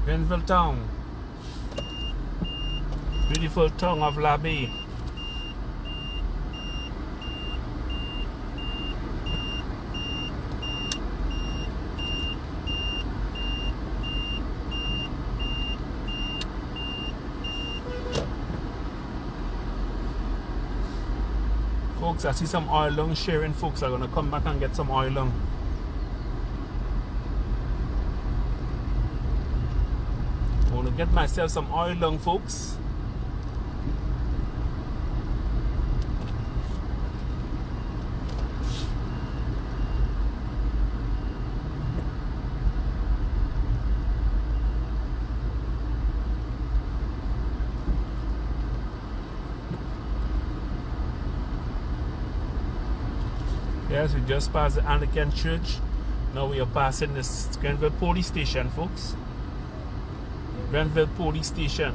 Granville town. Beautiful town of La Bay. Folks, I see some oil lung sharing. Folks are gonna come back and get some oil lung. I wanna get myself some oil lung, folks. Yes, we just passed the Anglican Church. Now we are passing this Granville Police Station, folks. Granville Police Station.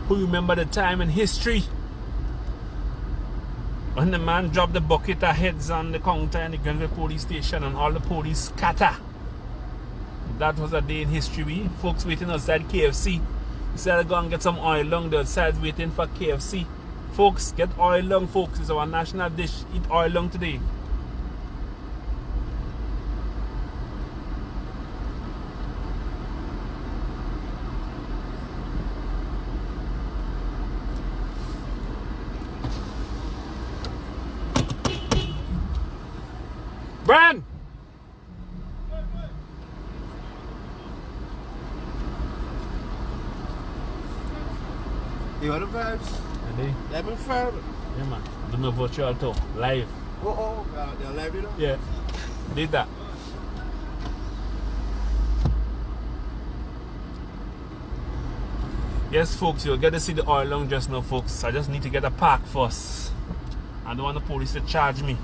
Who remember the time in history when the man dropped the bucket of heads on the counter in the Granville Police Station and all the police scatter? That was a day in history. We folks waiting outside KFC. Instead of go and get some oil lung, the outside waiting for KFC. Folks, get oil lung, folks. It's our national dish. Eat oil lung today. Bran! You want the vibes? Ready? Let me firm. Yeah, man. Do my virtual tour. Live. They're live, you know? Yeah. Did that. Yes, folks, you'll get to see the oil lung just now, folks. I just need to get a park first. I don't want the police to charge me.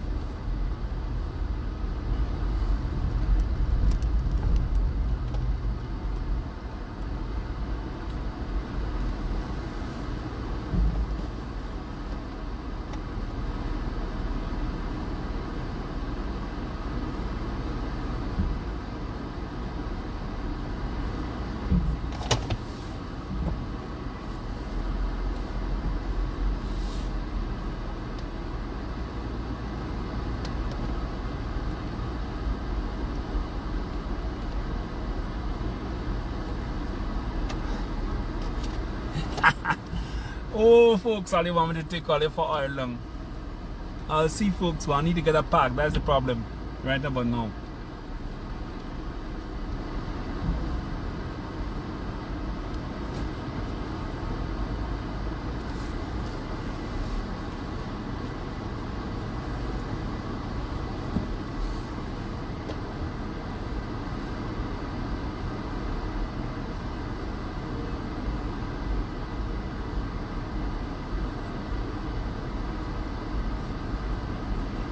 Oh, folks, all they want me to take all it for oil lung. I'll see, folks, but I need to get a park. That's the problem right about now.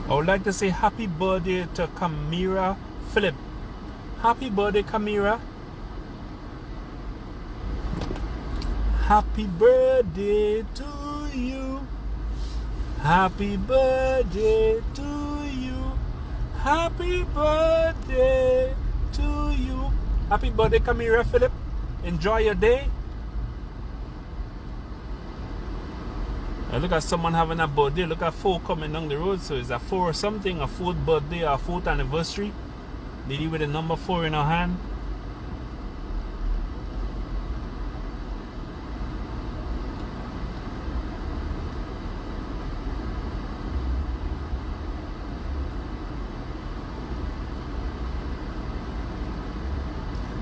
I would like to say happy birthday to Camira Philip. Happy birthday, Camira. Happy birthday to you. Happy birthday to you. Happy birthday to you. Happy birthday, Camira Philip. Enjoy your day. Look at someone having a birthday. Look at 4 coming down the road. So it's a 4 or something, a 4th birthday or 4th anniversary. Lady with the number 4 in her hand.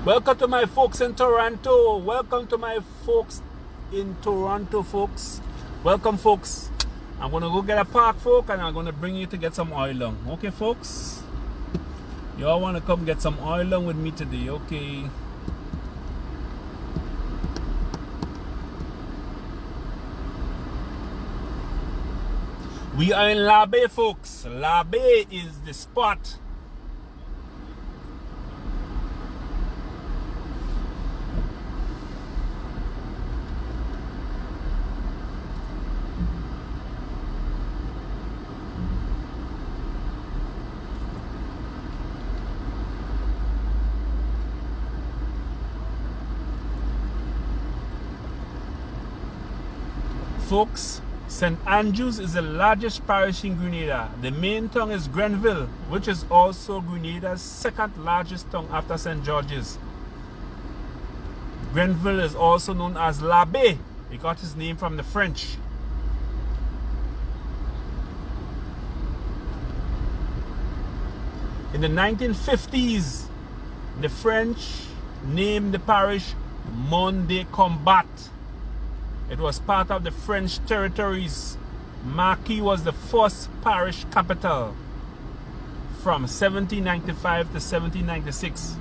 Welcome to my folks in Toronto. Welcome to my folks in Toronto, folks. Welcome, folks. I'm gonna go get a park, folk, and I'm gonna bring you to get some oil lung. Okay, folks? You all wanna come get some oil lung with me today, okay? We are in La Bay, folks. La Bay is the spot. folks, St. Andrews is the largest parish in Grenada. The main town is Granville, which is also Grenada's second largest town after St. George's. Granville is also known as La Baie. It got its name from the French. In the 1950s, the French named the parish Mont de Combat. It was part of the French territories. Marquis was the first parish capital from 1795 to 1796.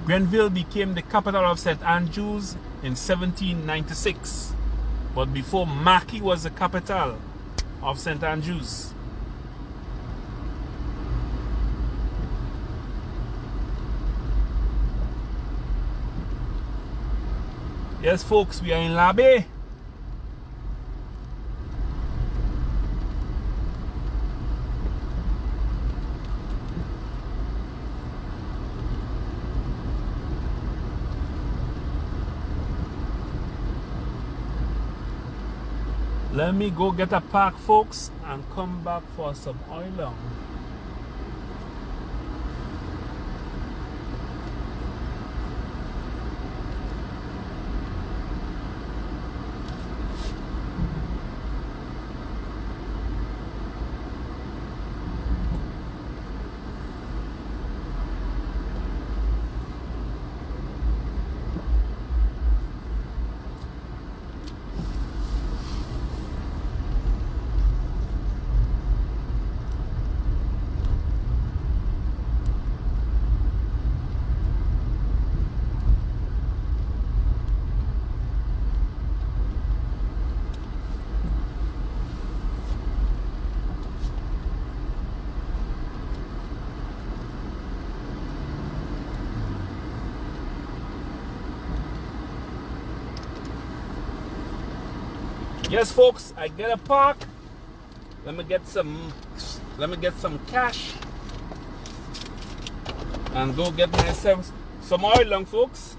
Granville became the capital of St. Andrews in 1796. But before, Marquis was the capital of St. Andrews. Yes, folks, we are in La Baie. Let me go get a park, folks, and come back for some oil. Yes, folks, I get a park. Let me get some cash and go get myself some oil, long folks.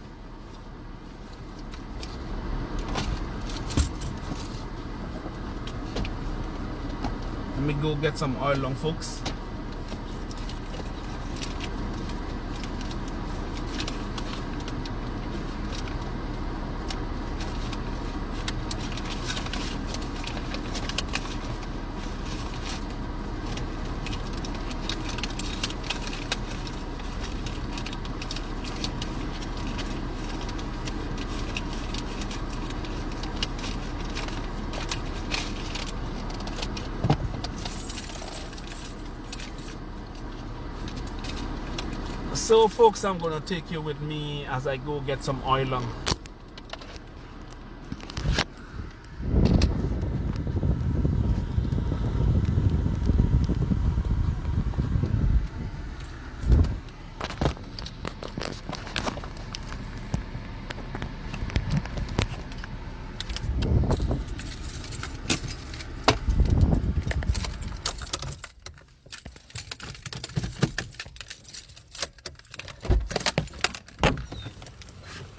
Let me go get some oil, long folks. So folks, I'm gonna take you with me as I go get some oil on.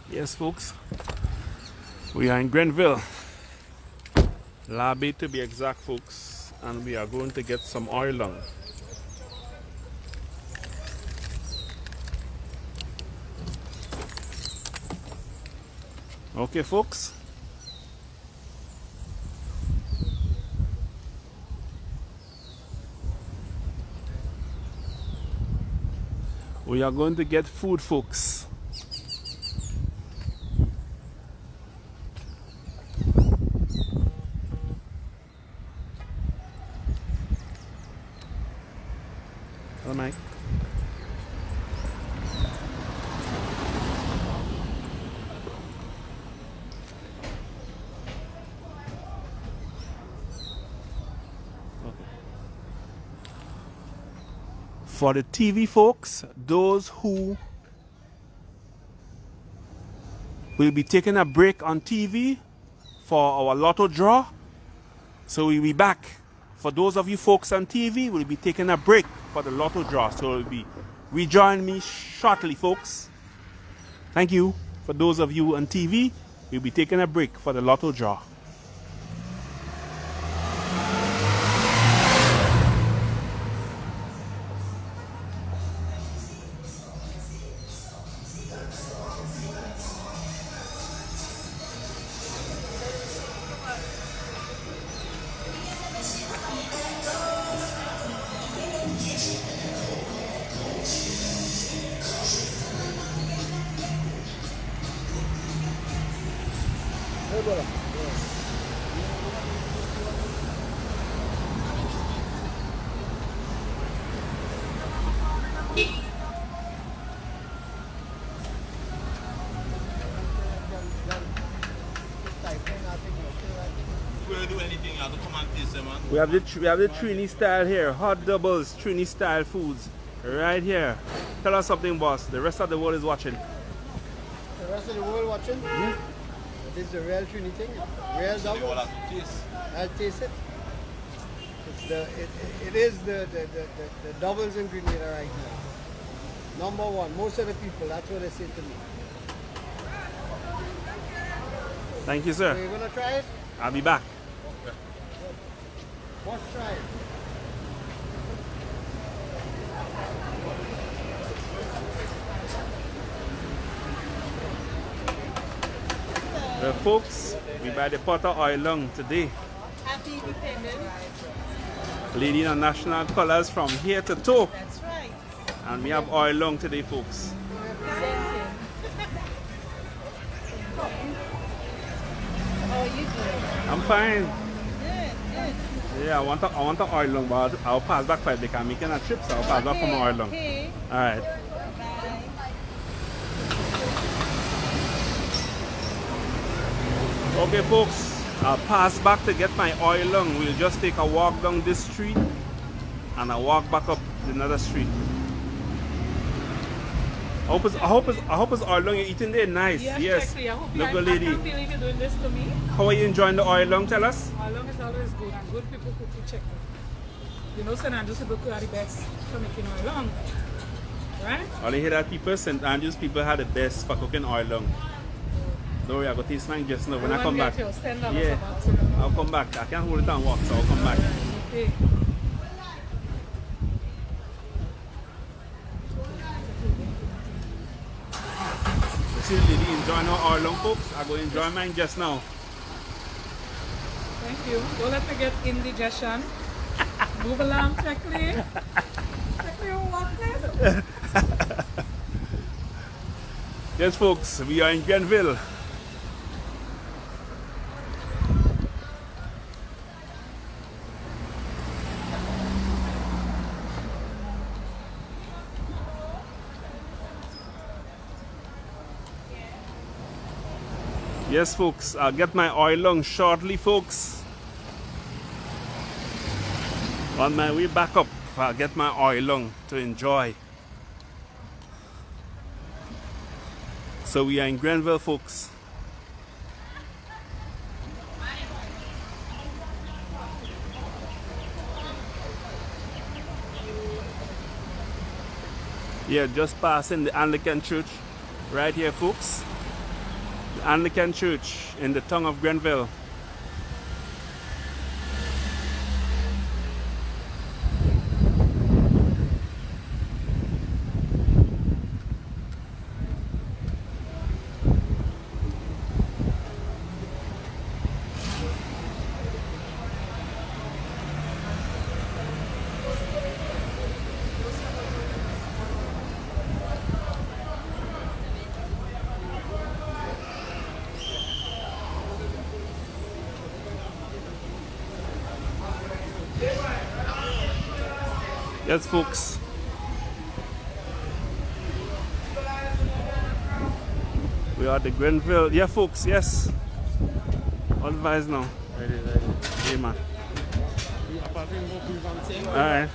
Yes, folks, we are in Greenville, La Baie to be exact, folks, and we are going to get some oil on. Okay, folks. We are going to get food, folks. Mike. For the TV folks, those who will be taking a break on TV for our lotto draw, so we'll be back. For those of you folks on TV, we'll be taking a break for the lotto draw, so we'll be rejoin me shortly, folks. Thank you. For those of you on TV, we'll be taking a break for the lotto draw. brother. We have the Trini style here, hot doubles, Trini style foods, right here. Tell us something, boss. The rest of the world is watching. The rest of the world watching? This is the real Trini thing. Real double. I'll taste it. It is the doubles in Grenada right now. Number one. Most of the people, that's what they say to me. Thank you, sir. So you gonna try it? I'll be back. Let's try it. Well, folks, we buy the pot of oil long today. Happy Independence. Lady in national colors from here to toe. That's right. And we have oil long today, folks. Representing. How are you doing? I'm fine. Good, good. Yeah, I want the oil long, but I'll pass back 5 days. I'm making a trip, so I'll pass back from oil long. Okay. All right. Bye. Okay, folks, I'll pass back to get my oil long. We'll just take a walk down this street and a walk back up another street. I hope it's oil long you're eating there. Nice. Yes, Yes. exactly. I hope Look, you, lady. I can't believe you're doing this to me. How are you enjoying the oil long? Tell us. How long is always good and good people cook you check it. You know, St. Andrews people are the best for making oil long. Right? All you hear that people, St. Andrews people had the best for cooking oil long. Don't worry, I got taste mine just now when I come back. Yours, $10 Yeah, a box, you know. I'll come back. I can't hold it and walk, so I'll come back. Okay. See the lady enjoying her oil long, folks. I go enjoy mine just now. Thank you. Don't let me get indigestion. Move along, Checkley. Checkley, walk this. Yes, folks, we are in Greenville. Yes, folks, I'll get my oil long shortly, folks. On my way back up, I'll get my oil long to enjoy. So we are in Greenville, folks. Yeah, just passing the Anglican Church right here, folks. The Anglican Church in the town of Greenville. Yes, folks. We are at the Greenville. Yeah, folks, yes. All advice now. Ready. Yeah, man. Alright.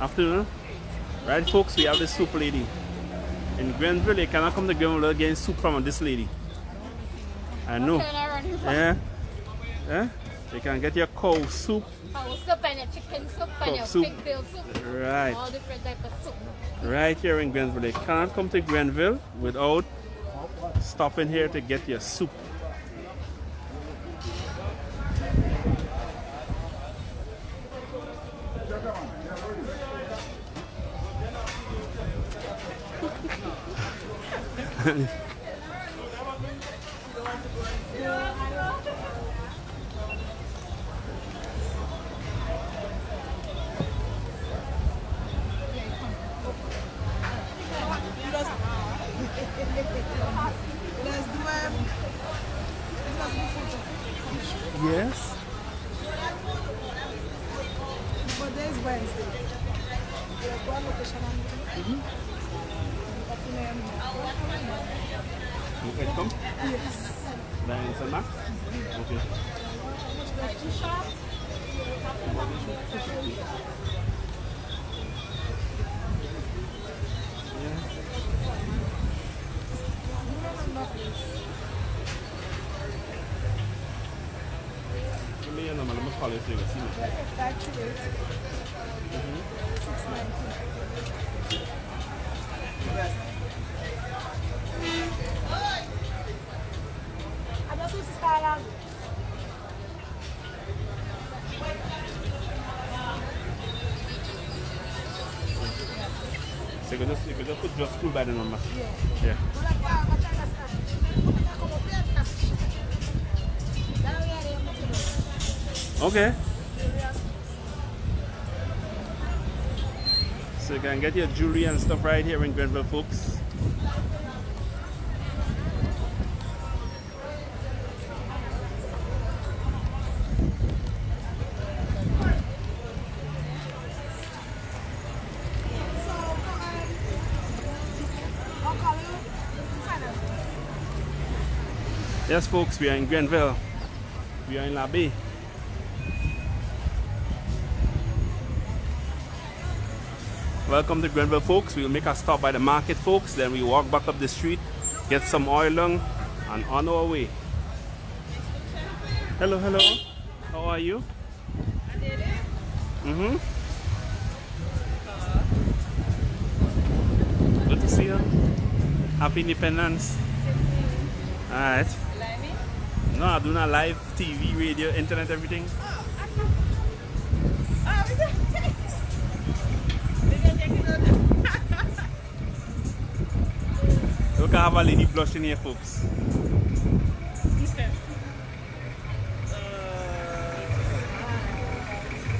Afternoon. Right, folks, we have the soup lady. In Greenville, you cannot come to Greenville without getting soup from this lady. I know. Yeah. Yeah. You can get your cow soup. Cow soup and your chicken soup and your soup. pig bill soup. Right. All different type of soup. Right here in Greenville. You can't come to Greenville without stopping here to get your soup. Today is Wednesday. We'll go on location on You can come? Yes. Then it's a max? Okay. Give me your number, let me call you so you can see me. 538 690. Ada susi style. So you could just put just school by the number. Yeah. Okay. So you can get your jewelry and stuff right here in Greenville, folks. Yes, folks, we are in Greenville. We are in La Bay. Welcome to Greenville, folks. We'll make a stop by the market, folks. Then we walk back up the street, get some oil and on our way. Hello, hello. How are you? Mm-hmm. Good to see you. Happy Independence. Alright. No, I'm doing a live TV, radio, internet, everything. We can have a lady blushing here, folks.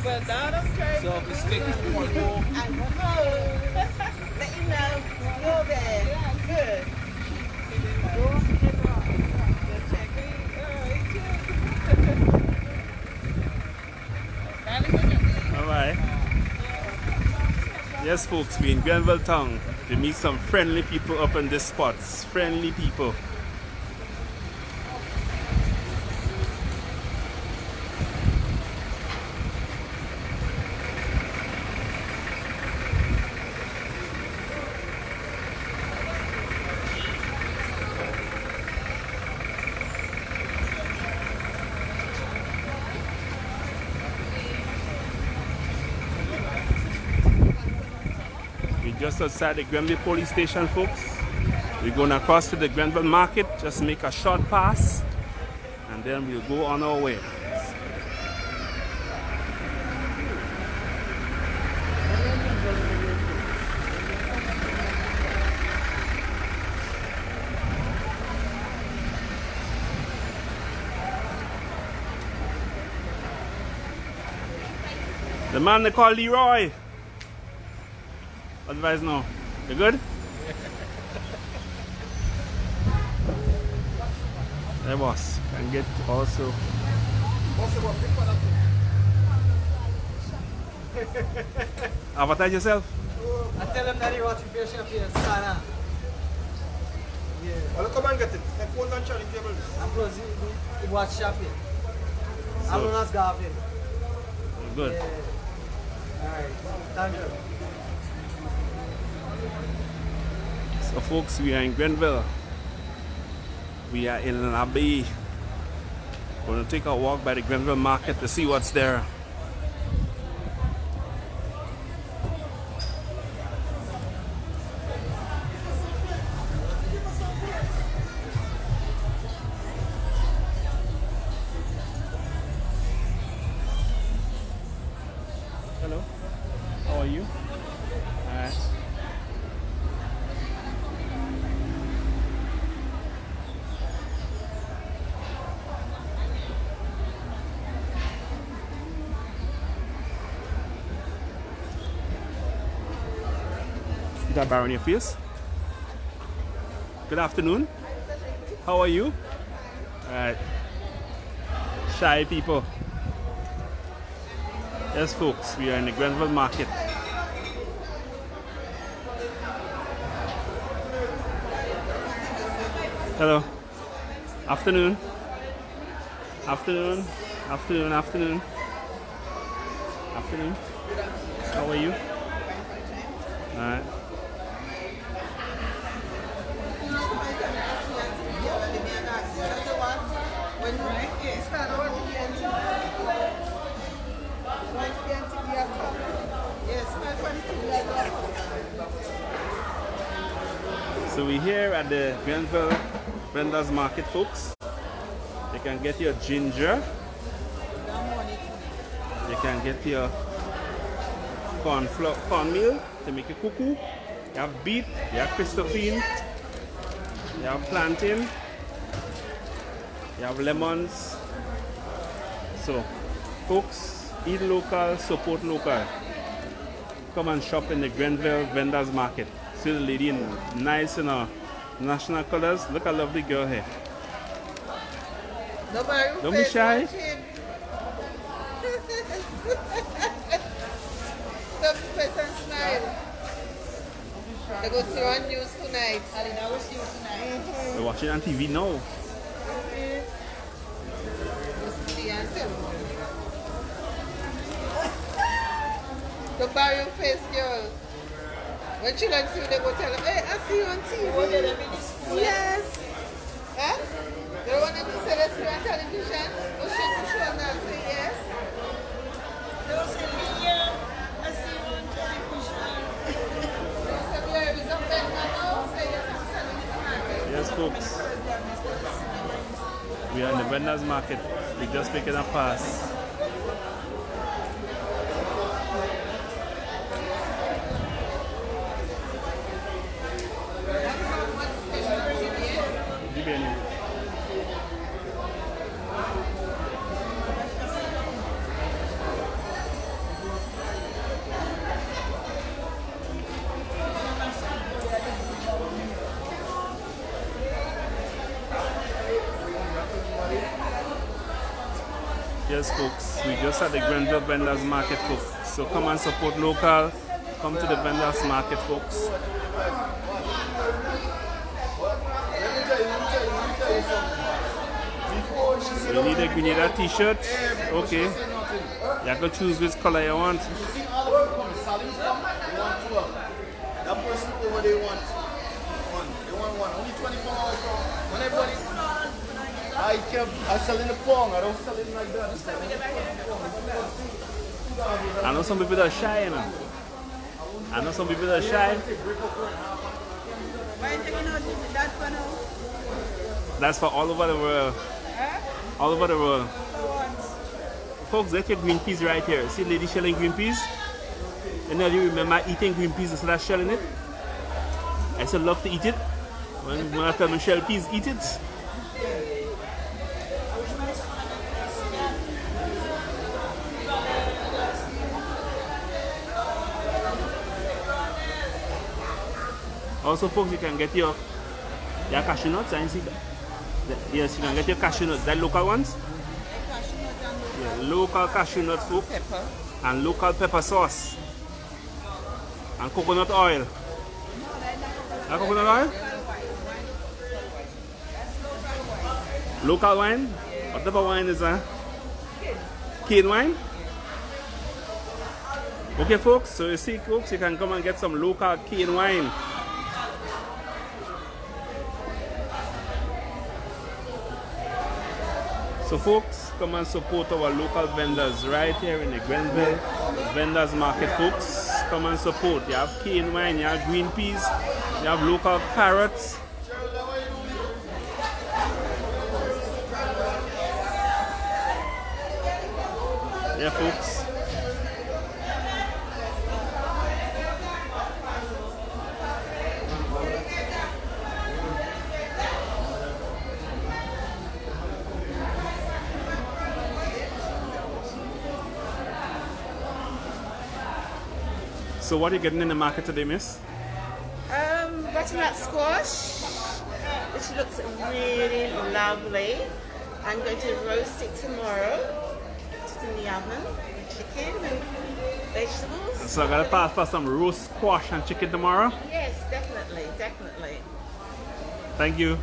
Well, down upstairs. So we stick one more. And let you know. Go there. Good. Alright. Yes, folks, we're in Granville Town to meet some friendly people up in this spot. Friendly people. Just outside the Granville police station, folks. We're going across to the Greenville Market, just make a short pass, and then we'll go on our way. The man they call Leroy. Advice now. You good? There, boss. Can get also. Advertise yourself. I tell them that you want to be a chef here, Sana. Yeah. Well, come and get it. I put on Charlie table. I'm close. You watch shop here. I'm going to Garvin. Good. Yeah. Alright. Thank you. So folks, we are in Greenville. We are in La Bay. We're going to take a walk by the Greenville Market to see what's there. Hello, how are you? Alright. You got bar on your face? Good afternoon. How are you? Alright. Shy people. Yes, folks, we are in the Granville Market. Hello. Afternoon. Afternoon. Afternoon. Afternoon. Afternoon. How are you? Alright. So we're here at the Granville Vendlas Market, folks. You can get your ginger. You can get your cornmeal to make a cuckoo. You have beet, you have Christophine, you have plantain, you have lemons. So, folks, eat local, support local. Come and shop in the Granville Vendors Market. See the lady in nice in her national colors. Look at lovely girl here. Don't be shy. Stop face and smile. They go see on news tonight. We're watching on TV now. Don't bury your face, girl. When children see you, they go tell them, hey, I see you on TV. Yes. Huh? They don't want them to say they see you on television. Go shake the shoulder and say yes. They will say, yeah, I see you on television. They will say, yeah, it's up there now. Say yes, I'm selling it tonight. Yes, folks. We are in the vendors market. We're just making a pass. Yes, folks, we just at the Greenville Vendors Market, folks. So come and support local. Come to the Vendors Market, folks. You need a t-shirt? Okay. You have to choose which color you want. That person over they want one. They want one. Only 24 hours. When everybody I sell in the pong. I don't sell it like that. I know some people that are shy, you know. I know some people that are shy. Why are you taking out that for now? That's for all over the world. All over the world. Folks, get your green peas right here. See lady shelling green peas? And now you remember eating green peas instead of shelling it? I used to love to eat it. When I tell me shell peas, eat it. Also, folks, you can get your cashew nuts. I see that. Yes, you can get your cashew nuts. That local ones? Yeah, local cashew nuts, folks. Pepper. And local pepper sauce. And coconut oil. And coconut oil? Local wine? What type of wine is that? Cane wine? Okay, folks, so you see, folks, you can come and get some local cane wine. So folks, come and support our local vendors right here in the Granville Vendors Market, folks. Come and support. You have cane wine, you have green peas, you have local carrots. Yeah, folks. So what are you getting in the market today, miss? Butternut squash, which looks really lovely. I'm going to roast it tomorrow, just in the oven. chicken, vegetables. So I gotta pass for some roast squash and chicken tomorrow. Yes, definitely, definitely. Thank you.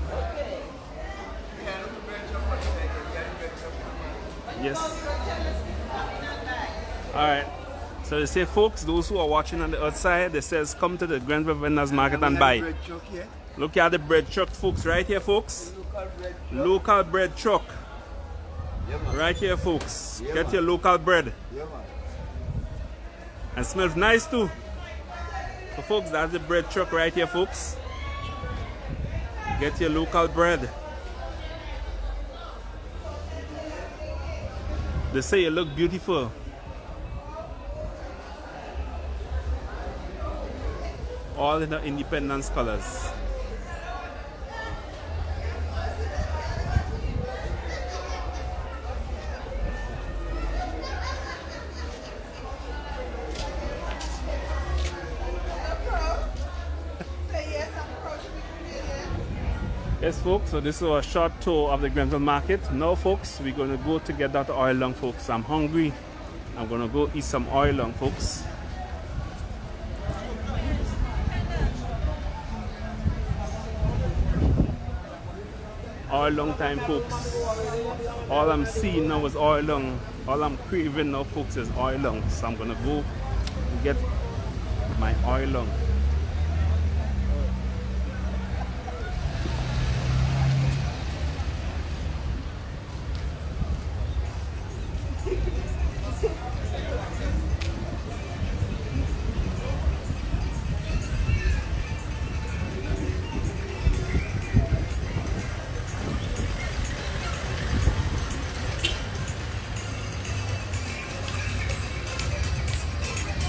Yes. Alright. So they say, folks, those who are watching on the outside, they says come to the Greenville Vendlas Market and buy. Look at the bread truck, folks, right here, folks. Local bread truck. Right here, folks. Get your local bread. And smells nice too. So folks, that's the bread truck right here, folks. Get your local bread. They say you look beautiful. All in the Independence colors. Yes, folks, so this is a short tour of the Granville Market. Now, folks, we're going to go to get that oil long, folks. I'm hungry. I'm going to go eat some oil long, folks. Oil long time, folks. All I'm seeing now is oil long. All I'm craving now, folks, is oil long. So I'm going to go and get my oil long.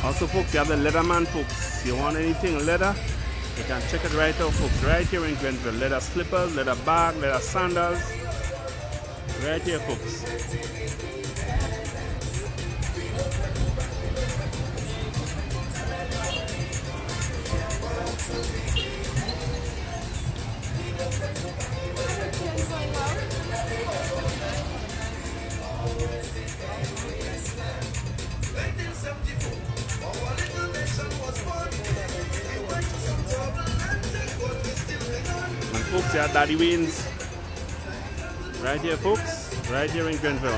Also, folks, you have the Leatherman, folks. You want anything leather, you can check it right out, folks. Right here in Greenville. Leather slippers, leather bag, leather sandals. Right here, folks. Folks, yeah, Daddy Wayne's. Right here, folks. Right here in Greenville.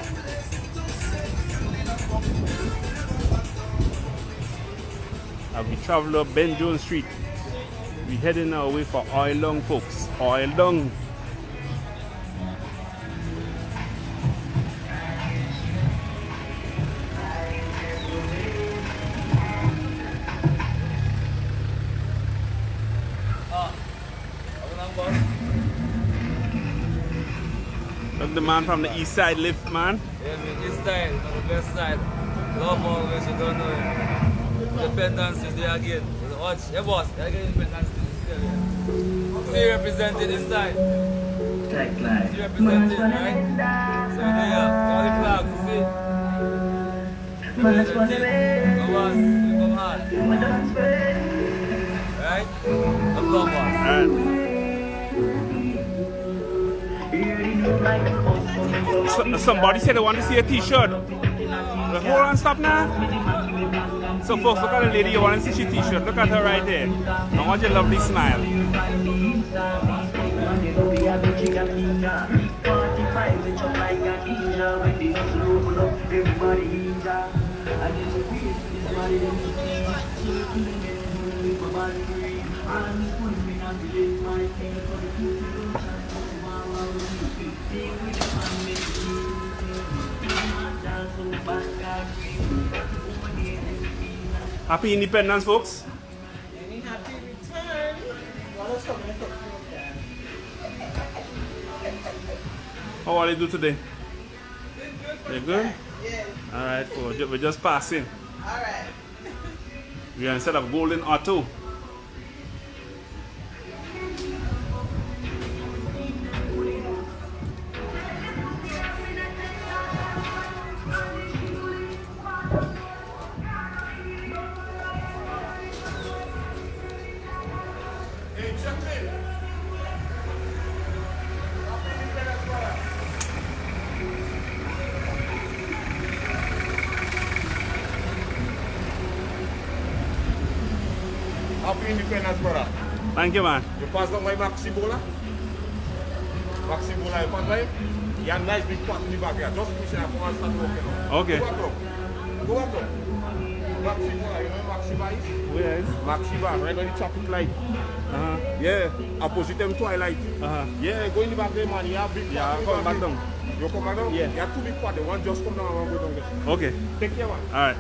As we travel up Ben Jones Street, we're heading our way for Oil Long, folks. Oil Long. Look, the man from the east side lift, man. Yeah, man, east side, on the west side. Love always, you don't know. Independence is there again. Watch, hey boss, you get independence still. See represented inside. See represented, right? So there, all the flags, you see? Represented. Come on, you come hard. Right? Come on, boss. Alright. Somebody said they want to see a t-shirt. Hold on, stop now. So folks, look at the lady, you want to see her t-shirt. Look at her right there. I want your lovely smile. Happy Independence, folks. Happy return. How are they do today? They good? Yes. Alright, cool. We're just passing. Alright. We are instead of Golden Auto. Happy Independence, brother. Thank you, man. You pass down my Maxi Bola. Maxi Bola, you pass by. You have a nice big pot in the back here. Just push it up and start walking now. Okay. Go back up. Go back up. Maxi Bola, you know Maxi Bar is? Where is? Maxi Bar, right on the traffic light. Yeah, opposite them Twilight. Yeah, go in the back there, man. You have big pot. Yeah, come back down. You come back down? Yeah. You have two big pots. One just come down and one go down there. Okay. Take care, man. All right.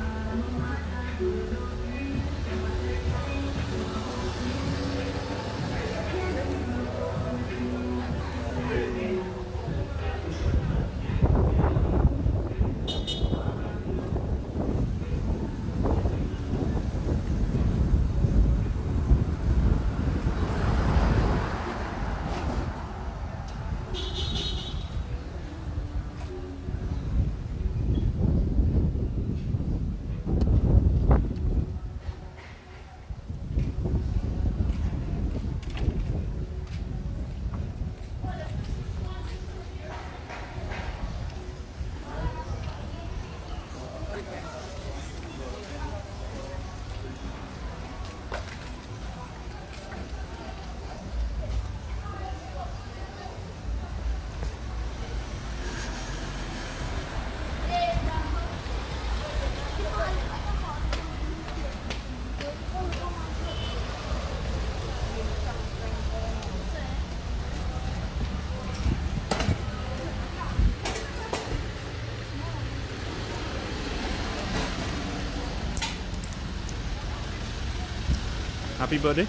Happy birthday.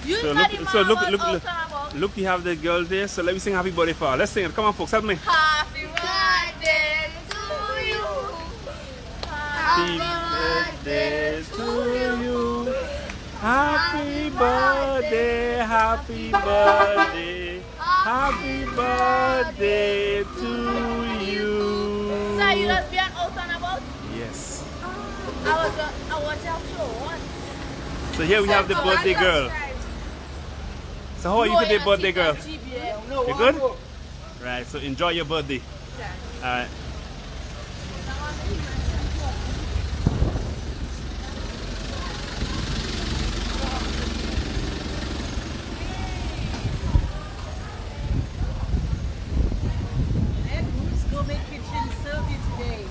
You So look, you have the girl there. So let me sing happy birthday for her. Let's sing it. Come on, folks, help me. Happy birthday to you. Happy birthday to you. Happy birthday, happy birthday, happy birthday to you. So you just been out and about? Yes. I watched your show once. So here we have the birthday girl. So how are you today, birthday girl? You good? Right, so enjoy your birthday. Alright. And Roots Gourmet Kitchen served you today.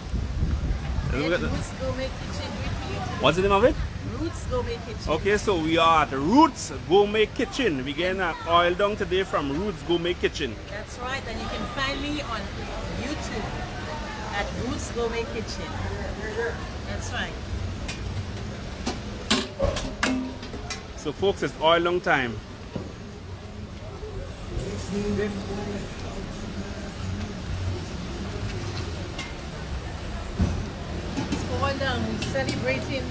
Roots Gourmet Kitchen with you. What's the name of it? Roots Gourmet Kitchen. Okay, so we are at Roots Gourmet Kitchen. We're getting an oil down today from Roots Gourmet Kitchen. That's right, and you can find me on YouTube at Roots Gourmet Kitchen. That's right. So folks, it's oil long time. It's going down. We're celebrating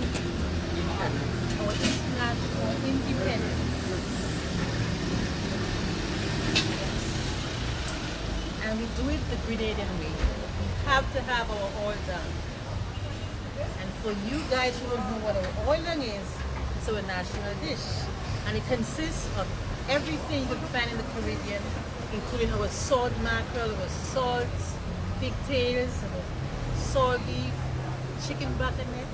our international independence. And we do it the Grenadian way. We have to have our oil done. And for you guys who don't know what our oiling is, it's our national dish. And it consists of everything you can find in the Caribbean, including our salt mackerel, our salts, pigtails, salt beef, chicken buckethead,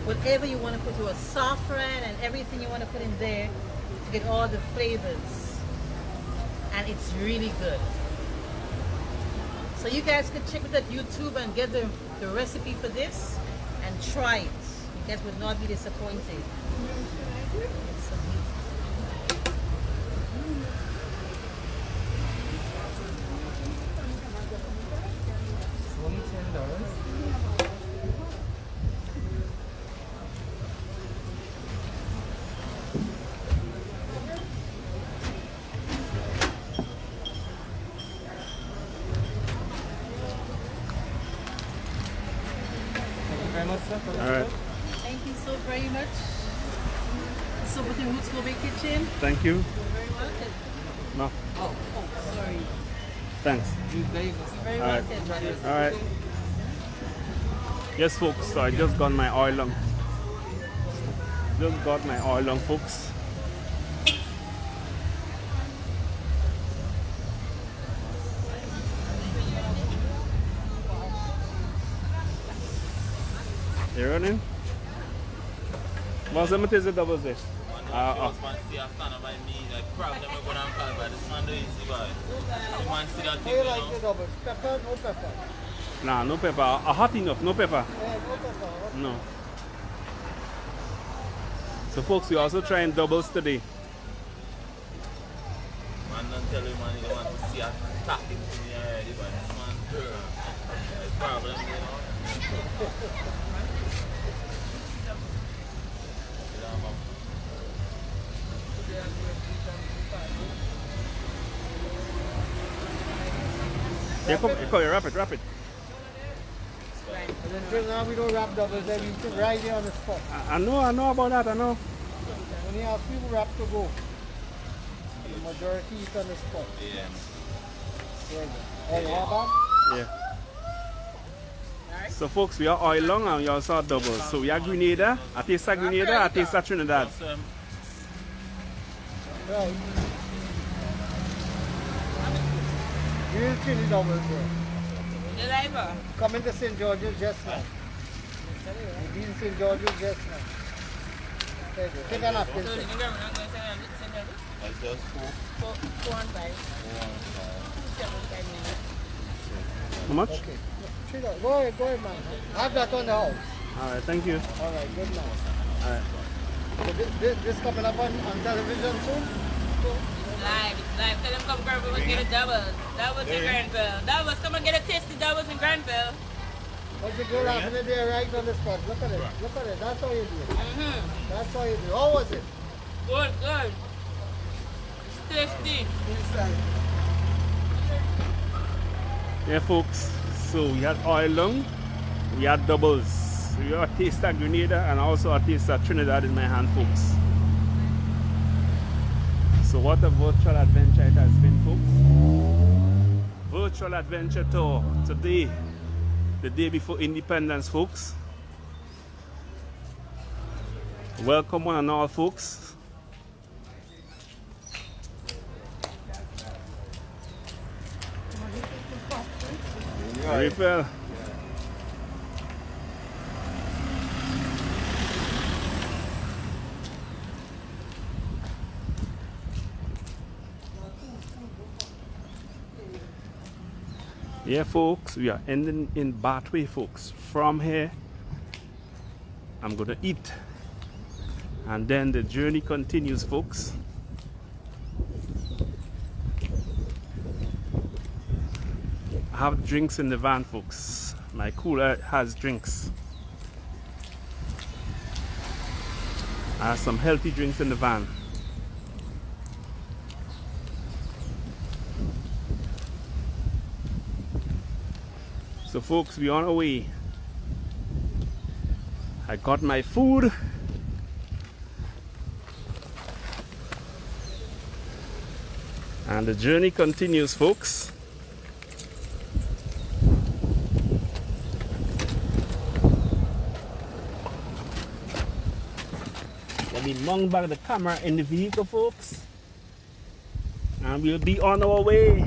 whatever you want to put, your saffron and everything you want to put in there to get all the flavors. And it's really good. So you guys can check it at YouTube and get the recipe for this and try it. You guys would not be disappointed. It's amazing. Only $10. Very much, sir. All right. Thank you so very much. So with the Roots Gourmet Kitchen, Thank you. you're very welcome. No, Oh, sorry. thanks. You guys You're very All right. welcome. All right. Yes, folks. So I just got my oil on. Just got my oil on, folks. You running? What's the material doubles there? Man, see a stand by me, like problem I'm going to call by this man, do you see why? The man see that How thing, you you like know? the double? Pepper, no pepper? Nah, no pepper. Hot enough, no pepper. Yeah, no pepper. No. So folks, we also trying doubles today. Man, don't tell you, man, you don't want to see a tapping thing already, but this man, like problem, you know? Yeah, come, wrap it. Until now we don't wrap doubles, then we sit right there on the spot. I know about that, I know. When you have people wrap to go, the majority is on the spot. Yeah. Oh, you have that? Yeah. So folks, we are oil long and we also have doubles. So we are Grenada, I taste a Grenada, I taste a Trinidad. Right. Real chili doubles here. You like her? Coming to St. George's just now. We've been St. George's just now. There you go. Take a napkin. So sir. you can go and send That's just 4 and 5. 7 minutes. How much? Okay. Go ahead, man. Have that on the house. Alright, thank you. Alright, good man. Alright. So this coming up on television soon? It's live. Tell them come Granville and get a doubles. Doubles in Granville. Doubles, come and get a tasty doubles in Granville. What's the girl happening there right on the spot? Look at it. Look at it. That's how you do it. Mm-hmm. That's how you do it. How was it? Good. Tasty. Inside. Yeah folks, so we had oil long, we had doubles. We have a taste of Grenada and also a taste of Trinidad in my hand folks. So what a virtual adventure it has been folks. Virtual adventure tour today, the day before independence folks. Welcome one and all folks. Refill. Yeah folks, we are ending in Bathway folks. From here I'm gonna eat and then the journey continues folks. I have drinks in the van folks. My cooler has drinks. I have some healthy drinks in the van. So folks, we're on our way. I got my food. And the journey continues folks. Let me mount back the camera in the vehicle folks. And we'll be on our way.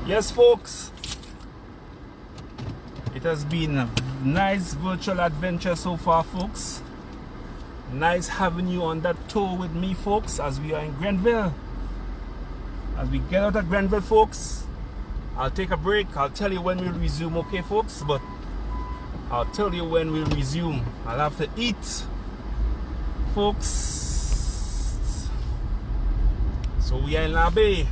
Yes folks, it has been a nice virtual adventure so far folks. Nice having you on that tour with me folks as we are in Greenville. As we get out of Greenville folks, I'll take a break. I'll tell you when we'll resume, okay folks, but I'll tell you when we'll resume. I'll have to eat folks. So we are in La Bay.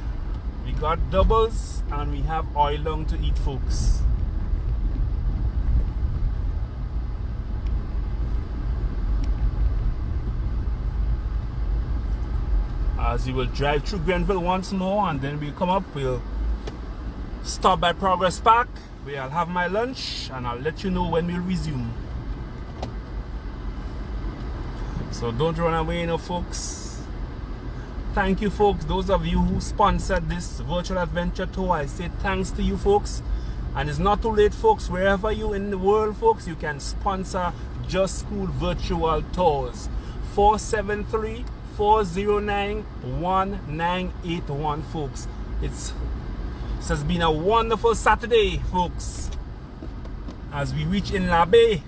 We got doubles and we have oil long to eat, folks. As we will drive through Greenville once more, and then we'll come up, we'll stop by Progress Park where I'll have my lunch, and I'll let you know when we'll resume. So don't run away now, folks. Thank you, folks. Those of you who sponsored this virtual adventure tour, I say thanks to you, folks. And it's not too late, folks. Wherever you in the world, folks, you can sponsor Just School virtual tours. 473-409-1981, folks. This has been a wonderful Saturday, folks. As we reach in La Bay,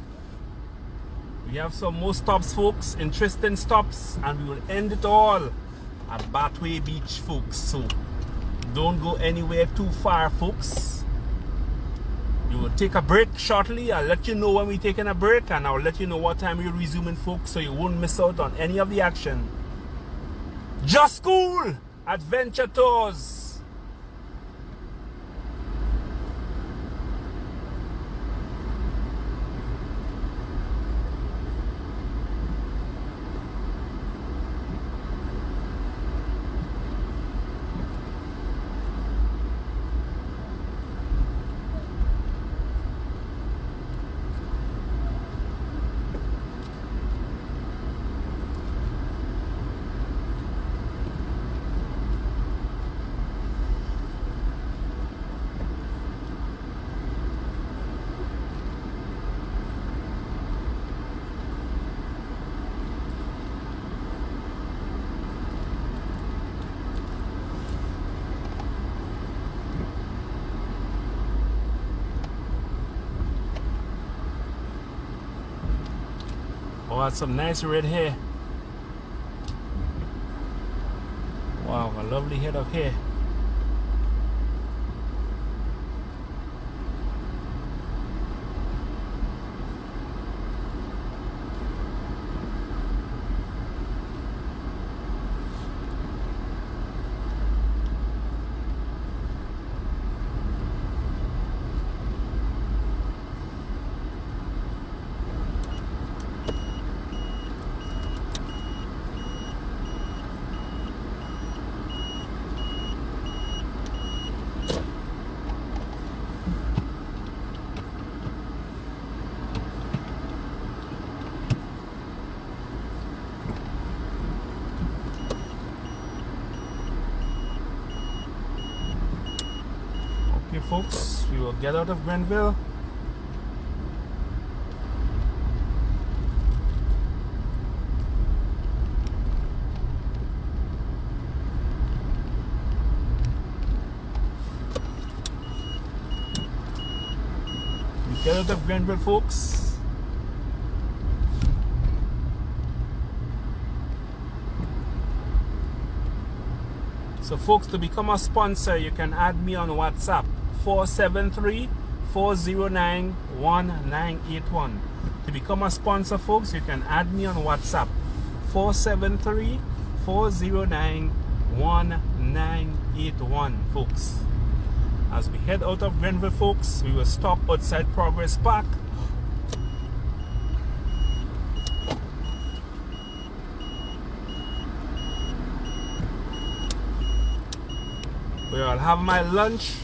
we have some more stops, folks, interesting stops, and we will end it all at Bachelet Beach, folks. So don't go anywhere too far, folks. We will take a break shortly. I'll let you know when we're taking a break, and I'll let you know what time we're resuming, folks, so you won't miss out on any of the action. Just School Adventure Tours. Oh, that's some nice red hair. Wow, a lovely head of hair. Folks, we will get out of Greenville. We get out of Greenville, folks. So folks, to become a sponsor, you can add me on WhatsApp. 473-409-1981. To become a sponsor, folks, you can add me on WhatsApp. 473-409-1981, folks. As we head out of Greenville, folks, we will stop outside Progress Park. Where I'll have my lunch.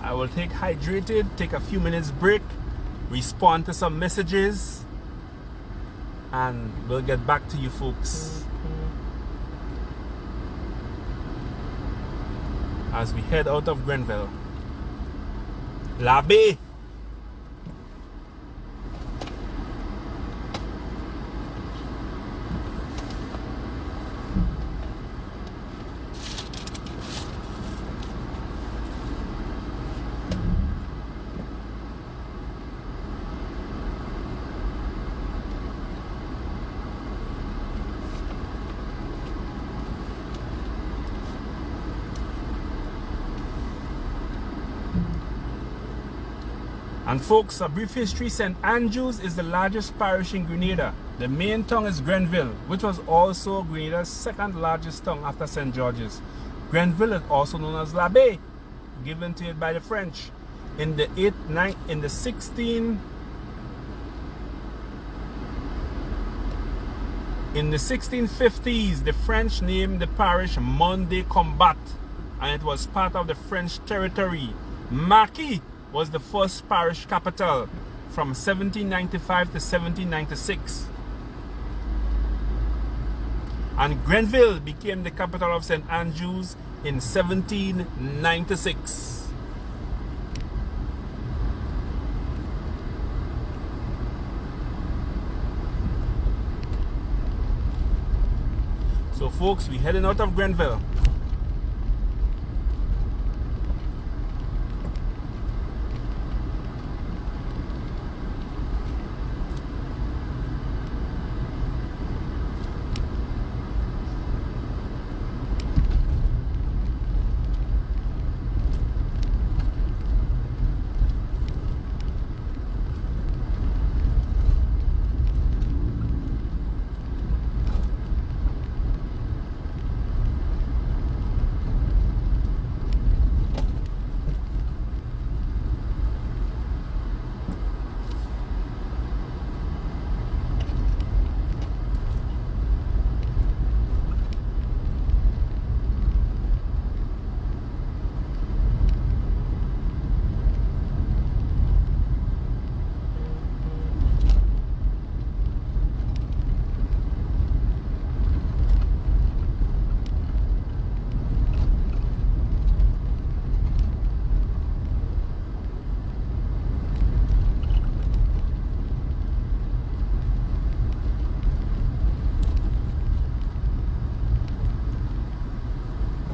I will take hydrated, take a few minutes break, respond to some messages, and we'll get back to you, folks. As we head out of Greenville. La Bay. And folks, a brief history. St. Andrews is the largest parish in Grenada. The main town is Granville, which was also Grenada's second largest town after St. George's. Granville is also known as La Baie, given to it by the French. In the 1650s, the French named the parish Monde Combat, and it was part of the French territory. Marquis was the first parish capital from 1795 to 1796. And Granville became the capital of St. Andrews in 1796. So folks, we're heading out of Granville.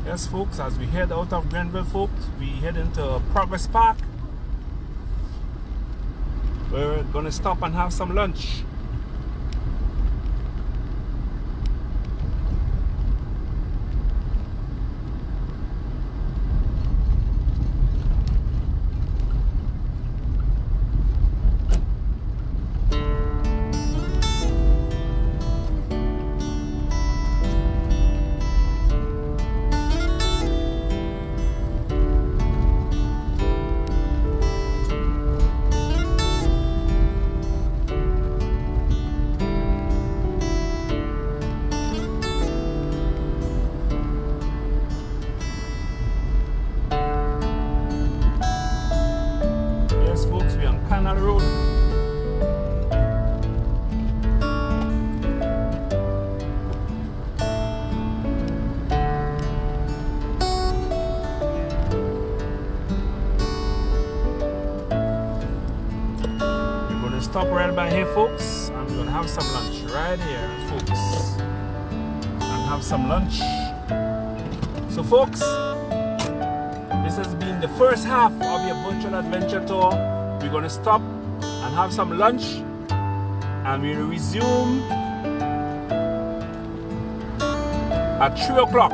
Yes, folks, as we head out of Granville, folks, we head into Progress Park. We're gonna stop and have some lunch. Stop right by here, folks, and we're gonna have some lunch right here, folks, and have some lunch. So folks, this has been the first half of your virtual adventure tour. We're gonna stop and have some lunch, and we'll resume at 3 o'clock.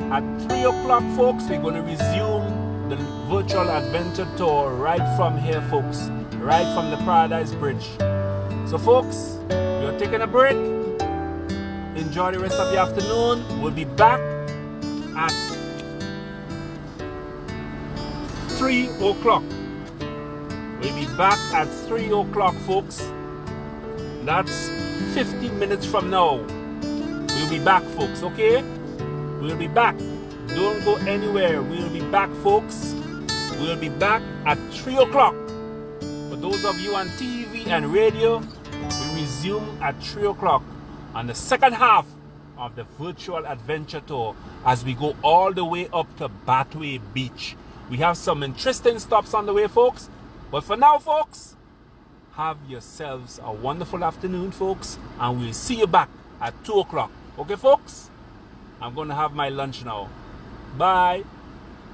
At 3 o'clock, folks, we're gonna resume the virtual adventure tour right from here, folks. Right from the Paradise Bridge. So folks, we're taking a break. Enjoy the rest of the afternoon. We'll be back at 3 o'clock. We'll be back at 3 o'clock, folks. That's 50 minutes from now. We'll be back, folks, okay? We'll be back. Don't go anywhere. We'll be back, folks. We'll be back at 3 o'clock. For those of you on TV and radio, we resume at 3 o'clock on the second half of the virtual adventure tour as we go all the way up to Bachelet Beach. We have some interesting stops on the way, folks. But for now, folks, have yourselves a wonderful afternoon, folks, and we'll see you back at 2 o'clock. Okay, folks? I'm going to have my lunch now. Bye.